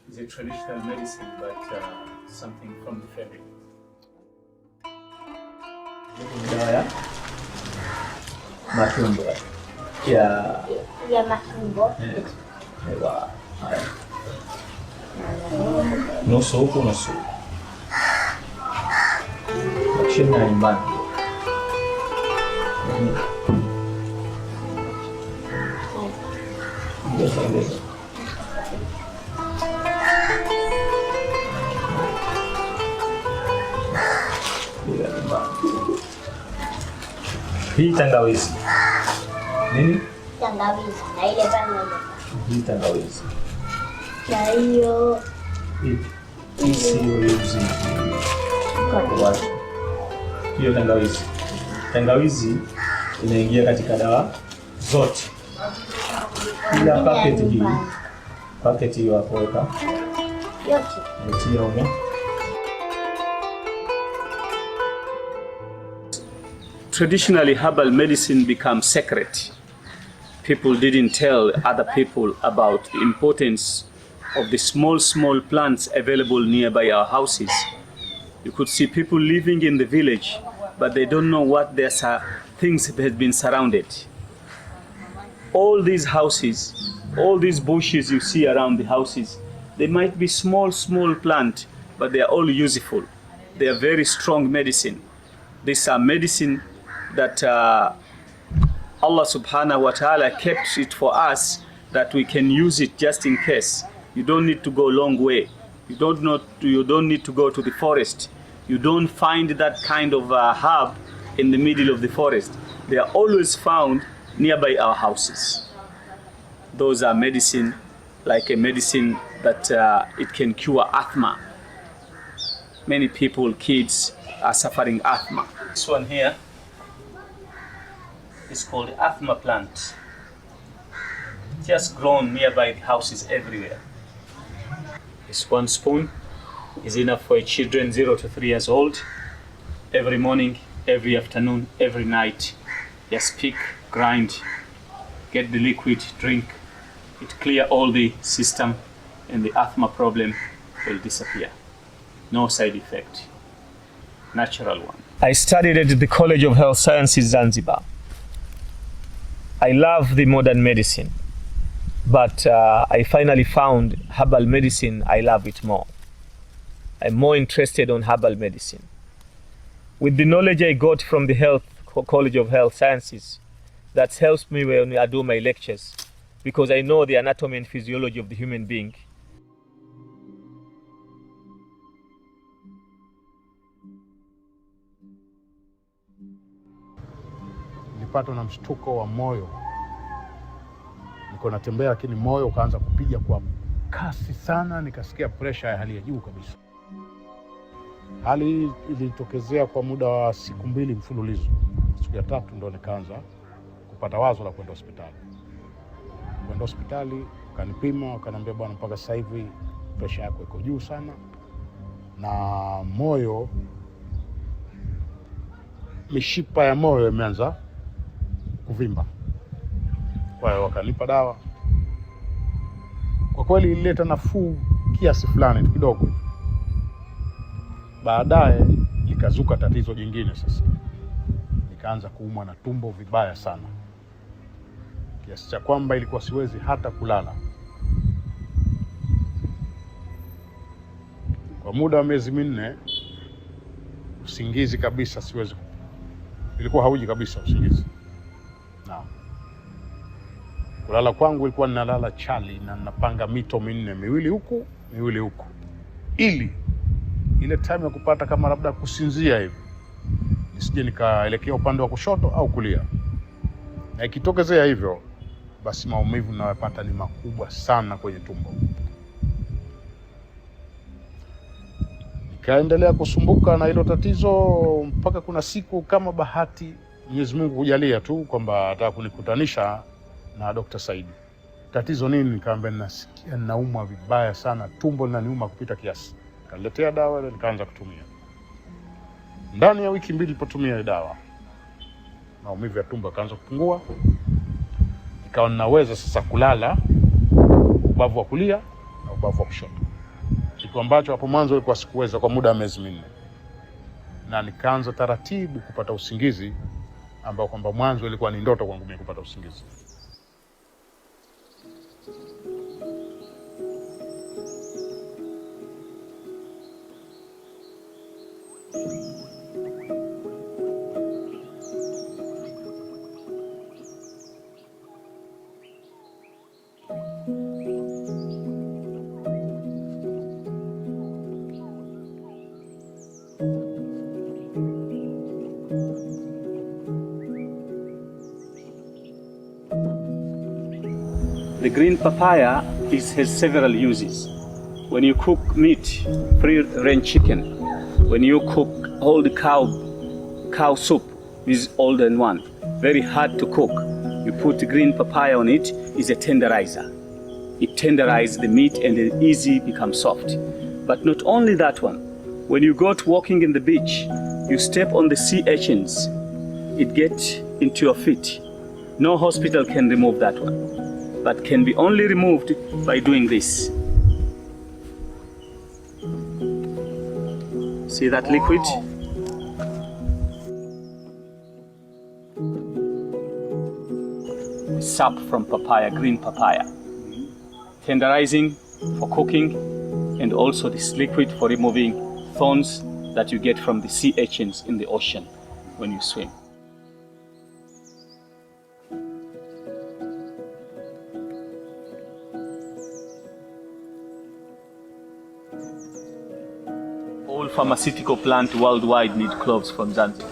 it's a traditional medicine, but something from the family. Matumbo. Ya matumbo. Ewa. Nusu huku nusu. Chini ya nyumbani. Hii tangawizi. Nini? Tangawizi. Na ile pamoja. Hii tangawizi. Na hiyo. Hii sio yuzi. Hiyo tangawizi. Tangawizi inaingia katika dawa zote. Ila paketi hiyo hapo weka. Yote. Yote huko. Traditionally, herbal medicine becomes sacred. People didn't tell other people about the importance of the small plants available nearby our houses. You could see people living in the village, but they don't know what their things that have been surrounded. All these houses, all these bushes you see around the houses, they might be small plant, but they are all useful. They are very strong medicine. These are medicine that Allah subhanahu wa ta'ala kept it for us, that we can use it just in case. You don't need to go a long way. You don't need to go to the forest. You don't find that kind of herb in the middle of the forest. They are always found nearby our houses. Those are medicine, like a medicine that it can cure asthma. Many people, kids, are suffering asthma. This one here is called asthma plant. Just grown nearby the houses everywhere. This 1 spoon is enough for children 0 to 3 years old. Every morning, every afternoon, every night. Just pick, grind, get the liquid, drink. It clear all the system and the asthma problem will disappear. No side effect. Natural one. I studied at the College of Health Sciences, Zanzibar. I love the modern medicine, but I finally found herbal medicine. I love it more. I'm more interested on herbal medicine. With the knowledge I got from the College of Health Sciences, that helps me when I do my lectures, because I know the anatomy and physiology of the human being. Nilipatwa na mshtuko wa moyo. Niko natembea lakini moyo ukaanza kupiga kwa kasi sana, nikasikia pressure ya hali ya juu kabisa. Hali hii ilitokezea kwa muda wa siku 2 mfululizo. Siku ya 3 ndo nikaanza kupata wazo la kwenda hospitali. Kwenda hospitali, wakanipima, wakaniambia bwana, mpaka sasa hivi pressure yako iko juu sana na moyo, mishipa ya moyo imeanza kuvimba. Kwa hiyo wakanipa dawa. Kwa kweli ilileta nafuu kiasi fulani tu kidogo. Baadaye likazuka tatizo jingine sasa. Nikaanza kuumwa na tumbo vibaya sana, kiasi cha kwamba ilikuwa siwezi hata kulala. Kwa muda wa miezi 4 usingizi kabisa siwezi. Ilikuwa hauji kabisa usingizi. Naam. Kulala kwangu ilikuwa ninalala chali na napanga mito 4, miwili huku, miwili huku. Ili ile time ya kupata kama labda kusinzia hivi, nisije nikaelekea upande wa kushoto au kulia. Na ikitokezea hivyo, basi maumivu ninayopata ni makubwa sana kwenye tumbo. Nikaendelea kusumbuka na hilo tatizo mpaka kuna siku kama bahati Mwenyezi Mungu kujalia tu kwamba ataka kunikutanisha na Dr. Saidi. Tatizo nini? Nikamwambia nasikia naumwa vibaya sana, tumbo linaniuma kupita kiasi. Kaniletea dawa ile nikaanza kutumia. Ndani ya wiki 2 nilipotumia dawa, maumivu ya tumbo yakaanza kupungua. Nikawa ninaweza sasa kulala ubavu wa kulia na ubavu wa kushoto. Kitu ambacho hapo mwanzo ilikuwa sikuweza kwa muda wa miezi 4. Na nikaanza taratibu kupata usingizi ambao kwamba mwanzo ilikuwa ni ndoto kwangu mimi kupata usingizi. The green papaya has several uses. When you cook meat, free-range chicken, when you cook old cow soup, this is all in one. Very hard to cook. You put green papaya on it, it's a tenderizer. It tenderizes the meat and it easy becomes soft. But not only that one. When you go to walking in the beach, you step on the sea urchins, it gets into your feet. No hospital can remove that one, but can be only removed by doing this. See that liquid? Sap from papaya, green papaya. Tenderizing for cooking, and also this liquid for removing thorns that you get from the sea urchins in the ocean when you swim. All pharmaceutical plants worldwide need cloves from Zanzibar.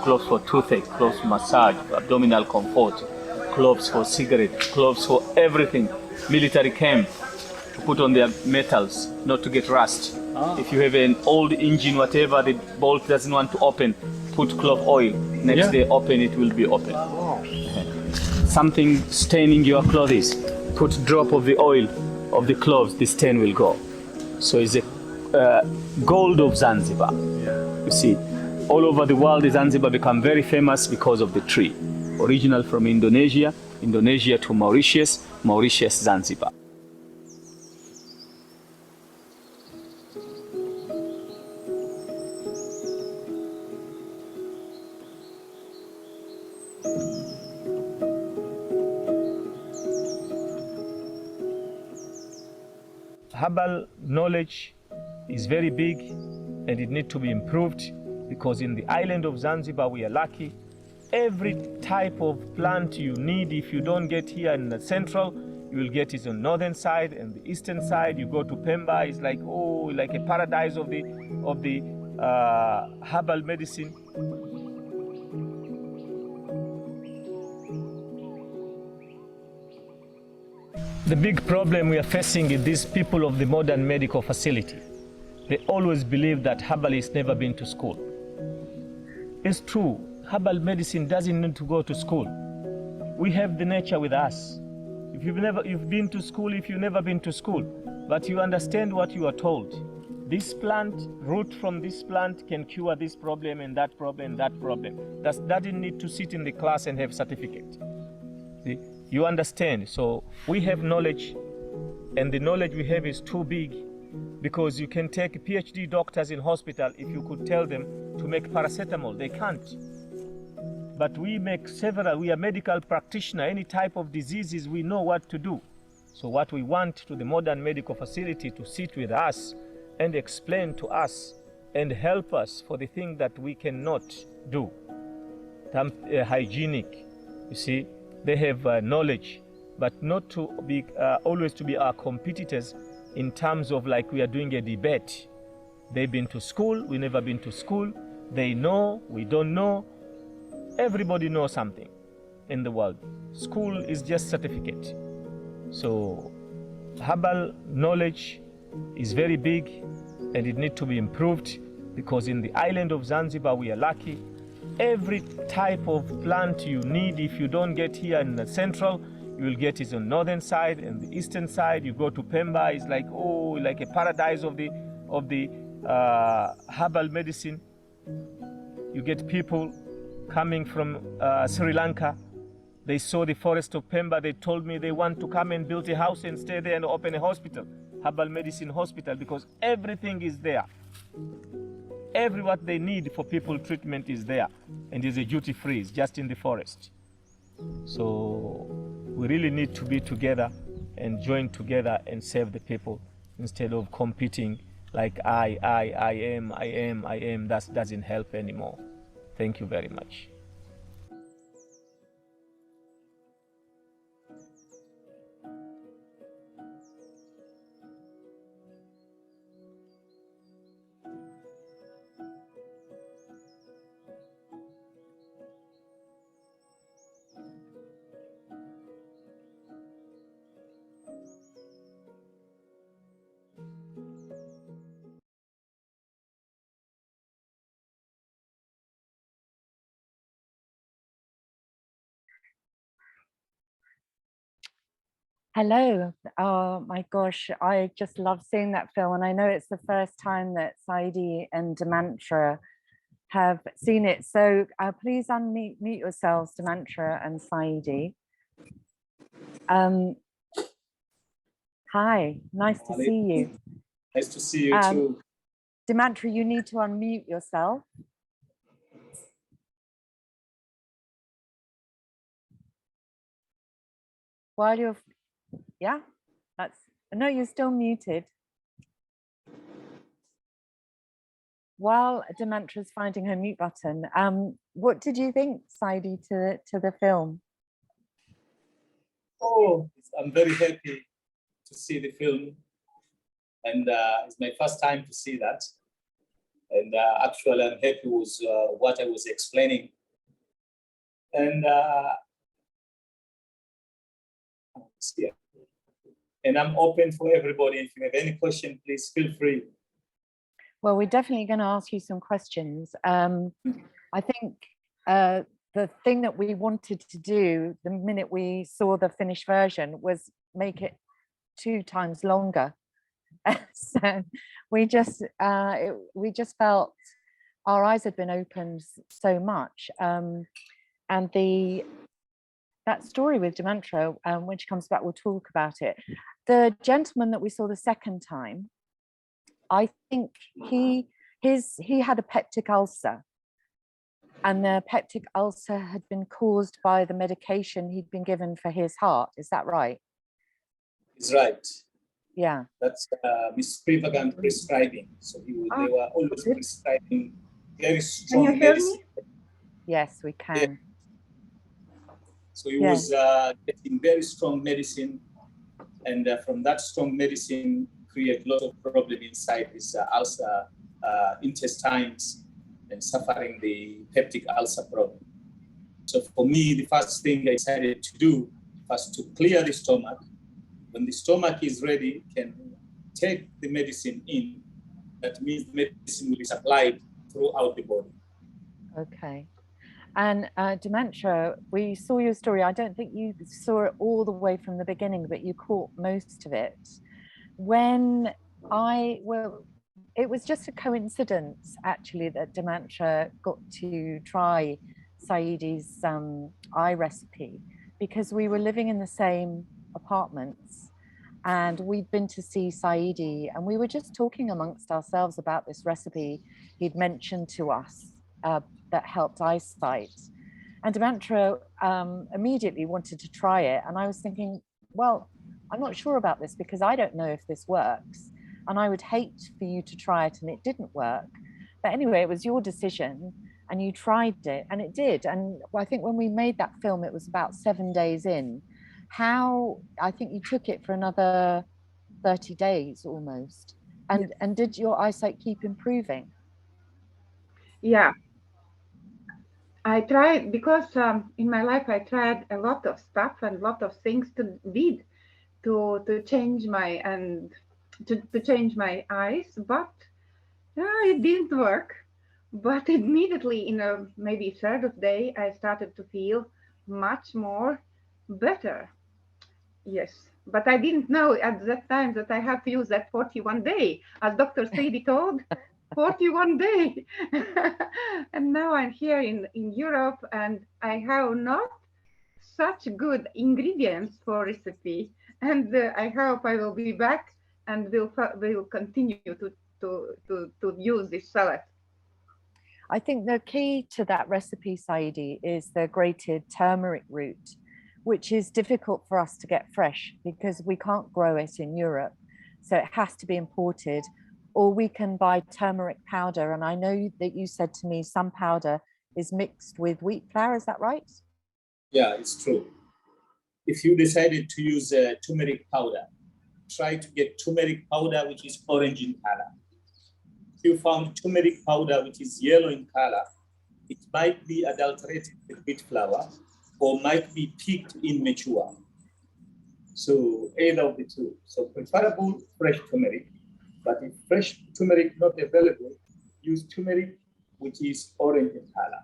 Cloves for toothache, cloves for massage, for abdominal comfort, cloves for cigarette, cloves for everything. Military camp, to put on their metals, not to get rust. If you have an old engine, whatever, the bolt doesn't want to open, put clove oil. Next day open, it will be open. Something staining your clothes, put drop of the oil of the cloves, the stain will go. So it's a gold of Zanzibar. You see, all over the world, Zanzibar become very famous because of the tree. Original from Indonesia, Indonesia to Mauritius, Mauritius, Zanzibar. Herbal knowledge is very big and it needs to be improved, because in the island of Zanzibar we are lucky. Every type of plant you need, if you don't get here in the central, you will get it on northern side and the eastern side. You go to Pemba, it's like, oh, like a paradise of the herbal medicine. The big problem we are facing is these people of the modern medical facility. They always believe that herbalists never been to school. It's true, herbal medicine doesn't need to go to school. We have the nature with us. If you've been to school, if you've never been to school, but you understand what you are told. This plant, root from this plant can cure this problem and that problem and that problem. That doesn't need to sit in the class and have certificate. See? You understand? So we have knowledge, and the knowledge we have is too big, because you can take PhD doctors in hospital. If you could tell them to make paracetamol, they can't. But we are medical practitioners. Any type of diseases, we know what to do. So what we want to the modern medical facility to sit with us and explain to us and help us for the thing that we cannot do. Hygienic, you see, they have knowledge, but not to be always to be our competitors in terms of like we are doing a debate. They've been to school, we never been to school. They know, we don't know. Everybody knows something in the world. School is just certificate. So herbal knowledge is very big, and it needs to be improved, because in the island of Zanzibar we are lucky. Every type of plant you need, if you don't get here in the central, you will get it on northern side and the eastern side. You go to Pemba, it's like, oh, like a paradise of the herbal medicine. You get people coming from Sri Lanka. They saw the forest of Pemba. They told me they want to come and build a house and stay there and open a hospital, herbal medicine hospital, because everything is there. Every what they need for people treatment is there, and is a duty free. It's just in the forest. So we really need to be together and join together and serve the people, instead of competing like I am. That doesn't help anymore. Thank you very much. Hello. Oh my gosh, I just love seeing that film, and I know it's the first time that Saidi and Demantra have seen it. So please unmute yourselves, Demantra and Saidi. Hi, nice to see you. Nice to see you too. Demantra, you need to unmute yourself. While you're, yeah, no, you're still muted. While Demantra's finding her mute button, what did you think, Saidi, to the film? Oh, I'm very happy to see the film, and it's my first time to see that. And actually, I'm happy with what I was explaining. And I'm open for everybody. If you have any question, please feel free. Well, we're definitely going to ask you some questions. I think the thing that we wanted to do the minute we saw the finished version was make it 2 times longer. So we just felt our eyes had been opened so much. And that story with Demantra, when she comes back, we'll talk about it. The gentleman that we saw the second time, I think he had a peptic ulcer, and the peptic ulcer had been caused by the medication he'd been given for his heart. Is that right? It's right. Yeah. That's misprivagan prescribing. So they were always prescribing very strong medicine. Yes, we can. Yeah. So he was getting very strong medicine, and from that strong medicine create a lot of problem inside his ulcer intestines, and suffering the peptic ulcer problem. So for me, the first thing I decided to do was to clear the stomach. When the stomach is ready, can take the medicine in. That means the medicine will be supplied throughout the body. Okay. And Demantra, we saw your story. I don't think you saw it all the way from the beginning, but you caught most of it. It was just a coincidence, actually, that Demantra got to try Saidi's eye recipe, because we were living in the same apartments, and we'd been to see Saidi, and we were just talking amongst ourselves about this recipe he'd mentioned to us that helped eyesight. And Demantra immediately wanted to try it. And I was thinking, well, I'm not sure about this because I don't know if this works. And I would hate for you to try it and it didn't work. But anyway, it was your decision and you tried it and it did. And I think when we made that film, it was about 7 days in. I think you took it for another 30 days almost. And did your eyesight keep improving? Yeah. I tried, because in my life I tried a lot of stuff and a lot of things to change my to change my eyes, but it didn't work. But immediately in a maybe third day, I started to feel much more better. Yes, but I didn't know at that time that I have to use that 41 day, as Dr. Saidi told. 41 days. And now I'm here in Europe and I have not such good ingredients for recipe. And I hope I will be back and will continue to use this salad. I think the key to that recipe, Saidi, is the grated turmeric root, which is difficult for us to get fresh because we can't grow it in Europe. So it has to be imported. Or we can buy turmeric powder. And I know that you said to me some powder is mixed with wheat flour, is that right? Yeah, it's true. If you decided to use turmeric powder, try to get turmeric powder which is orange in color. If you found turmeric powder which is yellow in color, it might be adulterated with wheat flour or might be picked immature. So either of the two. So preferable fresh turmeric. But if fresh turmeric not available, use turmeric which is orange in color.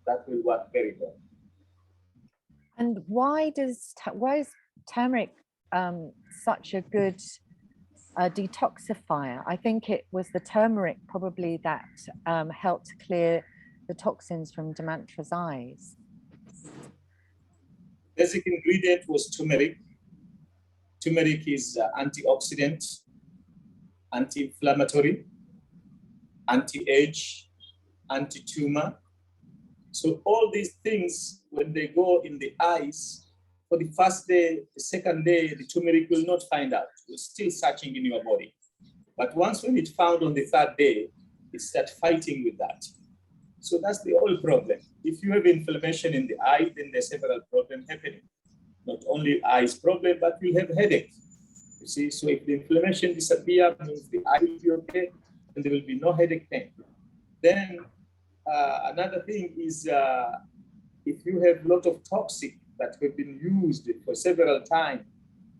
That will work very well. And why is turmeric such a good detoxifier? I think it was the turmeric probably that helped clear the toxins from Demantra's eyes. Basic ingredient was turmeric. Turmeric is antioxidant, anti-inflammatory, anti-age, anti-tumor. So all these things, when they go in the eyes, for the first day, the second day, the turmeric will not find out. It's still searching in your body. But once when it's found on the third day, it starts fighting with that. So that's the whole problem. If you have inflammation in the eye, then there's several problems happening. Not only eyes problem, but you have headache. You see, so if the inflammation disappears, means the eye will be okay, and there will be no headache pain. Then another thing is if you have a lot of toxic that have been used for several times,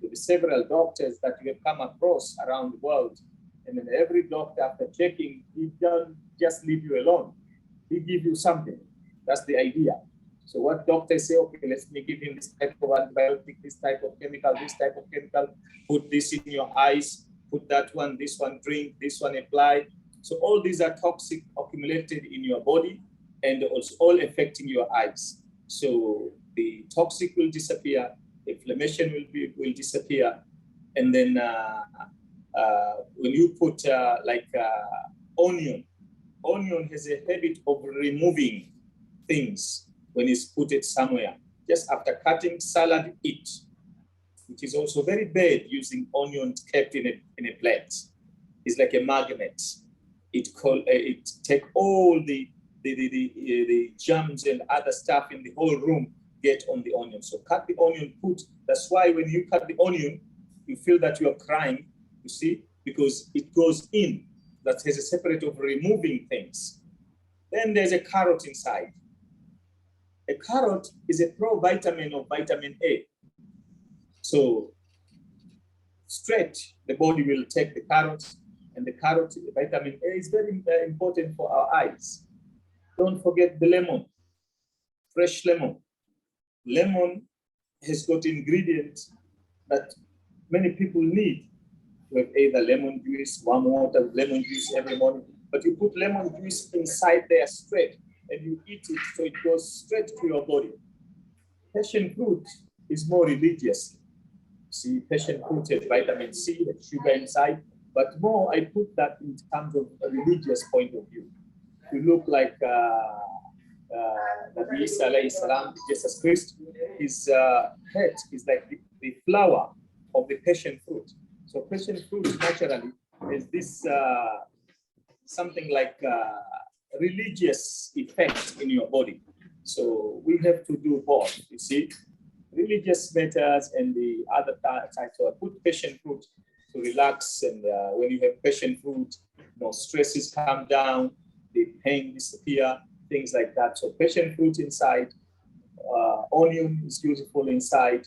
with several doctors that you have come across around the world, and then every doctor after checking, he doesn't just leave you alone. He gives you something. That's the idea. So what doctors say, okay, let me give him this type of antibiotic, this type of chemical, put this in your eyes, put that one, this one drink, this one apply. So all these are toxic accumulated in your body and also all affecting your eyes. So the toxic will disappear, inflammation will disappear. And then when you put onion has a habit of removing things when it's put it somewhere. Just after cutting salad, eat, which is also very bad using onions kept in a plate. It's like a magnet. It take all the germs and other stuff in the whole room get on the onion. So cut the onion, that's why when you cut the onion, you feel that you are crying, you see, because it goes in. That has a separate of removing things. Then there's a carrot inside. A carrot is a provitamin of vitamin A. So straight, the body will take the carrot, and the carrot, the vitamin A is very important for our eyes. Don't forget the lemon, fresh lemon. Lemon has got ingredients that many people need. You have either lemon juice, warm water, lemon juice every morning, but you put lemon juice inside there straight and you eat it so it goes straight to your body. Passion fruit is more religious. See, passion fruit has vitamin C, has sugar inside, but more I put that in terms of a religious point of view. To look like Nabi Isa alayhi salam, Jesus Christ, his head is like the flower of the passion fruit. So passion fruit naturally is this something like religious effect in your body. So we have to do both, you see, religious matters and the other types. So I put passion fruit to relax, and when you have passion fruit, stresses come down, the pain disappear, things like that. So passion fruit inside, onion is useful inside.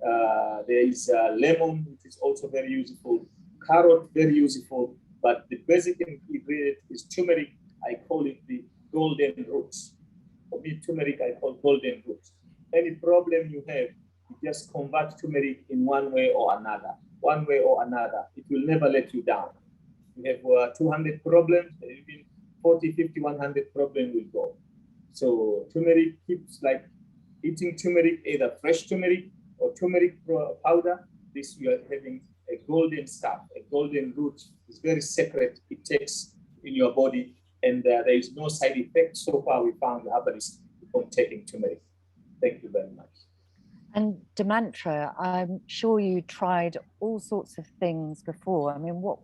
There is lemon, which is also very useful. Carrot, very useful. But the basic ingredient is turmeric. I call it the golden roots. For me, turmeric I call golden roots. Any problem you have, you just convert turmeric in one way or another. One way or another. It will never let you down. You have 200 problems, even 40, 50, 100 problems will go. So turmeric keeps like eating turmeric, either fresh turmeric or turmeric powder. This you are having a golden stuff, a golden root. It's very sacred. It takes in your body, and there is no side effect. So far, we found the herbalists from taking turmeric. Thank you very much. And Demantra, I'm sure you tried all sorts of things before. I mean, what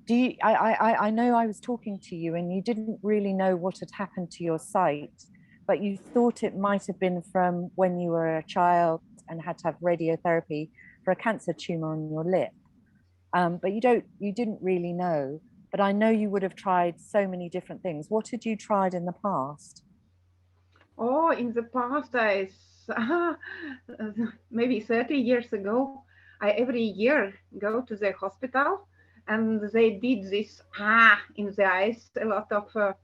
do you, I know I was talking to you and you didn't really know what had happened to your sight, but you thought it might have been from when you were a child and had to have radiotherapy for a cancer tumor on your lip. But you didn't really know, but I know you would have tried so many different things. What had you tried in the past? Oh, in the past, maybe 30 years ago, I every year go to the hospital, and they did this in the eyes, a lot of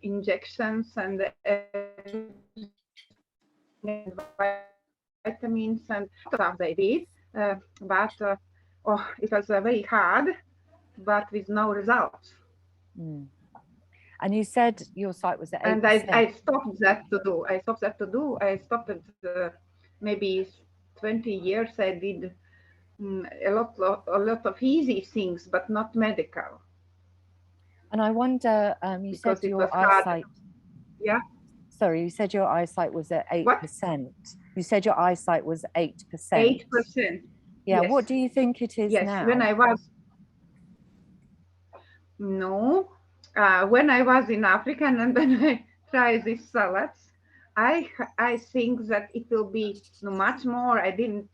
injections and vitamins and stuff they did, but it was very hard, but with no results. Mm. And you said your sight was at 8%. And I stopped that to do. I stopped it maybe 20 years. I did a lot of easy things, but not medical. And I wonder, you said your eyesight. Yeah. Sorry, you said your eyesight was at 8%. What? You said your eyesight was 8%. 8%. Yeah. Yes. What do you think it is now? When I was when I was in Africa and when I tried these salads, I think that it will be much more. I didn't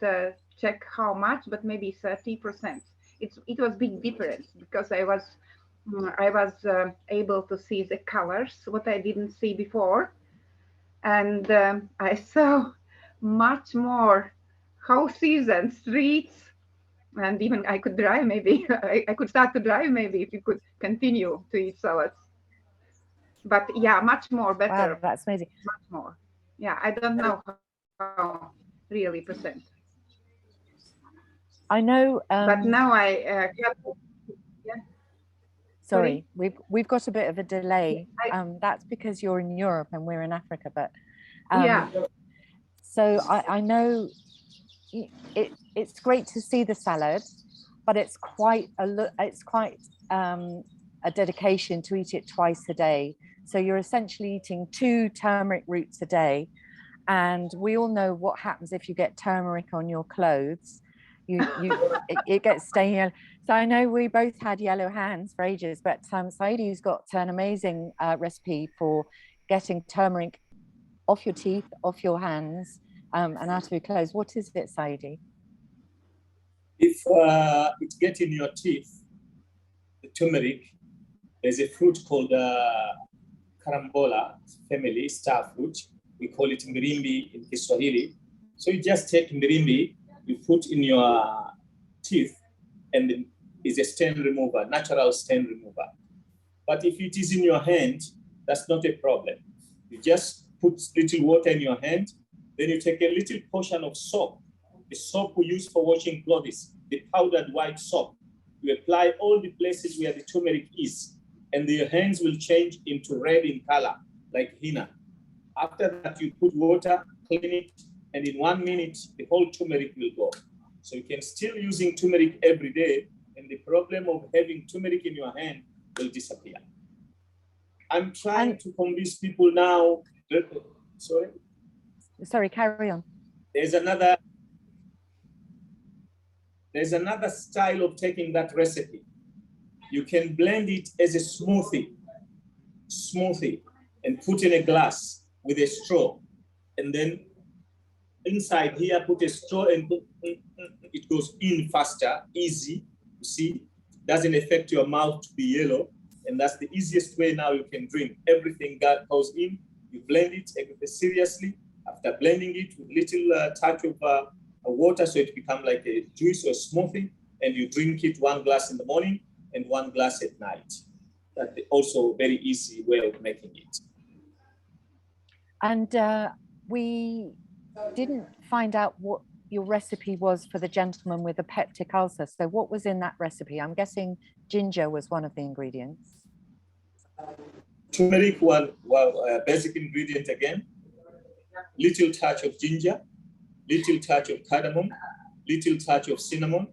check how much, but maybe 30%. It was big difference because I was able to see the colors, what I didn't see before, and I saw much more houses and streets. And even I could drive, maybe. I could start to drive, maybe, if you could continue to eat salads. But yeah, much more better. Wow, that's amazing. Much more. Yeah, I don't know how really percent. I know. But now yeah. Sorry, we've got a bit of a delay. That's because you're in Europe and we're in Africa. But yeah. So I know it's great to see the salad, but it's quite a dedication to eat it twice a day. So you're essentially eating 2 turmeric roots a day, and we all know what happens if you get turmeric on your clothes. It gets stained. So I know we both had yellow hands for ages, but Saidi's got an amazing recipe for getting turmeric off your teeth, off your hands, and out of your clothes. What is it, Saidi? If it gets in your teeth, the turmeric, there's a fruit called carambola family, star fruit. We call it mirimbi in Kiswahili. So you just take mirimbi, you put in your teeth, and it's a stain remover, natural stain remover. But if it is in your hand, that's not a problem. You just put little water in your hand, then you take a little portion of soap, the soap we use for washing clothes, the powdered white soap. You apply all the places where the turmeric is, and your hands will change into red in color, like henna. After that, you put water, clean it, and in 1 minute, the whole turmeric will go. So you can still using turmeric every day, and the problem of having turmeric in your hand will disappear. I'm trying to convince people now. Sorry, carry on. There's another style of taking that recipe. You can blend it as a smoothie, and put in a glass with a straw, and then inside here put a straw, and it goes in faster, easy. You see, doesn't affect your mouth to be yellow, and that's the easiest way now you can drink. Everything that goes in, you blend it seriously. After blending it with little touch of water, so it becomes like a juice or smoothie, and you drink it 1 glass in the morning and 1 glass at night. That's also a very easy way of making it. And we didn't find out what your recipe was for the gentleman with a peptic ulcer. So what was in that recipe? I'm guessing ginger was one of the ingredients. Turmeric was basic ingredient again. Little touch of ginger, little touch of cardamom, little touch of cinnamon,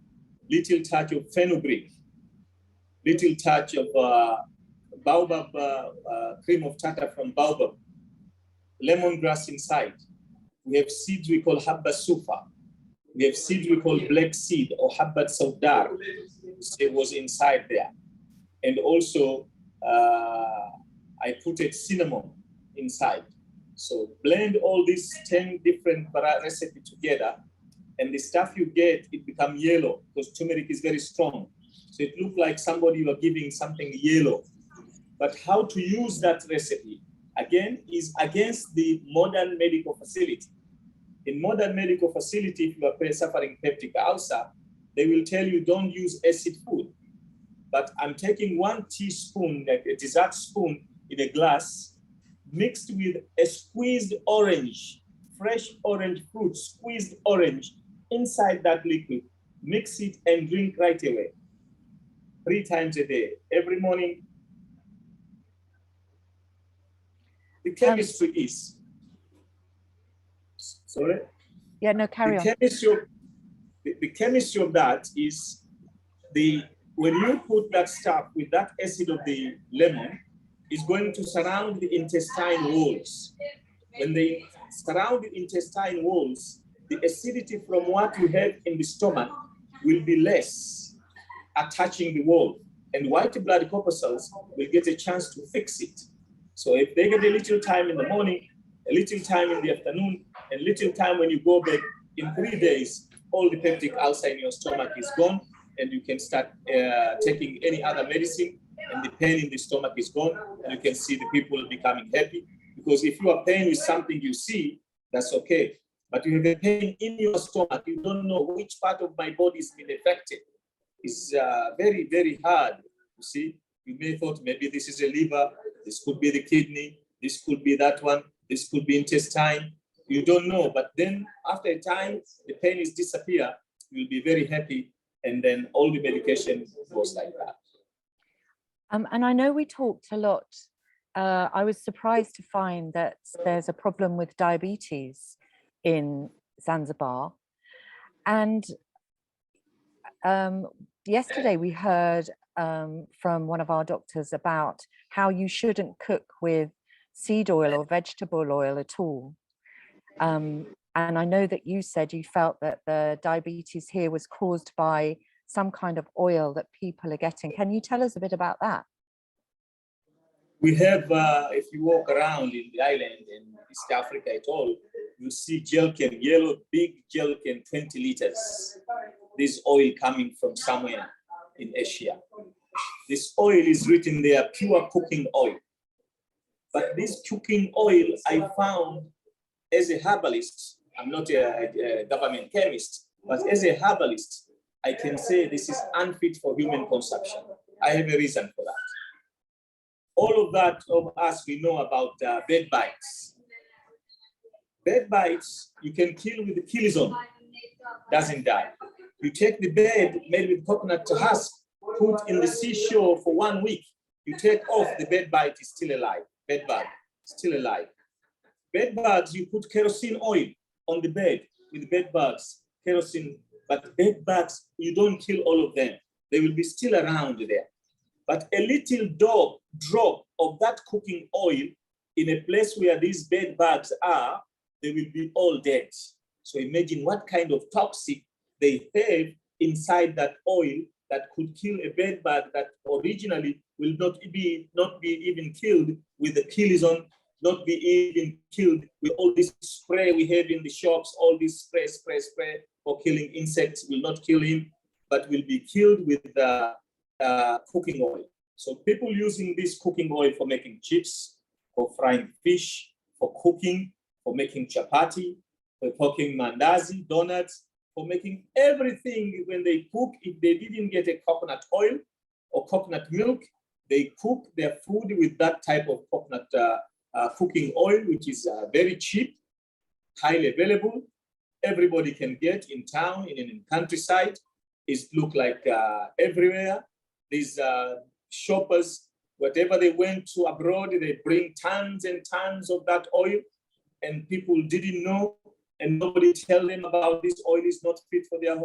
little touch of fenugreek, little touch of baobab, cream of tartar from baobab, lemongrass inside. We have seeds we call habba sufa. We have seeds we call black seed or habbat saudar. It was inside there. And also, I put a cinnamon inside. So blend all these 10 different recipes together, and the stuff you get, it becomes yellow because turmeric is very strong. So it looks like somebody you are giving something yellow. But how to use that recipe, again, is against the modern medical facility. In modern medical facility, if you are suffering peptic ulcer, they will tell you don't use acid food. But I'm taking 1 teaspoon, like a dessert spoon in a glass, mixed with a squeezed orange, fresh orange fruit, squeezed orange inside that liquid. Mix it and drink right away. 3 times a day, every morning. The chemistry is, sorry? Yeah, no, carry on. The chemistry of that is when you put that stuff with that acid of the lemon, is going to surround the intestine walls. When they surround the intestine walls, the acidity from what you have in the stomach will be less, attaching the wall. And white blood corpuscles will get a chance to fix it. So if they get a little time in the morning, a little time in the afternoon, and little time when you go back, in 3 days, all the peptic ulcer in your stomach is gone, and you can start taking any other medicine, and the pain in the stomach is gone, and you can see the people becoming happy. Because if you are pain with something you see, that's okay. But you have a pain in your stomach, you don't know which part of my body is being affected. It's very, very hard. You see, you may thought maybe this is a liver, this could be the kidney, this could be that one, this could be intestine. You don't know, but then after a time, the pain is disappear. You'll be very happy, and then all the medication goes like that. And I know we talked a lot. I was surprised to find that there's a problem with diabetes in Zanzibar. And yesterday we heard from one of our doctors about how you shouldn't cook with seed oil or vegetable oil at all. And I know that you said you felt that the diabetes here was caused by some kind of oil that people are getting. Can you tell us a bit about that? We have, if you walk around in the island in East Africa at all, you see jerrycan, yellow, big jerrycan, 20 liters. This oil coming from somewhere in Asia. This oil is written there, pure cooking oil. But this cooking oil I found as a herbalist, I'm not a government chemist, but as a herbalist, I can say this is unfit for human consumption. I have a reason for that. All of that of us, we know about bed bites. Bed bites, you can kill with the kilizone, doesn't die. You take the bed made with coconut husk, put in the seashore for 1 week, you take off, the bed bite is still alive. Bed bug, still alive. Bed bugs, you put kerosene oil, on the bed with bed bugs, kerosene, but bed bugs, you don't kill all of them. They will be still around there. But a little drop of that cooking oil in a place where these bed bugs are, they will be all dead. So imagine what kind of toxic they have inside that oil that could kill a bed bug that originally will not be even killed with the kilison, not be even killed with all this spray we have in the shops, all this spray for killing insects will not kill him, but will be killed with the cooking oil. So people using this cooking oil for making chips, for frying fish, for cooking, for making chapati, for cooking mandazi, donuts, for making everything. When they cook, if they didn't get a coconut oil or coconut milk, they cook their food with that type of coconut cooking oil, which is very cheap, highly available. Everybody can get in town, in countryside. It look like everywhere. These shoppers, whatever they went to abroad, they bring tons and tons of that oil, and people didn't know, and nobody tell them about this oil is not fit for their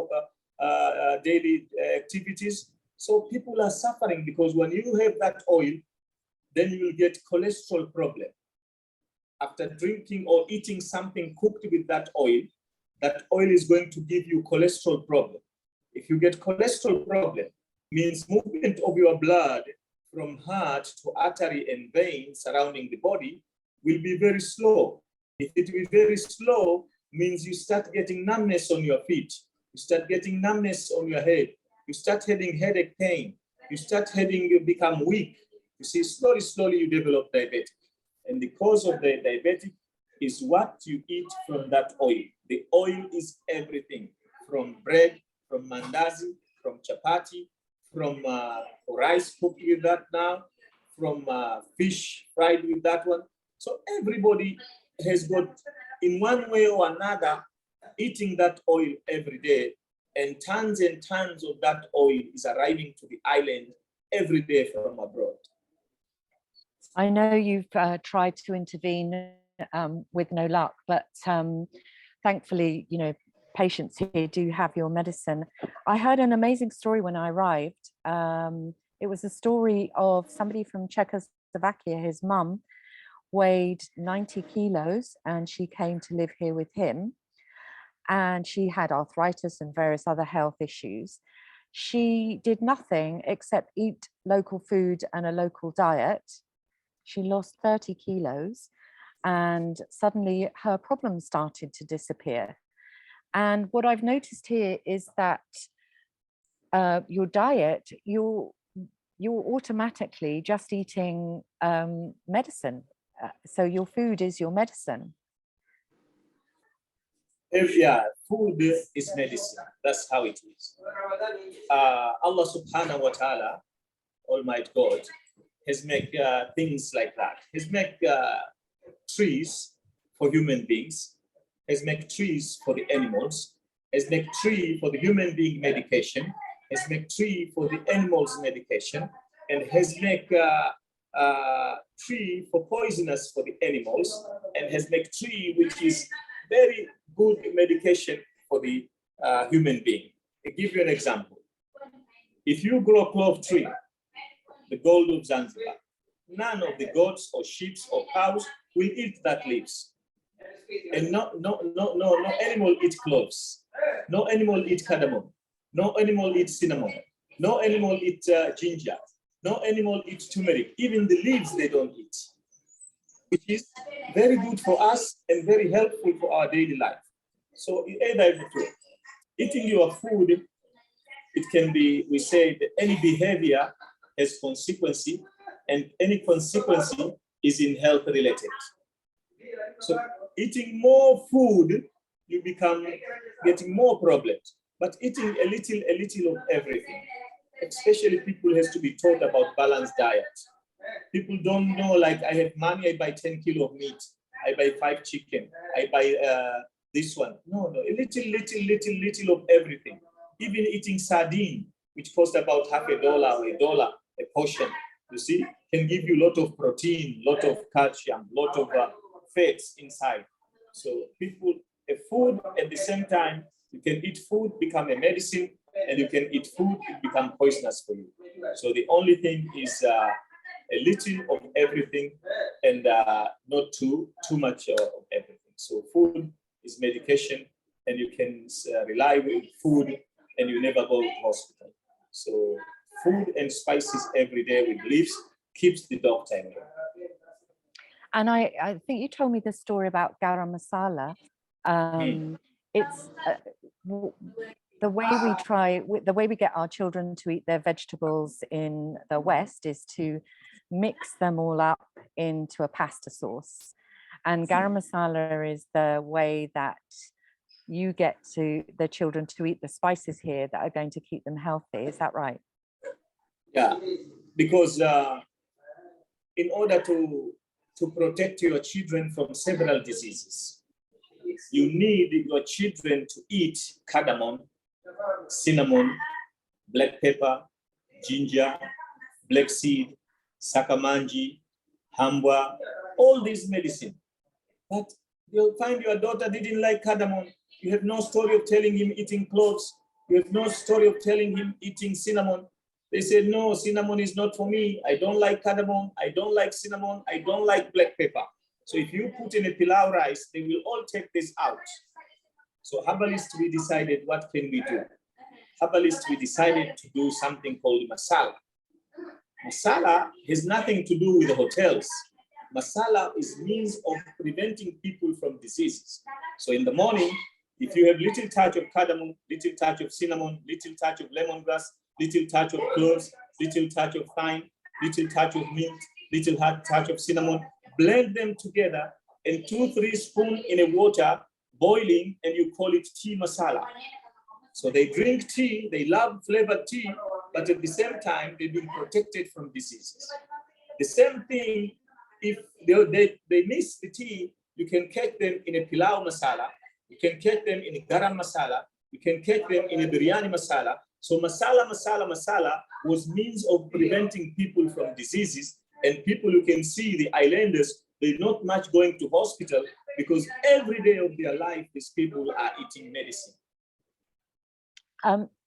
daily activities. So people are suffering because when you have that oil, then you will get cholesterol problem. After drinking or eating something cooked with that oil is going to give you cholesterol problem. If you get cholesterol problem, means movement of your blood from heart to artery and veins surrounding the body will be very slow. If it will be very slow, means you start getting numbness on your feet. You start getting numbness on your head. You start having headache pain. You start you become weak. You see, slowly you develop diabetic. And the cause of the diabetic is what you eat from that oil. The oil is everything, from bread, from mandazi, from chapati, from rice cooked with that now, from fish fried with that one. So everybody has got, in one way or another, eating that oil every day, and tons of that oil is arriving to the island every day from abroad. I know you've tried to intervene with no luck, but thankfully, you know, patients here do have your medicine. I heard an amazing story when I arrived. It was a story of somebody from Czechoslovakia. His mum weighed 90 kilos and she came to live here with him. And she had arthritis and various other health issues. She did nothing except eat local food and a local diet. She lost 30 kilos and suddenly her problems started to disappear. And what I've noticed here is that your diet, you're automatically just eating medicine. So your food is your medicine. Food is medicine. That's how it is. Allah subhanahu wa ta'ala, Almighty God, has made things like that. Has made trees for human beings, has made trees for the animals, has made tree for the human being medication, has made tree for the animals medication, and has made tree for poisonous for the animals, and has made tree which is very good medication for the human being. I'll give you an example. If you grow a clove tree, the gold of Zanzibar, none of the goats or sheep or cows will eat that leaves. And no animal eats cloves. No animal eats cardamom. No animal eats cinnamon. No animal eats ginger. No animal eats turmeric. Even the leaves they don't eat, which is very good for us and very helpful for our daily life. So either eating your food, it can be, we say that any behavior has consequence, and any consequence is in health related. So eating more food, you become getting more problems. But eating a little of everything, especially people has to be taught about balanced diet. People don't know, like, I have money, I buy 10 kilo of meat, I buy 5 chicken, I buy this one. No, a little of everything. Even eating sardine, which costs about $50 or $1 a portion, you see, can give you a lot of protein, lot of calcium, lot of fats inside. So people a food at the same time. You can eat food, become a medicine, and you can eat food, it become poisonous for you. So the only thing is a little of everything and not too much of everything. So food is medication, and you can rely on food, and you never go to hospital. So food and spices every day with leaves keeps the doctor away. And I think you told me the story about garam masala. It's the way we get our children to eat their vegetables in the West is to mix them all up into a pasta sauce. And garam masala is the way that you get to the children to eat the spices here that are going to keep them healthy. Is that right? Yeah, because in order to protect your children from several diseases, you need your children to eat cardamom, cinnamon, black pepper, ginger, black seed, sakamanji, hambwa, all these medicine. But you'll find your daughter didn't like cardamom. You have no story of telling him eating cloves. You have no story of telling him eating cinnamon. They said, no, cinnamon is not for me. I don't like cardamom. I don't like cinnamon. I don't like black pepper. So if you put in a pilau rice, they will all take this out. So herbalists, we decided, what can we do? Herbalists, we decided to do something called masala. Masala has nothing to do with the hotels. Masala is means of preventing people from diseases. So in the morning, if you have little touch of cardamom, little touch of cinnamon, little touch of lemongrass, little touch of cloves, little touch of thyme, little touch of mint, little touch of cinnamon, blend them together and 2-3 spoons in a water boiling, and you call it tea masala. So they drink tea, they love flavored tea, but at the same time, they've been protected from diseases. The same thing, if they miss the tea, you can catch them in a pilau masala, you can catch them in a garam masala, you can catch them in a biryani masala. So masala was means of preventing people from diseases, and people, you can see the islanders, they're not much going to hospital because every day of their life, these people are eating medicine.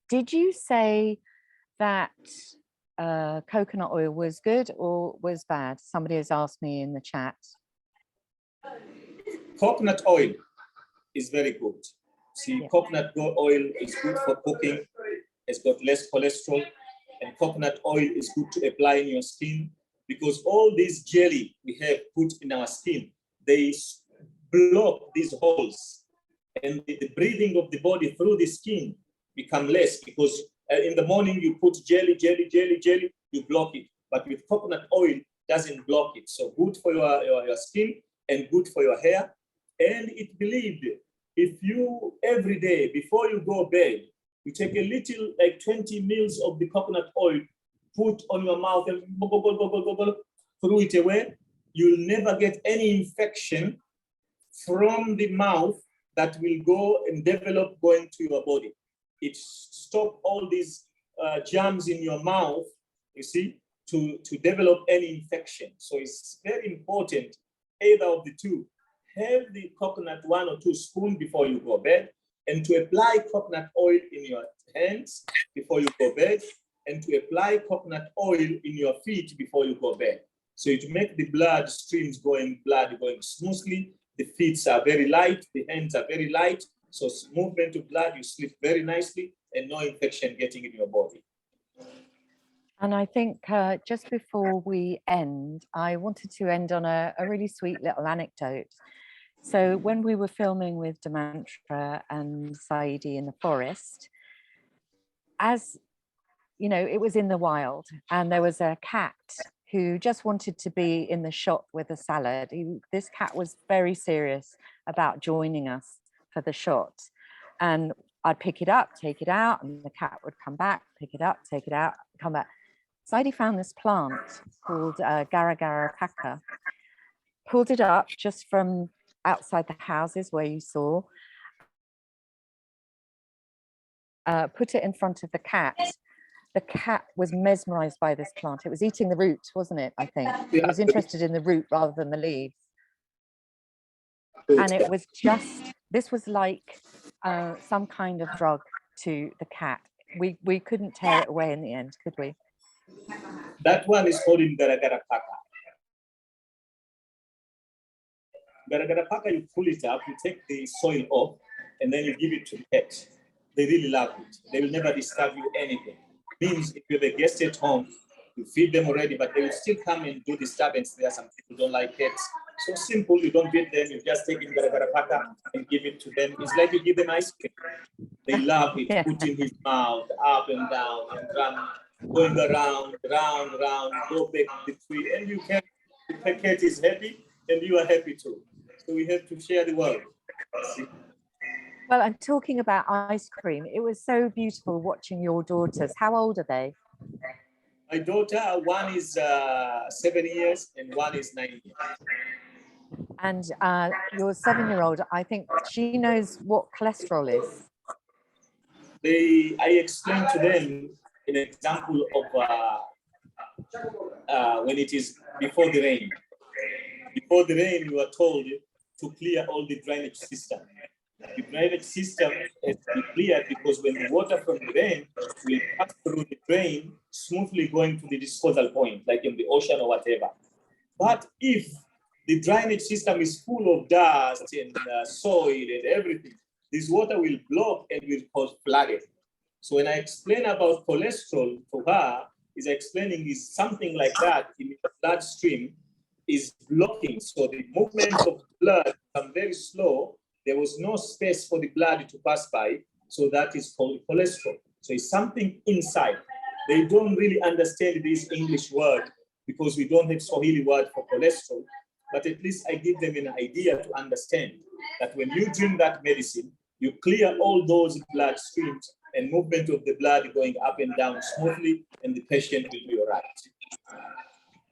Did you say that coconut oil was good or was bad? Somebody has asked me in the chat. Coconut oil is very good. See, yeah. Coconut oil is good for cooking. It's got less cholesterol, and coconut oil is good to apply in your skin because all this jelly we have put in our skin, they block these holes, and the breathing of the body through the skin become less because in the morning you put jelly, you block it. But with coconut oil, doesn't block it. So good for your skin and good for your hair. And it believed if you every day before you go to bed, you take a little, like 20 mils of the coconut oil, put on your mouth and throw it away, you'll never get any infection from the mouth that will go and develop going to your body. It stops all these germs in your mouth, you see, to develop any infection. So it's very important, either of the two. Have the coconut 1 or 2 spoons before you go to bed, and to apply coconut oil in your hands before you go to bed, and to apply coconut oil in your feet before you go to bed. So it makes the blood going smoothly. The feet are very light, the hands are very light. So movement of blood, you sleep very nicely and no infection getting in your body. And I think just before we end, I wanted to end on a really sweet little anecdote. So when we were filming with Demantra and Saidi in the forest, as you know, it was in the wild, and there was a cat who just wanted to be in the shot with the salad. This cat was very serious about joining us for the shot. And I'd pick it up, take it out, and the cat would come back, pick it up, take it out, come back. Saidi found this plant called Gara Gara Kaka, pulled it up just from outside the houses where you saw, put it in front of the cat. The cat was mesmerized by this plant. It was eating the root, wasn't it? I think it was interested in the root rather than the leaves. And it was just this was like some kind of drug to the cat. We couldn't tear it away in the end, could we? That one is called in Garagarapaka. Garagarapaka, you pull it up, you take the soil off, and then you give it to the pet. They really love it. They will never disturb you anything. Means if you have a guest at home, you feed them already, but they will still come and do disturbance. There are some people who don't like pets. So simple, you don't beat them, you just take in Garagarapaka and give it to them. It's like you give them ice cream. They love it, put in his mouth, up and down, and run, going around, round, go back to the tree, and you can, the cat is happy, and you are happy too. So we have to share the world. Well, I'm talking about ice cream. It was so beautiful watching your daughters. How old are they? My daughter, one is 7 years and one is 9 years. And your 7-year-old, I think she knows what cholesterol is. I explained to them an example of when it is before the rain. Before the rain, you are told to clear all the drainage system. The drainage system has to be cleared because when the water from the rain will pass through the drain, smoothly going to the disposal point, like in the ocean or whatever. But if the drainage system is full of dust and soil and everything, this water will block and will cause flooding. So when I explain about cholesterol to her, is explaining is something like that in the bloodstream is blocking. So the movement of blood become very slow. There was no space for the blood to pass by. So that is called cholesterol. So it's something inside. They don't really understand this English word because we don't have Swahili word for cholesterol. But at least I give them an idea to understand that when you drink that medicine, you clear all those blood streams and movement of the blood going up and down smoothly, and the patient will be all right.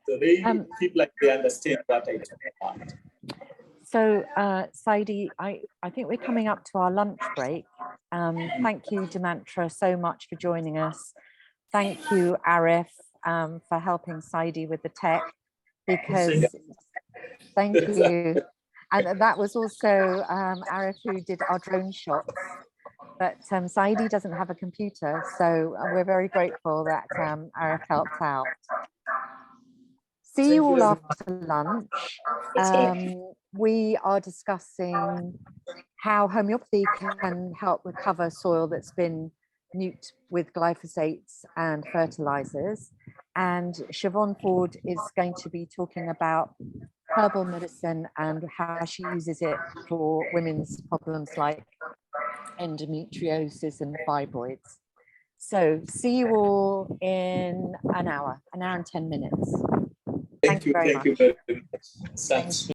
So they feel like they understand what I talk about. So, Saidi, I think we're coming up to our lunch break. Thank you, Demantra, so much for joining us. Thank you, Arif, for helping Saidi with the tech, because thank you. And that was also Arif who did our drone shots. But Saidi doesn't have a computer, so we're very grateful that Arif helped out. See you all after lunch. We are discussing how homeopathy can help recover soil that's been nuked with glyphosates and fertilizers. And Siobhan Ford is going to be talking about herbal medicine and how she uses it for women's problems like endometriosis and fibroids. So see you all in an hour and 10 minutes. Thank you very much. Thank you.